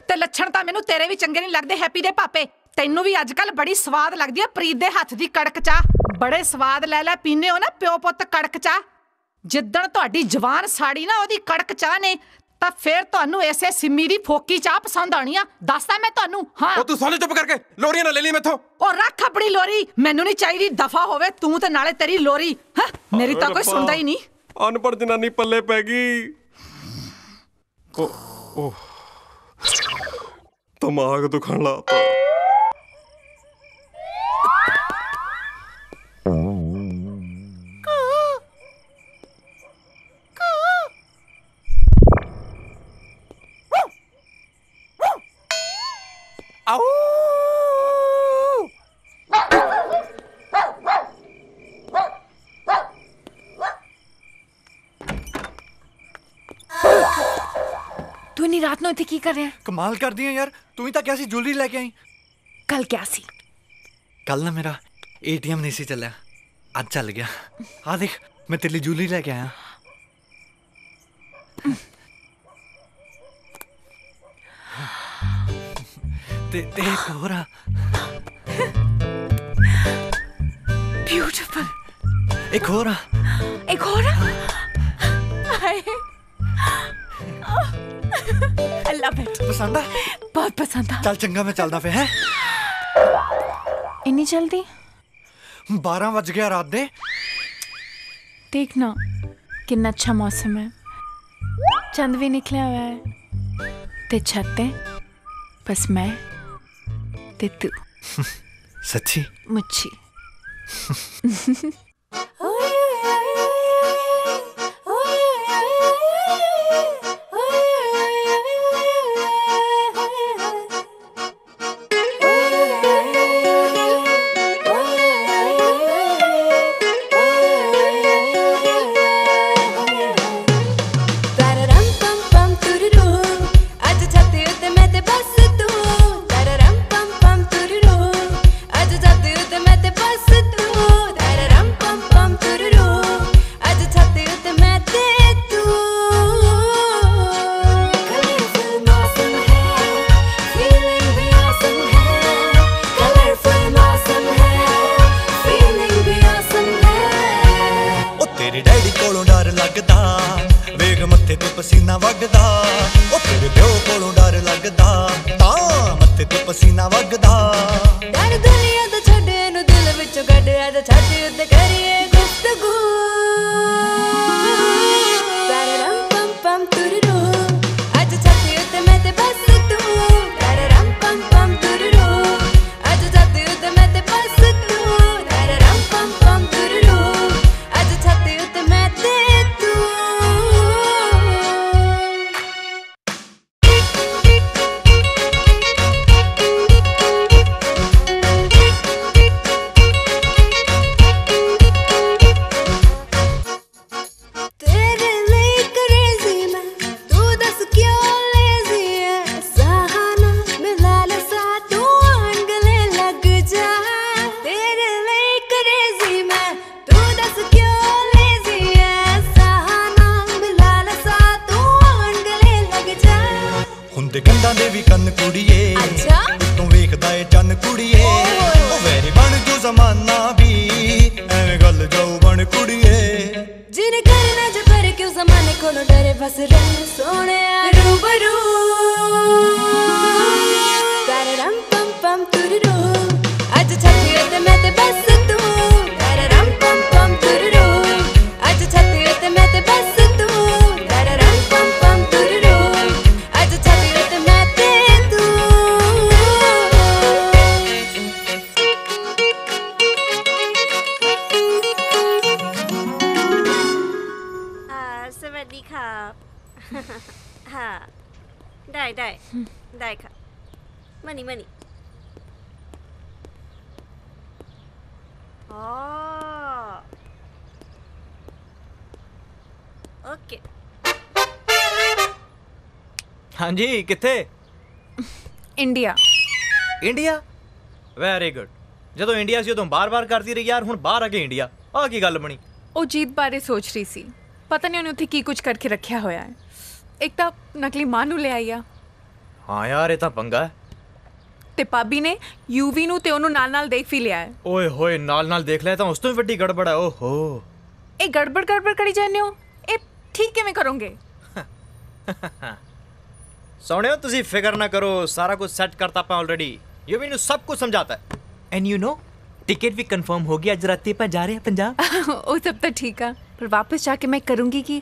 ਤੇ ਲੱਛਣ ਤਾਂ ਮੈਨੂੰ ਤੇਰੇ ਵੀ ਚੰਗੇ ਨਹੀਂ ਲੱਗਦੇ ਹੈਪੀ ਦੇ ਪਾਪੇ। ਤੈਨੂੰ ਵੀ ਅੱਜ ਕੱਲ ਬੜੀ ਸਵਾਦ ਲੱਗਦੀ ਆ ਪ੍ਰੀਤ ਦੇ ਹੱਥ ਦੀ ਕੜਕ ਚਾਹ। ਬੜੇ ਸਵਾਦ ਲੈ ਪੀਨੇ ਹੋ ਨਾ ਪਿਓ ਪੁੱਤ ਕੜਕ ਚਾਹ। ਜਿੱਦਣ ਤੁਹਾਡੀ ਜਵਾਨ ਸਾੜੀ ਨਾ ਉਹਦੀ ਕੜਕ ਚਾਹ ਨੇ, ਤਾਂ ਫੇਰ ਤੁਹਾਨੂੰ ਐਸੇ ਸਿੰਮੀ ਦੀ ਫੋਕੀ ਚਾਹ ਪਸੰਦ ਆਣੀ ਆ। ਦੱਸਦਾ ਮੈਂ ਤੁਹਾਨੂੰ। ਹਾਂ ਉਹ ਤੂੰ ਸਾਲੇ ਚੁੱਪ ਕਰਕੇ ਲੋਰੀਆਂ ਨਾ ਲੈ ਲਈ ਮੈਥੋਂ। ਉਹ ਰੱਖ ਆਪਣੀ ਲੋਰੀ, ਮੈਨੂੰ ਨਹੀਂ ਚਾਹੀਦੀ। ਦਫਾ ਹੋਵੇ ਤੂੰ ਤੇ ਨਾਲੇ ਤੇਰੀ ਲੋਰੀ। ਮੇਰੀ ਤਾਂ ਕੋਈ ਸੁਣਦਾ ਹੀ ਨਹੀਂ। ਅਨਪੜ੍ਹ ਜਨਾਨੀ ਪੱਲੇ ਪੈ ਗਈ। ਓ ਦਿਮਾਗ ਦੁਖਣ ਲਾਤਾ। ਤੂੰ ਇੰਨੀ ਰਾਤ ਨੂੰ ਇੱਥੇ ਕੀ ਕਰ ਰਿਹਾ? ਕਮਾਲ ਕਰਦੀ ਆ ਯਾਰ, ਤੂੰ ਹੀ ਤਾਂ ਕਿਹਾ ਸੀ ਜੁਐਲਰੀ ਲੈ ਕੇ ਆਈ। ਕੱਲ ਕਿਆ ਸੀ? ਕੱਲ ਨਾ ਮੇਰਾ ATM ਨਹੀਂ ਸੀ ਚੱਲਿਆ, ਅੱਜ ਚੱਲ ਗਿਆ। ਆ ਦੇਖ ਮੈਂ ਤੇਰੇ ਲਈ ਜੁਐਲਰੀ ਲੈ ਕੇ ਆਇਆ। ਤੇ ਇੱਕ ਹੋਰ ਆ। ਬਿਊਟੀਫੁਲ। ਇੱਕ ਹੋਰ ਆ। I love it। ਪਸੰਦ ਆ? ਬਹੁਤ ਪਸੰਦ ਆ। ਚੱਲ ਚੰਗਾ ਮੈਂ ਚੱਲਦਾ ਫੇ। ਹੈ ਇੰਨੀ ਜਲਦੀ? 12 ਵੱਜ ਗਿਆ ਰਾਤ ਦੇ। देखना कितना अच्छा मौसम है। चंद भी निकलिया हुआ है ते छत्ते बस मैं ते तू। सच्ची? मुच्छी। हाँ जी किथे? इंडिया। India very good. ਜਦੋਂ ਇੰਡੀਆ ਸੀ ਉਦੋਂ ਬਾਰ-ਬਾਰ ਕਰਦੀ ਰਹੀ ਯਾਰ, ਹੁਣ ਬਾਹਰ ਆ ਕੇ ਇੰਡੀਆ, ਆ ਕੀ ਗੱਲ ਬਣੀ? ਉਹ ਜੀਤ ਬਾਰੇ ਸੋਚ ਰਹੀ ਸੀ, ਪਤਾ ਨਹੀਂ ਉਹਨੇ ਉੱਥੇ ਕੀ ਕੁਝ ਕਰਕੇ ਰੱਖਿਆ ਹੋਇਆ ਹੈ। ਇੱਕ ਤਾਂ ਨਕਲੀ ਮਾਂ ਨੂੰ ਲੈ ਆਈ ਆ। ਹਾਂ ਯਾਰ ਇਹ ਤਾਂ ਪੰਗਾ ਹੈ। ਤੇ ਭਾਬੀ ਨੇ ਯੂਵੀ ਨੂੰ ਤੇ ਉਹਨੂੰ ਨਾਲ-ਨਾਲ ਦੇਖ ਵੀ ਲਿਆ ਹੈ। ਓਏ ਹੋਏ ਨਾਲ-ਨਾਲ ਦੇਖ ਲਿਆ ਤਾਂ ਉਸ ਤੋਂ ਵੀ ਵੱਡੀ ਗੜਬੜ ਹੈ। ਓਹੋ ਇਹ ਗੜਬੜ ਕਰੀ ਜਾਂਦੇ ਹੋ, ਇਹ ਠੀਕ ਕਿਵੇਂ ਕਰੋਗੇ? ਸੋਹਣਿਓ ਤੁਸੀਂ ਫਿਕਰ ਨਾ ਕਰੋ, ਸਾਰਾ ਕੁਝ ਸੈੱਟ ਕਰਤਾ ਆਪਾਂ ਆਲਰੇਡੀ। ਯੂਵੀ ਨੂੰ ਸਭ ਕੁਝ ਸਮਝਾਤਾ ਹੈ। एंड यू नो टिकट भी कंफर्म हो गया, आज रात पर जा रहे हैं पंजाब। वो सब तो ठीक है, पर वापस जाके मैं करूंगी की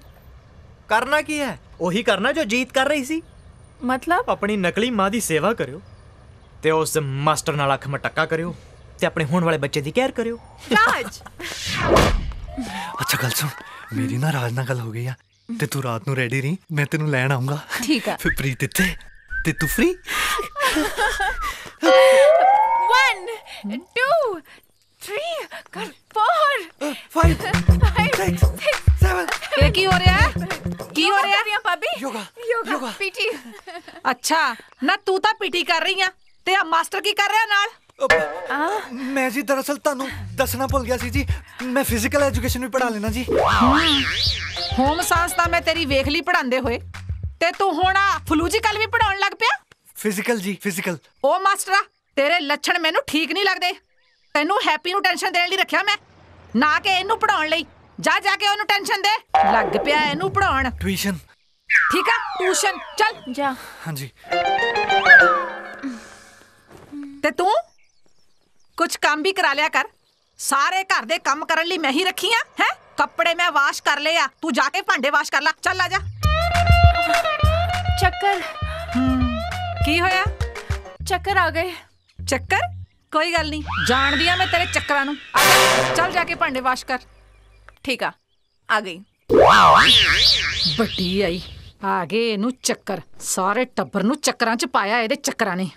करना की है? वही करना जो जीत कर रही सी। मतलब अपनी नकली मां दी सेवा करियो ते उस मास्टर नाल अख मटक्का करियो ते अपने होने वाले बच्चे दी केयर करियो। राज अच्छा गल सुन, मेरी ना राज नाल गल हो गई है ते तू रात नू रेडी रही, मैं तेनू लैण आऊंगा। ठीक है। फिर प्रीत इत्थे ते तू फ्री। 1 2 3 4 5 6 7 ये की हो रहा है? की हो रहा है भाभी? योगा पीटी। अच्छा ना तू ਤਾਂ पीटी कर रही है ਤੇ ਆ ਮਾਸਟਰ ਕੀ ਕਰ ਰਿਹਾ ਨਾਲ? मैं जी दरअसल ਤੁਹਾਨੂੰ ਦੱਸਣਾ ਭੁੱਲ ਗਿਆ ਸੀ ਜੀ, मैं फिजिकल एजुकेशन भी पढ़ा लेना जी। ਹੋਮ ਸਾਇੰਸ ਤਾਂ ਮੈਂ ਤੇਰੀ ਵੇਖ ਲਈ ਪੜਾਉਂਦੇ ਹੋਏ, ਤੇ ਤੂੰ ਹੁਣ ਫਲੂਜੀਕਲ ਵੀ ਪੜਾਉਣ ਲੱਗ ਪਿਆ। ਫਿਜ਼ੀਕਲ ਜੀ ਫਿਜ਼ੀਕਲ। ਉਹ ਮਾਸਟਰਾ ਤੇਰੇ ਲੱਛਣ ਮੈਨੂੰ ਠੀਕ ਨਹੀਂ ਲੱਗਦੇ। ਤੈਨੂੰ ਹੈਪੀ ਨੂੰ ਟੈਨਸ਼ਨ ਦੇਣ ਲਈ ਰੱਖਿਆ ਮੈਂ, ਨਾ ਕਿ ਇਹਨੂੰ ਪੜਾਉਣ ਲਈ। ਜਾ ਜਾ ਕੇ ਉਹਨੂੰ ਟੈਨਸ਼ਨ ਦੇ, ਲੱਗ ਪਿਆ ਇਹਨੂੰ ਪੜਾਉਣ। ट्यूशन ठीक है ट्यूशन चल जा। हाँ जी। ते तू कुछ काम भी करा लिया कर, सारे घर दे काम करन ਲਈ मैं ही रखी हैं। कपड़े मैं वाश कर ले, तू जाके भांडे वाश कर ला। चल आ जा। ਚੱਕਰ ਕੀ ਹੋਇਆ? ਚੱਕਰ ਆ ਗਏ। ਚੱਕਰ? ਕੋਈ ਗੱਲ ਨਹੀਂ, ਜਾਣਦੀ ਆ ਮੈਂ ਤੇਰੇ ਚੱਕਰਾਂ ਨੂੰ। ਆ ਜਾ, ਚੱਲ ਜਾ ਕੇ ਭਾਂਡੇ ਵਾਸ਼ ਕਰ। ਠੀਕ ਆ ਗਈ। ਵੱਡੀ ਆਈ, ਆ ਗਏ ਇਹਨੂੰ ਚੱਕਰ। ਸਾਰੇ ਟੱਬਰ ਨੂੰ ਚੱਕਰਾਂ 'ਚ ਪਾਇਆ ਇਹਦੇ ਚੱਕਰਾਂ ਨੇ।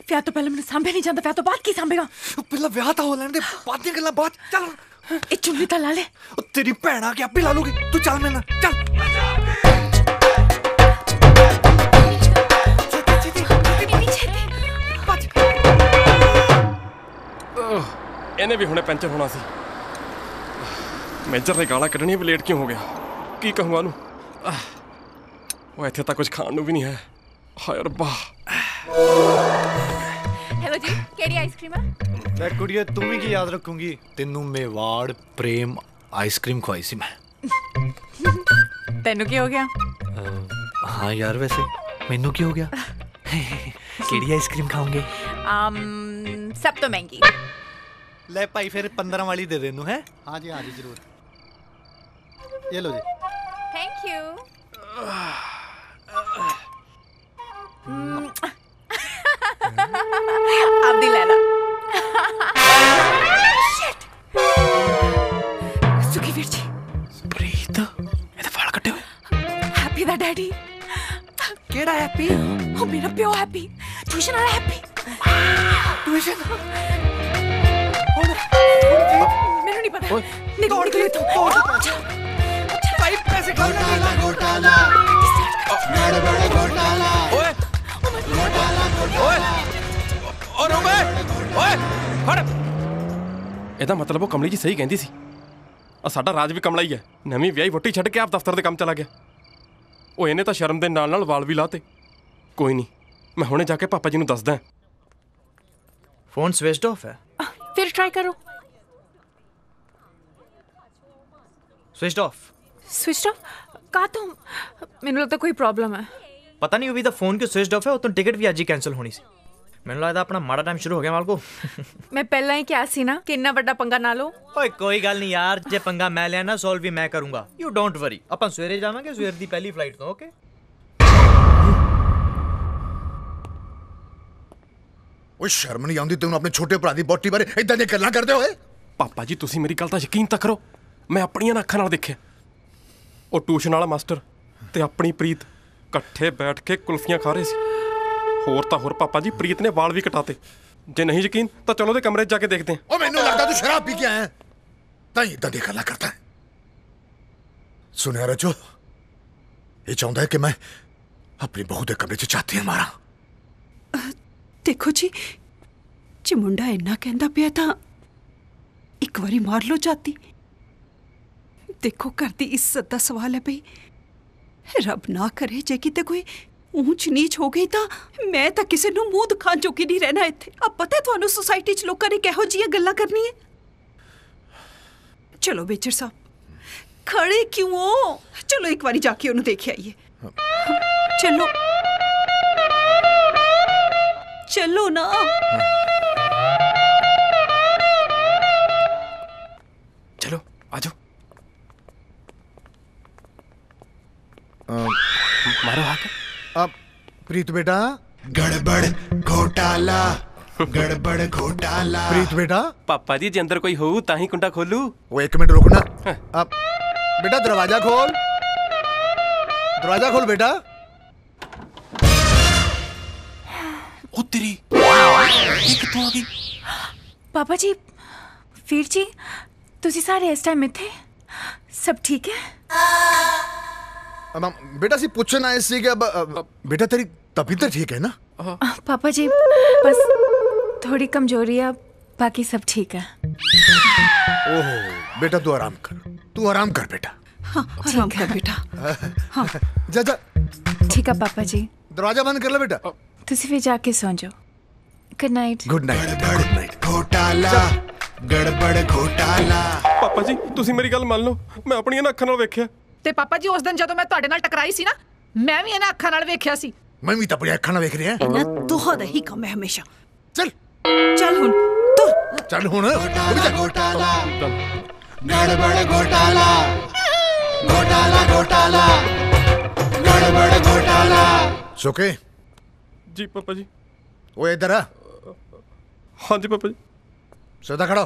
ਵਿਆਹ ਤੋਂ ਪਹਿਲਾਂ ਮੈਨੂੰ ਸਾਂਭਿਆ ਨਹੀਂ ਜਾਂਦਾ, ਵਿਆਹ ਤੋਂ ਬਾਅਦ ਕੀ ਸਾਂਭੇਗਾ? ਪਹਿਲਾਂ ਵਿਆਹ ਤਾਂ ਹੋ ਲੈਣ ਦੇ, ਬਾਅਦ ਦੀਆਂ ਗੱਲਾਂ ਬਾਅਦ। ਚੱਲ ਇਹ ਚੁੰਨੀ ਤਾਂ ਲਾ ਲੈ। ਤੇਰੀ ਭੈਣ ਆ ਕੇ ਆਪੇ ਲਾ ਲੂਗੀ, ਤੂੰ ਚੱਲ ਮੇਰੇ ਨਾਲ ਚੱਲ। ਇਹਨੇ ਵੀ ਹੁਣੇ ਪੈਂਚਰ ਹੋਣਾ ਸੀ। ਮੇਜਰ ਨੇ ਗਾਲਾਂ ਕੱਢਣੀਆਂ ਵੀ ਲੇਟ ਕਿਉਂ ਹੋ ਗਿਆ? ਕੀ ਕਹੂੰਗਾ ਉਹਨੂੰ? ਉਹ ਇੱਥੇ ਤਾਂ ਕੁਝ ਖਾਣ ਨੂੰ ਵੀ ਨਹੀਂ ਹੈ। ਹਾਏ ਰੱਬਾ। ਹੈਲੋ ਜੀ, ਕਿਹੜੀ ਆਈਸਕ੍ਰੀਮ ਆ? ਲੈ ਕੁੜੀਏ, ਤੂੰ ਵੀ ਕੀ ਯਾਦ ਰੱਖੂੰਗੀ? ਤੈਨੂੰ ਮੇਵਾੜ ਪ੍ਰੇਮ ਆਈਸਕ੍ਰੀਮ ਖਵਾਈ ਸੀ ਮੈਂ। ਤੈਨੂੰ ਕੀ ਹੋ ਗਿਆ? ਹਾਂ ਯਾਰ, ਵੈਸੇ ਮੈਨੂੰ ਕੀ ਹੋ ਗਿਆ? ਕਿਹੜੀ ਆਈਸਕ੍ਰੀਮ ਖਾਓਗੇ? ਸਭ ਤੋਂ ਮਹਿੰਗੀ। ਲੈ ਭਾਈ, ਫਿਰ 15 ਵਾਲੀ ਦੇ ਦੇ ਇਹਨੂੰ। ਹੈ? हाँ जी जरूर। ये लो जी। Thank you. अब दी लेना। सुखी वीर जी। प्रीत, ਇਹਦੇ ਵਾਲ ਕੱਟੇ ਹੋਏ। हैप्पी दा डैडी। ਕਿਹੜਾ ਹੈਪੀ? ਉਹ ਮੇਰਾ ਪਿਓ ਹੈਪੀ, ਟਿਊਸ਼ਨ ਵਾਲਾ ਹੈਪੀ। ਟਿਊਸ਼ਨ? ਮੈਨੂੰ ਨਹੀਂ ਪਤਾ। ਨਿਕਲ ਤੂੰ। ਭਾਈ ਪੈਸੇ घोटाला घोटाला बड़ा बड़ा घोटाला। ਓਏ ਓਏ ਓ ਰੋਬੇ ਓਏ ਫੜ। ਇਹਦਾ ਮਤਲਬ ਉਹ ਕਮਲੀ ਜੀ ਸਹੀ ਕਹਿੰਦੀ ਸੀ। ਆ ਸਾਡਾ ਰਾਜ ਵੀ ਕਮਲਾ ਹੀ ਹੈ। ਨਵੀਂ ਵਿਆਹੀ ਵੋਟੀ ਛੱਡ ਕੇ ਆਪ ਦਫ਼ਤਰ ਦੇ ਕੰਮ ਚਲਾ ਗਿਆ। ਉਹ ਇਹਨੇ ਤਾਂ ਸ਼ਰਮ ਦੇ ਨਾਲ ਨਾਲ ਵਾਲ ਵੀ ਲਾਤੇ। ਕੋਈ ਨਹੀਂ, ਮੈਂ ਹੁਣੇ ਜਾ ਕੇ ਪਾਪਾ ਜੀ ਨੂੰ ਦੱਸਦਾ। ਫੋਨ ਸਵਿਚਡ ਆਫ ਹੈ। ਫਿਰ ਟਰਾਈ ਕਰੋ। Switch off. Switch off? कहा तो मैंने लगता कोई प्रॉब्लम है। पता नहीं अभी तो फोन क्यों स्विच ऑफ है। तो टिकट भी आज ही कैंसिल होनी सी। मैंने लगता अपना माड़ा टाइम शुरू हो गया माल को। मैं पहला ही क्या सी ना कि इतना बड़ा पंगा ना लो। ओए कोई गल नहीं यार, जे पंगा मैं लिया ना सॉल्व भी मैं करूंगा। You don't worry. अपन सवेरे जावांगे, सवेर दी पहली फ्लाइट तो। ओके। ਓਏ ਸ਼ਰਮ ਨਹੀਂ ਆਉਂਦੀ ਤੈਨੂੰ ਆਪਣੇ ਛੋਟੇ ਭਰਾ ਦੀ ਬੋਟੀ ਬਾਰੇ ਇਦਾਂ ਦੀਆਂ ਗੱਲਾਂ ਕਰਦੇ ਹੋਏ? ਪਾਪਾ ਜੀ, ਤੁਸੀਂ ਮੇਰੀ ਗੱਲ ਤਾਂ ਯਕੀਨ ਤਾਂ ਕਰੋ। ਮੈਂ ਆਪਣੀਆਂ ਅੱਖਾਂ ਨਾਲ ਦੇਖਿਆ। ਉਹ ਟਿਊਸ਼ਨ ਵਾਲਾ ਮਾਸਟਰ ਤੇ ਆਪਣੀ ਪ੍ਰੀਤ ਇਕੱਠੇ ਬੈਠ ਕੇ ਕੁਲਫੀਆਂ ਖਾ ਰਹੇ ਸੀ। ਹੋਰ ਤਾਂ ਹੋਰ ਪਾਪਾ ਜੀ, ਪ੍ਰੀਤ ਨੇ ਵਾਲ ਵੀ ਕਟਾਤੇ। ਜੇ ਨਹੀਂ ਯਕੀਨ ਤਾਂ ਚਲੋ ਉਹਦੇ ਕਮਰੇ 'ਚ ਜਾ ਕੇ ਦੇਖਦੇ ਹਾਂ। ਉਹ ਮੈਨੂੰ ਲੱਗਦਾ ਤੂੰ ਸ਼ਰਾਬ ਪੀ ਕੇ ਆਇਆ ਤਾਂ ਹੀ ਇਦਾਂ ਦੀਆਂ ਗੱਲਾਂ ਕਰਦਾ ਹੈ। ਸੁਨਿਆ ਰਜੋ, ਇਹ ਚਾਹੁੰਦਾ ਹੈ ਕਿ ਮੈਂ ਆਪਣੀ ਬਹੂ ਦੇ ਕਮਰੇ 'ਚ ਝਾਤੀਆਂ ਮਾਰਾਂ। देखो जी, जे मुंडा इन्ना कहंदा पिया तां एक बारी मार लो जाती। देखो घर दी इज्जत दा सवाल है भई। रब ना करे जे किते कोई ऊंच नीच हो गई तां मैं तां किसे नूं मूंह दिखाण जोगी नहीं रहना इत्थे। अब पता है तुहानूं सोसाइटी च लोकां ने किहो जिहियां गल्लां करनियां। चलो बेचर साहब, खड़े क्यों हो? चलो एक बारी जाके उन्हें देख आइए। चलो चलो ना। चलो आ जाओ। मारो हाथ। अब प्रीत बेटा, गड़बड़ घोटाला गड़बड़ घोटाला। प्रीत बेटा। पापा जी, जे अंदर कोई हो तां ही कुंडा खोलू। वो एक मिनट रुकना। अब बेटा दरवाजा खोल, दरवाजा खोल बेटा। तेरी ये कितों आ गई? पापा जी, ਵੀਰ ਜੀ ਤੁਸੀਂ ਸਾਰੇ ਇਸ ਟਾਈਮ ਇੱਥੇ ਸਭ ਠੀਕ ਹੈ? बेटा सी पूछना है इसी क्या बेटा तेरी तबीयत ठीक है ना? पापा जी बस थोड़ी कमजोरी है, बाकी सब ठीक है। ओहो बेटा तू आराम कर बेटा। हाँ, आराम कर बेटा। हाँ। जा जा। ठीक है पापा जी। दरवाजा बंद कर ले बेटा। तुसी भी जाके सो जाओ। Good night. Good night. घोटाला गड़बड़ घोटाला। पापा जी तुसी मेरी गल मान लो, मैं अपनी अखां नाल वेखिया। ਤੇ ਪਾਪਾ ਜੀ ਉਸ ਦਿਨ ਜਦੋਂ ਮੈਂ ਤੁਹਾਡੇ ਨਾਲ ਟਕਰਾਈ ਸੀ ਨਾ, ਮੈਂ ਵੀ ਇਹਨਾਂ ਅੱਖਾਂ ਨਾਲ ਵੇਖਿਆ ਸੀ। ਮੈਂ ਵੀ ਤਾਂ ਆਪਣੀ ਅੱਖਾਂ ਨਾਲ ਵੇਖ ਰਿਹਾ। ਇਹਨਾਂ ਦੋਹਾਂ ਦਾ ਹੀ ਕੰਮ ਹੈ ਹਮੇਸ਼ਾ। ਚੱਲ ਹੁਣ ਤੁਰ। ਚੱਲ ਹੁਣ। घोटाला गड़बड़ घोटाला घोटाला घोटाला गड़बड़ घोटाला। सुके जी पापा जी। वो इधर आ। हाँ जी पापा जी। सीधा खड़ा।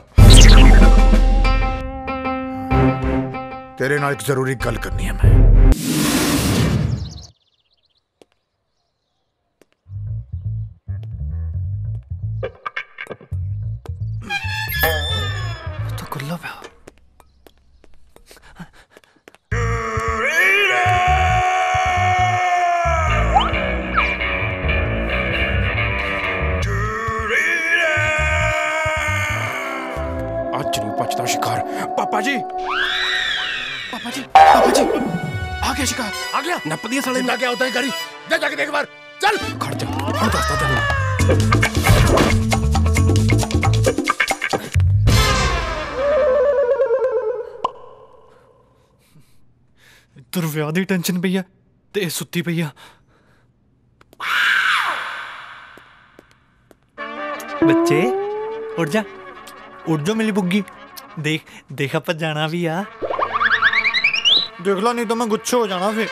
तेरे नाल एक जरूरी गल करनी है मैं। तो खुला पे आज नहीं बचता शिकार। पापा जी पापा जी आ गया शिकार। आ गया नप दिया साले ने। क्या होता है करी जा जाके देख बार। चल खड़ जा और दस्ता तेरे इधर विआह दी टेंशन पई है ते ए सुत्ती पई है। बच्चे उठ जा मेरी बुग्गी। देख आप जाना भी आ। देख लो नहीं तो मैं गुच्छे हो जाना फिर।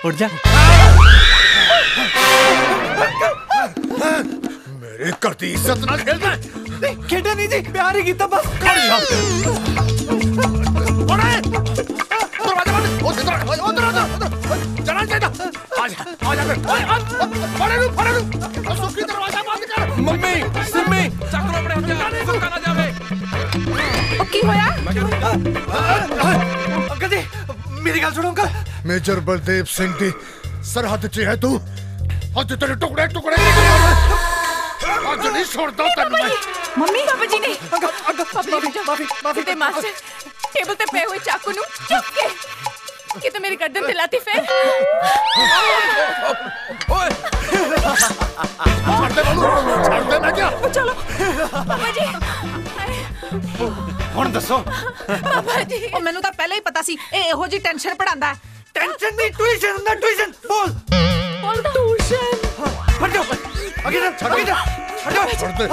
उठ जा। मेरे घर की इज्जत ना खेलना है। खेड़ा नहीं जी, प्यार ही कीता बस। मम्मी सिम्मी चाकू अपने हथियार सुक्का ना जावे। की होया? अंकल जी मेरी गल सुनो अंकल। मेजर बलदेव सिंह दी सरहद च है तू। आज तेरे टुकड़े आज नहीं छोड़दा तन्नू मैं। मम्मी पापा जी ने माफी ते मास्टर टेबल ते पे हुए चाकू नु चुप के कि तो मेरी गर्दन पे लाती फिर। ओए छोड़ दे मैं क्या। चलो पापा जी ਹੁਣ ਦੱਸੋ। पापा जी ਉਹ ਮੈਨੂੰ ਤਾਂ ਪਹਿਲਾਂ ਹੀ ਪਤਾ ਸੀ ਇਹ ਇਹੋ ਜੀ ਟੈਨਸ਼ਨ ਪੜਾਉਂਦਾ ਹੈ। टेंशन नहीं ट्यूशन ਹੁੰਦਾ ट्यूशन बोल ट्यूशन। हट जाओ आगे जा छोड़ दे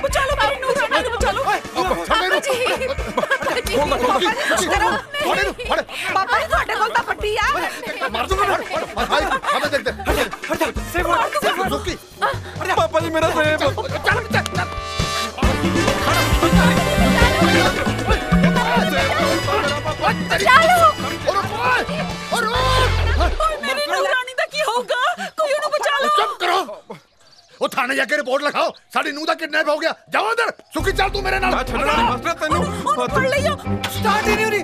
बचालो भाई नूर बचालो। पापा जी पापा जी ਤੁਹਾਡੇ ਕੋਲ ਤਾਂ ਪੱਟੀ ਆ। मार दूंगा। हमें देखते पापा जी मेरा सेब। मेरी नूरानी दा की होगा? कोई उन्हें बचा लो। चुप करो। वो थाने जाके रिपोर्ट लिखाओ साडी नूह दा किडनैप हो गया। जाओ अंदर। सुखी चल तू मेरे नाल। मास्टर तन्नू पढ़ लियो। स्टार्ट ही नहीं हो रही।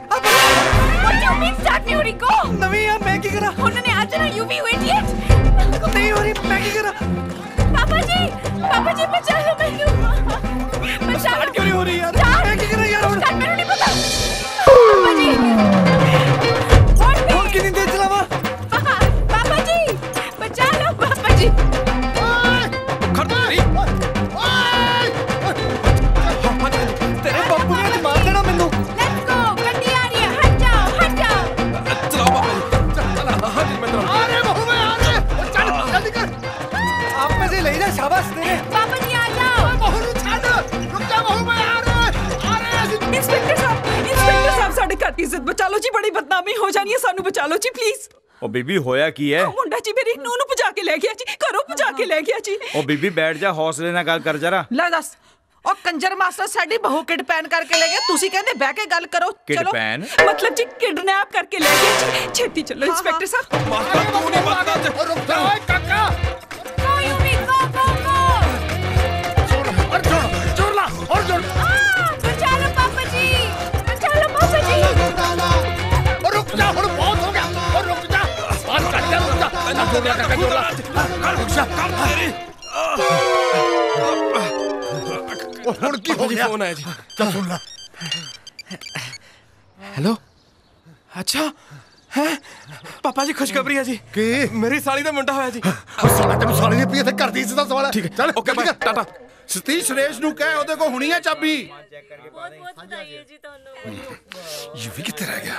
What do you mean start नहीं हो रही? Go। नवी है मैं की करा। उन्होंने आज ना you idiot। नहीं हो रही मैं की करा। पापा जी बचा लो मैनू। स्टार्ट क्यों नहीं हो रही यार? मैं की करा यार। स्टार्ट मैनू नहीं पता। पापा जी और कितनी देर चलावा? पापा जी बचा लो पापा जी। तेरे बापू ने मार देना मैनू। Let's go गड्डी आ रही है। हट जाओ। चलाओ पापा जी। अरे बहू में आ रहे। चल जल्दी कर। आप में से ले जा शाबाश तेरे। पापा जी आ जाओ। बहू छाड़ रुक जा। बहू में आ रहे। इंस्पेक्टर साहब साडे घर दी इज्जत बचा लो जी। बड़ी बदनामी हो जानी है, सानू बचा लो जी प्लीज। ओ बीबी होया की है? मुंडा जी मेरी नूह नु भजा के ले गया जी, घरों भजा के ले गया जी। ओ बीबी बैठ जा, हौसले नाल गल कर जरा। ਲੈ ਦੱਸ ਉਹ ਕੰਜਰ ਮਾਸਟਰ ਸਾਡੀ ਬਹੂ ਕਿਡਪੈਨ ਕਰਕੇ ਲੈ ਗਏ। ਤੁਸੀਂ ਕਹਿੰਦੇ ਬਹਿ ਕੇ ਗੱਲ ਕਰੋ। किडपैन? मतलब जी किडनैप करके ले गए जी। छेती चलो इंस्पेक्टर साहब। मास्टर तू नहीं बचता। रुक जा ओए काका। Go you go। ਹੁਣ ਕੀ ਹੋ ਗਿਆ? फोन आया जी। ਚੱਲ ਸੁਣ ਲੈ। हेलो अच्छा है पापा जी खुशखबरी है जी की मेरी साली दा मुंडा होया जी साला तेनू साली दी पई थे घर दी इज्जत दा सवाल है। ठीक है चल ओके बाय टाटा ਸਤੀਸ਼ ਸੁਰੇਸ਼ ਨੂੰ ਕਹਿ ਉਹਦੇ ਕੋਲ ਹੁਣੀ ਹੈ ਚਾਬੀ। ਯੂਵੀ ਕਿੱਥੇ ਰਹਿ ਗਿਆ?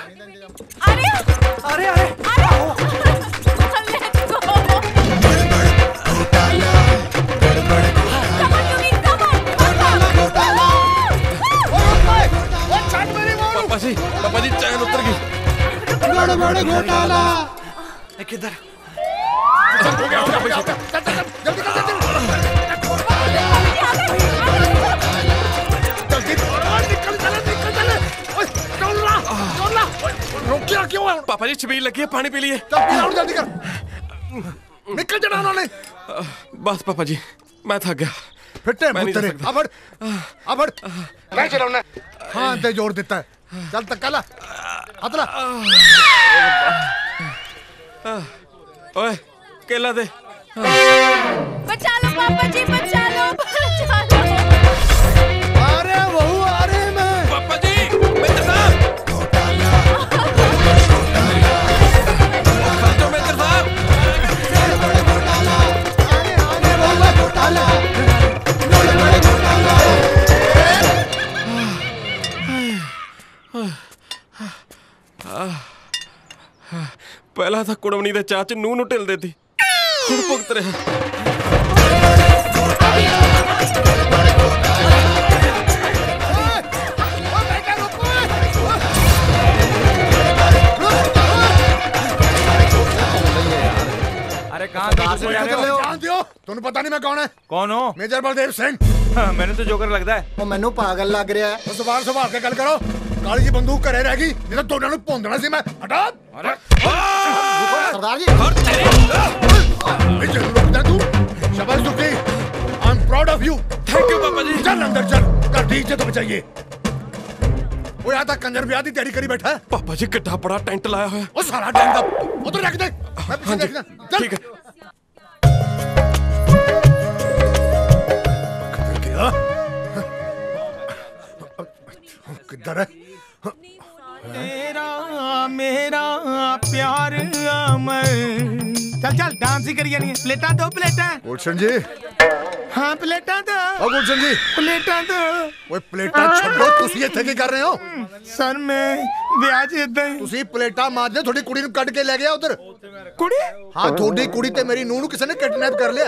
अरे अरे पापा जी चैन उतर गई। गड़बड़ घोटाला। किधर? हो गया जल्दी कर रोकिया क्यों है? पापा जी छबील लगी है पानी पी लिए। जल्दी कर निकल जाना उन्होंने। बस पापा जी मैं थक गया। फिटे मुत्तरे अब मैं चलाऊंगा। हाँ ते जोड़ देता है। चल तक ला अतला ओए केला दे। बचा लो पापा जी बचा लो। अरे बहू आ रहे मैं। पापा जी मेजर साहब मेजर साहब पहला था कुड़वनी दे चाह च नूह नूं ढिल देती हुण भुगत रहा। अरे कहाँ जान दियो तुहानू पता नहीं मैं कौन है? कौन हो? मेजर बलदेव सिंह। मैंने तो जोकर लगता है। ਉਹ ਮੈਨੂੰ ਪਾਗਲ ਲੱਗ ਰਿਹਾ ਹੈ। ਸਵਾਲ ਸੰਭਾਲ ਕੇ ਗੱਲ ਕਰੋ। ਕਾਲੀ ਜੀ ਬੰਦੂਕ ਘਰੇ ਰਹਿ ਗਈ ਨਹੀਂ ਤਾਂ ਦੋਨਾਂ ਨੂੰ ਭੌਂਦਣਾ ਸੀ ਮੈਂ। ਹਟਾ ਸਰਦਾਰ ਜੀ ਮੇਜਰ ਰੁਕਦਾ ਤੂੰ। ਸ਼ਾਬਾਸ਼ ਦੁੱਕੀ I am proud of you. Thank you पापा जी। ਚੱਲ ਅੰਦਰ ਚੱਲ ਘਰ ਦੀ ਇੱਜ਼ਤ ਬਚਾਈਏ। ਉਹ ਆ ਤਾਂ ਕੰਜਰ ਵਿਆਹ ਦੀ ਤਿਆਰੀ ਕਰੀ ਬੈਠਾ ਹੈ। पापा जी कितना बड़ा टेंट लाया होया। ਉਹ ਸਾਰਾ ਟਾਈਮ ਦਾ ਉਧਰ ਰੱਖ ਦੇ ਮੈਂ ਪਿੱਛੇ ਦੇਖਦਾ। ਚੱਲ ठीक है किधर है? तेरा मेरा प्यार अमर। चल चल डांस ही करिए नहीं। प्लेटा दो प्लेटा। गुलशन जी हाँ प्लेटा दो। ओ गुलशन जी प्लेटा दो। ओए प्लेटा छोड़ो ਤੁਸੀਂ ਇੱਥੇ ਕੀ ਕਰ ਰਹੇ ਹੋ? सर मैं ਵਿਆਹ 'ਚ ਇਦਾਂ ਹੀ ਤੁਸੀਂ ਪਲੇਟਾਂ ਮਾਰਦੇ ਤੁਹਾਡੀ ਕੁੜੀ ਨੂੰ ਕੱਢ ਕੇ ਲੈ ਗਿਆ ਉਧਰ। ਕੁੜੀ? ਹਾਂ ਤੁਹਾਡੀ ਕੁੜੀ ਤੇ ਮੇਰੀ ਨੂੰਹ ਨੂੰ ਕਿਸੇ ਨੇ ਕਿਡਨੈਪ ਕਰ ਲਿਆ।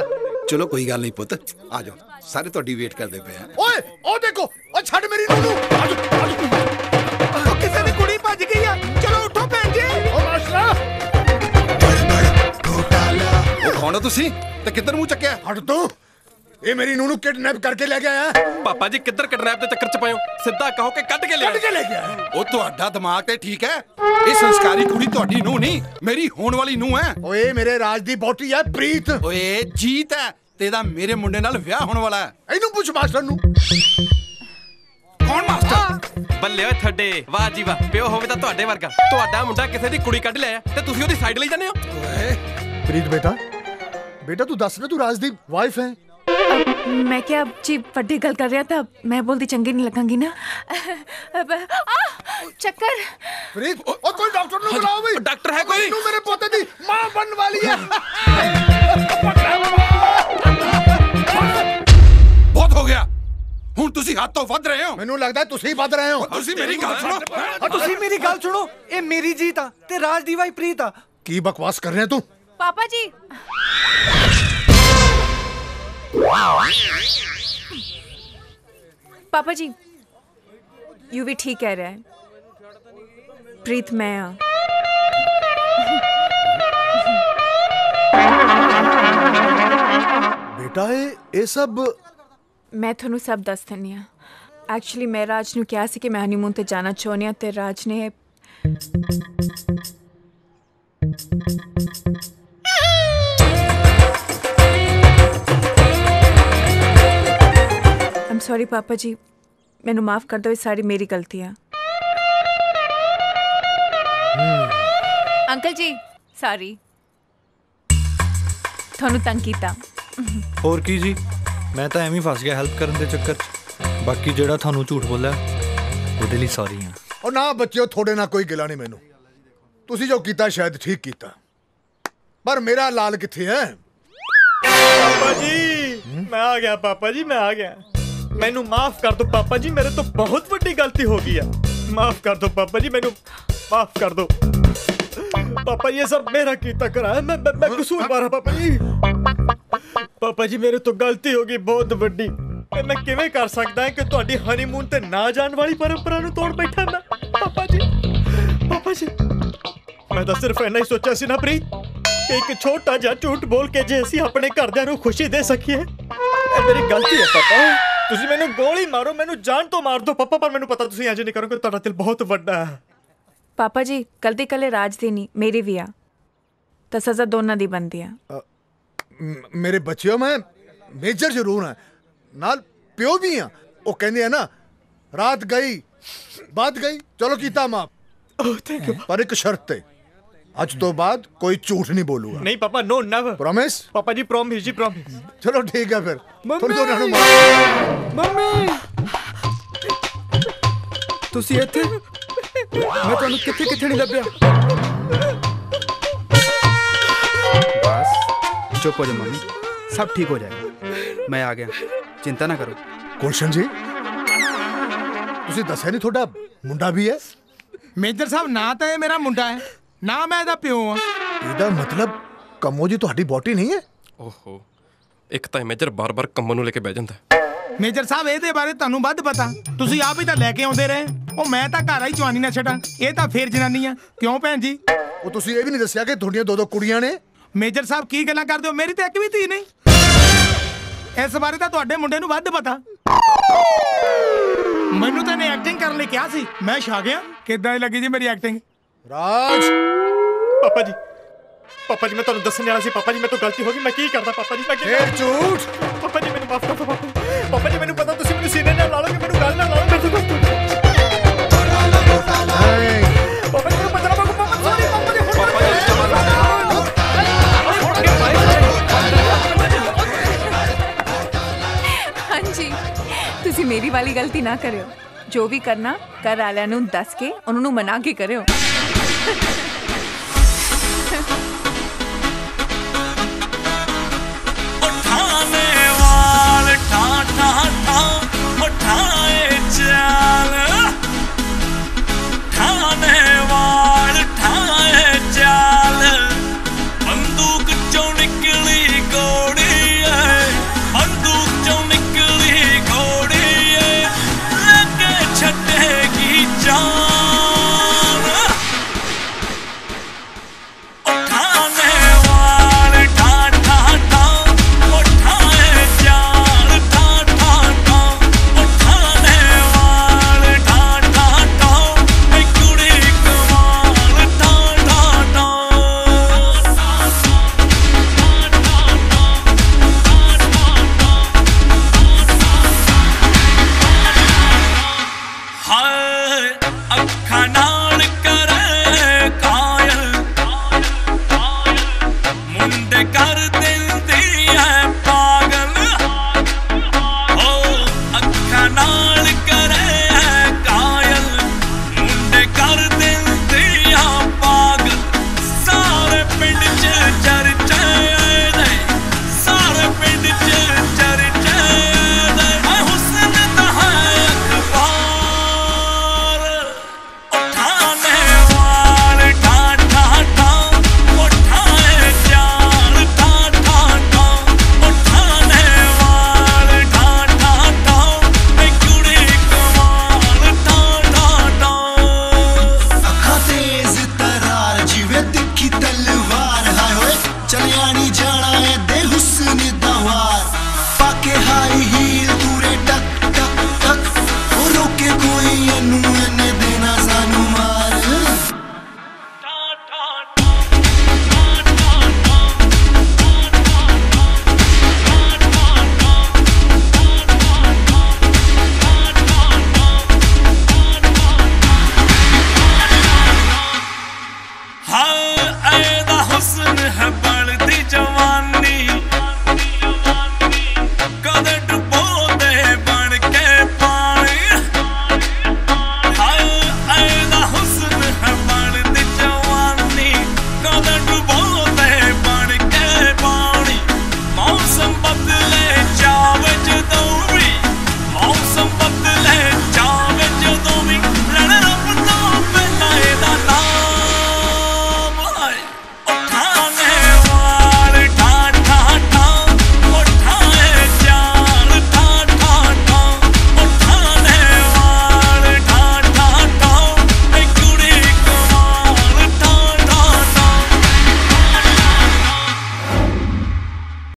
ਚਲੋ ਕੋਈ ਗੱਲ ਨਹੀਂ ਪੁੱਤ ਆ ਜਾਓ ਸਾਰੇ ਤੁਹਾਡੀ ਵੇਟ ਕਰਦੇ ਪਏ ਆ। ਓਏ ਉਹ ਦੇਖੋ ਉਹ ਛੱਡ ਮੇਰੀ ਨੂੰਹ ਨੂੰ। ਆ ਜਾਓ ਕਿਸੇ ਦੀ ਕੁੜੀ ਭੱਜ ਗਈ ਆ। ਚਲੋ ਉੱਠੋ ਭੈਣ ਜੀ। ਓ ਮਾਸ਼ਲਾ ਉਹ ਕੌਣ ਹੋ ਤੁਸੀਂ ਤੇ ਕਿੱਧਰ ਮੂੰਹ ਚੱਕਿਆ? ਹਟ ਤੂੰ। ਇਹ ਮੇਰੀ ਨੂੰਹ ਨੂੰ ਕਿਡਨੈਪ ਕਰਕੇ ਲੈ ਕੇ ਆਇਆ। पापा जी किधर किडनैप दे चक्कर च पाए हो? सीधा कहो कि कट के ले गया। ਉਹ ਤੁਹਾਡਾ ਦਿਮਾਗ ਤੇ ਠੀਕ ਹੈ? ਇਹ ਸੰਸਕਾਰੀ ਕੁੜੀ ਤੁਹਾਡੀ ਨੂੰਹ ਨਹੀਂ ਮੇਰੀ ਹੋਣ ਵਾਲੀ ਨੂੰਹ ਹੈ। ਓਏ ਮੇਰੇ ਰਾਜ ਦੀ ਬੋਟੀ ਹੈ ਪ੍ਰੀਤ। ਓਏ ਜੀਤ ਹੈ ਤੇ ਇਹਦਾ ਮੇਰੇ ਮੁੰਡੇ ਨਾਲ ਵਿਆਹ ਹੋਣ ਵਾਲਾ ਹੈ। ਇਹਨੂੰ ਪੁੱਛ ਮਾਸਟਰ ਨੂੰ। ਕੌਣ ਮਾਸਟਰ? ਬੱਲੇ ਓਏ ਤੁਹਾਡੇ ਵਾਹ ਜੀ ਵਾਹ ਪਿਓ ਹੋਵੇ ਤਾਂ ਤੁਹਾਡੇ ਵਰਗਾ। ਤੁਹਾਡਾ ਮੁੰਡਾ ਕਿਸੇ ਦੀ ਕੁੜੀ ਕੱਢ ਲਿਆ ਤੇ ਤੁਸੀਂ ਉਹਦੀ ਸਾਈਡ ਲਈ ਜਾਂਦੇ ਹੋ। ਓਏ ਪ੍ਰੀਤ ਬੇਟਾ ਤੂੰ ਦੱਸ ਨਾ ਤੂੰ ਰਾਜ ਦੀ ਵਾਈਫ ਹੈ। मैं क्या जी बड़ी गल कर रहा था। मैं बोलती चंगी नहीं लगेंगी ना। चक्कर प्रीत ओ कोई डॉक्टर ਨੂੰ ਬੁਲਾਓ ਬਈ। डॉक्टर है कोई? ਤੂੰ ਮੇਰੇ ਪੋਤੇ ਦੀ ਮਾਂ ਬਣਨ ਵਾਲੀ ਹੈ। ਬਹੁਤ ਹੋ ਗਿਆ ਹੁਣ ਤੁਸੀਂ ਹੱਥ ਤੋਂ ਵੱਧ ਰਹੇ ਹੋ। ਮੈਨੂੰ ਲੱਗਦਾ ਤੁਸੀਂ ਵੱਧ ਰਹੇ ਹੋ। ਤੁਸੀਂ ਮੇਰੀ ਗੱਲ ਸੁਣੋ। ਤੁਸੀਂ ਮੇਰੀ ਗੱਲ ਸੁਣੋ। ਇਹ ਮੇਰੀ ਜੀਤ ਆ ਤੇ ਰਾਜ ਦੀ ਵਾਈ ਪ੍ਰੀਤ ਆ। ਕੀ ਬਕਵਾਸ ਕਰ ਰਿਹਾ ਤੂੰ? पापा जी पापा जी यू भी ठीक कह रहा है। प्रीत मैं हाँ। बेटा ये सब मैं थोनू सब दस दिनी हाँ। एक्चुअली मैं राज नू कहा सी कि मैं हनीमून ते जाना चाहनी हाँ ते राज ने I'm sorry पापा जी मैनू माफ कर दो। सारी मेरी गलती है। अंकल जी सॉरी। ਤੁਹਾਨੂੰ ਤੰਗ ਕੀਤਾ। ਹੋਰ ਕੀ ਜੀ, ਮੈਂ ਤਾਂ ਐਵੇਂ ਫਸ ਗਿਆ ਹੈਲਪ ਕਰਨ ਦੇ ਚੱਕਰ 'ਚ। ਬਾਕੀ ਜਿਹੜਾ ਤੁਹਾਨੂੰ ਝੂਠ ਬੋਲਿਆ ਉਹਦੇ ਲਈ ਸੌਰੀ ਆ। ਉਹ ਨਾ ਬੱਚਿਓ, ਤੁਹਾਡੇ ਨਾਲ ਕੋਈ ਗਿਲਾ ਨਹੀਂ ਮੈਨੂੰ। ਤੁਸੀਂ ਜੋ ਕੀਤਾ ਸ਼ਾਇਦ ਠੀਕ ਕੀਤਾ, ਪਰ ਮੇਰਾ ਲਾਲ ਕਿੱਥੇ ਹੈ? पापा जी मैं आ गया, पापा जी मैं आ गया। मैनू माफ कर दो पापा जी, मेरे तो बहुत बड़ी गलती हो गई है। माफ कर दो पापा जी, मैनू माफ कर दो पापा। ये सब मेरा कीता करा है, मैं कसूरवार हूं पापा जी। पापा जी मेरे तो गलती हो गई बहुत बड़ी। मैं किवें कर सकदा है कि तुहाडी हनीमून ते ना जाण वाली परंपरा नू तोड़ बैठा मैं? पापा जी मैं तो सिर्फ इन्ना ही सोचा सी ना प्रीत, एक छोटा जा झूठ बोल के जे ਅਸੀਂ ਆਪਣੇ ਘਰਦਿਆਂ ਨੂੰ ਖੁਸ਼ੀ ਦੇ ਸਕੀਏ। ਇਹ ਮੇਰੀ ਗਲਤੀ ਹੈ ਪਾਪਾ। ਤੁਸੀਂ ਮੈਨੂੰ ਗੋਲੀ ਮਾਰੋ, ਮੈਨੂੰ ਜਾਨ ਤੋਂ ਮਾਰ ਦਿਓ ਪਾਪਾ, ਪਰ ਮੈਨੂੰ ਪਤਾ ਤੁਸੀਂ ਇੰਜ ਨਹੀਂ ਕਰੋਗੇ। ਤੁਹਾਡਾ ਦਿਲ ਬਹੁਤ ਵੱਡਾ ਹੈ। ਪਾਪਾ ਜੀ ਗਲਤੀ ਕੱਲੇ ਰਾਜ ਦੀ ਨਹੀਂ, ਮੇਰੀ ਵੀ ਆ, ਤਾਂ ਸਜ਼ਾ ਦੋਨਾਂ ਦੀ ਬਣਦੀ ਆ। ਮੇਰੇ ਬੱਚਿਓ, ਮੈਂ ਮੇਜਰ ਜ਼ਰੂਰ ਹਾਂ, ਨਾਲ ਪਿਓ ਵੀ ਹਾਂ। ਉਹ ਕਹਿੰਦੇ ਆ ਨਾ, ਰਾਤ ਗਈ ਬਾਤ ਗਈ, ਚਲੋ ਕੀਤਾ ਮਾਫ। Thank you. ਪਰ ਇੱਕ ਸ਼ਰਤ ਤੇ, ਅੱਜ ਤੋਂ ਬਾਅਦ ਕੋਈ ਝੂਠ नहीं बोलूंगा। नहीं पापा, नो नेवर। प्रॉमिस पापा जी, प्रॉमिस जी प्रॉमिस। चलो ठीक है फिर। मम्मी ਤੁਸੀਂ ਇੱਥੇ? ਮੈਂ ਤੁਹਾਨੂੰ ਕਿੱਥੇ ਨਹੀਂ ਲੱਭਿਆ। बस चुप हो जाओ मम्मी, सब ठीक हो जाएगा। मैं आ गया, चिंता ना करो। गुलशन जी, ਤੁਸੀਂ ਦੱਸਿਆ ਨਹੀਂ ਤੁਹਾਡਾ ਮੁੰਡਾ ਵੀ ਹੈ? ਮੇਜਰ ਸਾਹਿਬ, ਨਾ ਤਾਂ ਇਹ ਮੇਰਾ ਮੁੰਡਾ ਹੈ, ਨਾ ਮੈਂ ਇਹਦਾ ਪਿਓ ਆ। ਇਹਦਾ ਮਤਲਬ ਕੰਮੋ ਜੀ ਤੁਹਾਡੀ ਬੋਟੀ ਨਹੀਂ ਹੈ? ਓਹੋ, ਇੱਕ ਤਾਂ ਮੇਜਰ ਬਾਰ-ਬਾਰ ਕੰਮੋ ਨੂੰ ਲੈ ਕੇ ਬਹਿ ਜਾਂਦਾ। ਮੇਜਰ ਸਾਹਿਬ, ਇਹਦੇ ਬਾਰੇ ਤੁਹਾਨੂੰ ਵੱਧ ਪਤਾ, ਤੁਸੀਂ ਆਪ ਹੀ ਤਾਂ ਲੈ ਕੇ ਆਉਂਦੇ ਰਹੇ। ਉਹ ਮੈਂ ਤਾਂ ਘਰ ਆਈ ਜਵਾਨੀ ਨਾ ਛੱਡਾਂ, ਇਹ ਤਾਂ ਫੇਰ ਜਨਾਨੀ ਆ। ਕਿਉਂ ਭੈਣ ਜੀ? ਉਹ ਤੁਸੀਂ ਇਹ ਵੀ ਨਹੀਂ ਦੱਸਿਆ ਕਿ ਤੁਹਾਡੀਆਂ ਦੋ ਕੁੜੀਆਂ ਨੇ। ਮੇਜਰ ਸਾਹਿਬ ਕੀ ਗੱਲਾਂ ਕਰਦੇ ਹੋ? ਮੇਰੀ ਤਾਂ ਇੱਕ ਵੀ ਧੀ ਨਹੀਂ। ਇਸ ਬਾਰੇ ਤਾਂ ਤੁਹਾਡੇ ਮੁੰਡੇ ਨੂੰ ਵੱਧ ਪਤਾ। ਮੈਨੂੰ ਤਾਂ ਇਹਨੇ ਐਕਟਿੰਗ ਕਰਨ ਲਈ ਕਿਹਾ ਸੀ, ਮੈਂ ਛਾ ਗਿਆ। ਕਿੱਦਾਂ ਲੱਗੀ ਜੀ ਮੇਰੀ ਐਕਟਿੰਗ? ਰਾਜ पापा जी मैं ਤੁਹਾਨੂੰ ਦੱਸਣ ਵਾਲਾ ਸੀ। ਪਾਪਾ ਜੀ ਮੇਰੇ ਤੋਂ ਗਲਤੀ ਹੋ ਗਈ, ਮੈਂ ਕੀ ਕਰਦਾ ਪਾਪਾ ਜੀ? ਮੈਂ ਇਹ ਝੂਠ। ਪਾਪਾ ਜੀ ਮੈਨੂੰ ਮਾਫ ਕਰ ਦਿਓ ਪਾਪਾ ਜੀ। ਮੈਨੂੰ ਪਤਾ ਤੁਸੀਂ ਮੈਨੂੰ ਸੀਨੇ ਨਾਲ ਲਾ ਲੋਗੇ, ਮੈਨੂੰ ਗੱਲ ਨਾਲ ਲਾ ਲਓ। ਮੇਰੇ ਤੋਂ ਗਲਤੀ ਹੋ ਗਈ ਪਾਪਾ ਜੀ। ਮੈਨੂੰ ਪਤਾ ਨਾ ਪਾਪਾ, ਸੌਰੀ ਪਾਪਾ ਜੀ। ਹਾਂਜੀ, ਤੁਸੀਂ ਮੇਰੀ ਵਾਲੀ ਗਲਤੀ ਨਾ ਕਰਿਓ। ਜੋ ਵੀ ਕਰਨਾ ਘਰ ਵਾਲਿਆਂ ਨੂੰ ਦੱਸ ਕੇ ਉਹਨਾਂ ਨੂੰ ਮਨਾ ਕੇ ਕਰਿਓ। हाई हील पूरे टक टक टक, रोके कोई एनू एने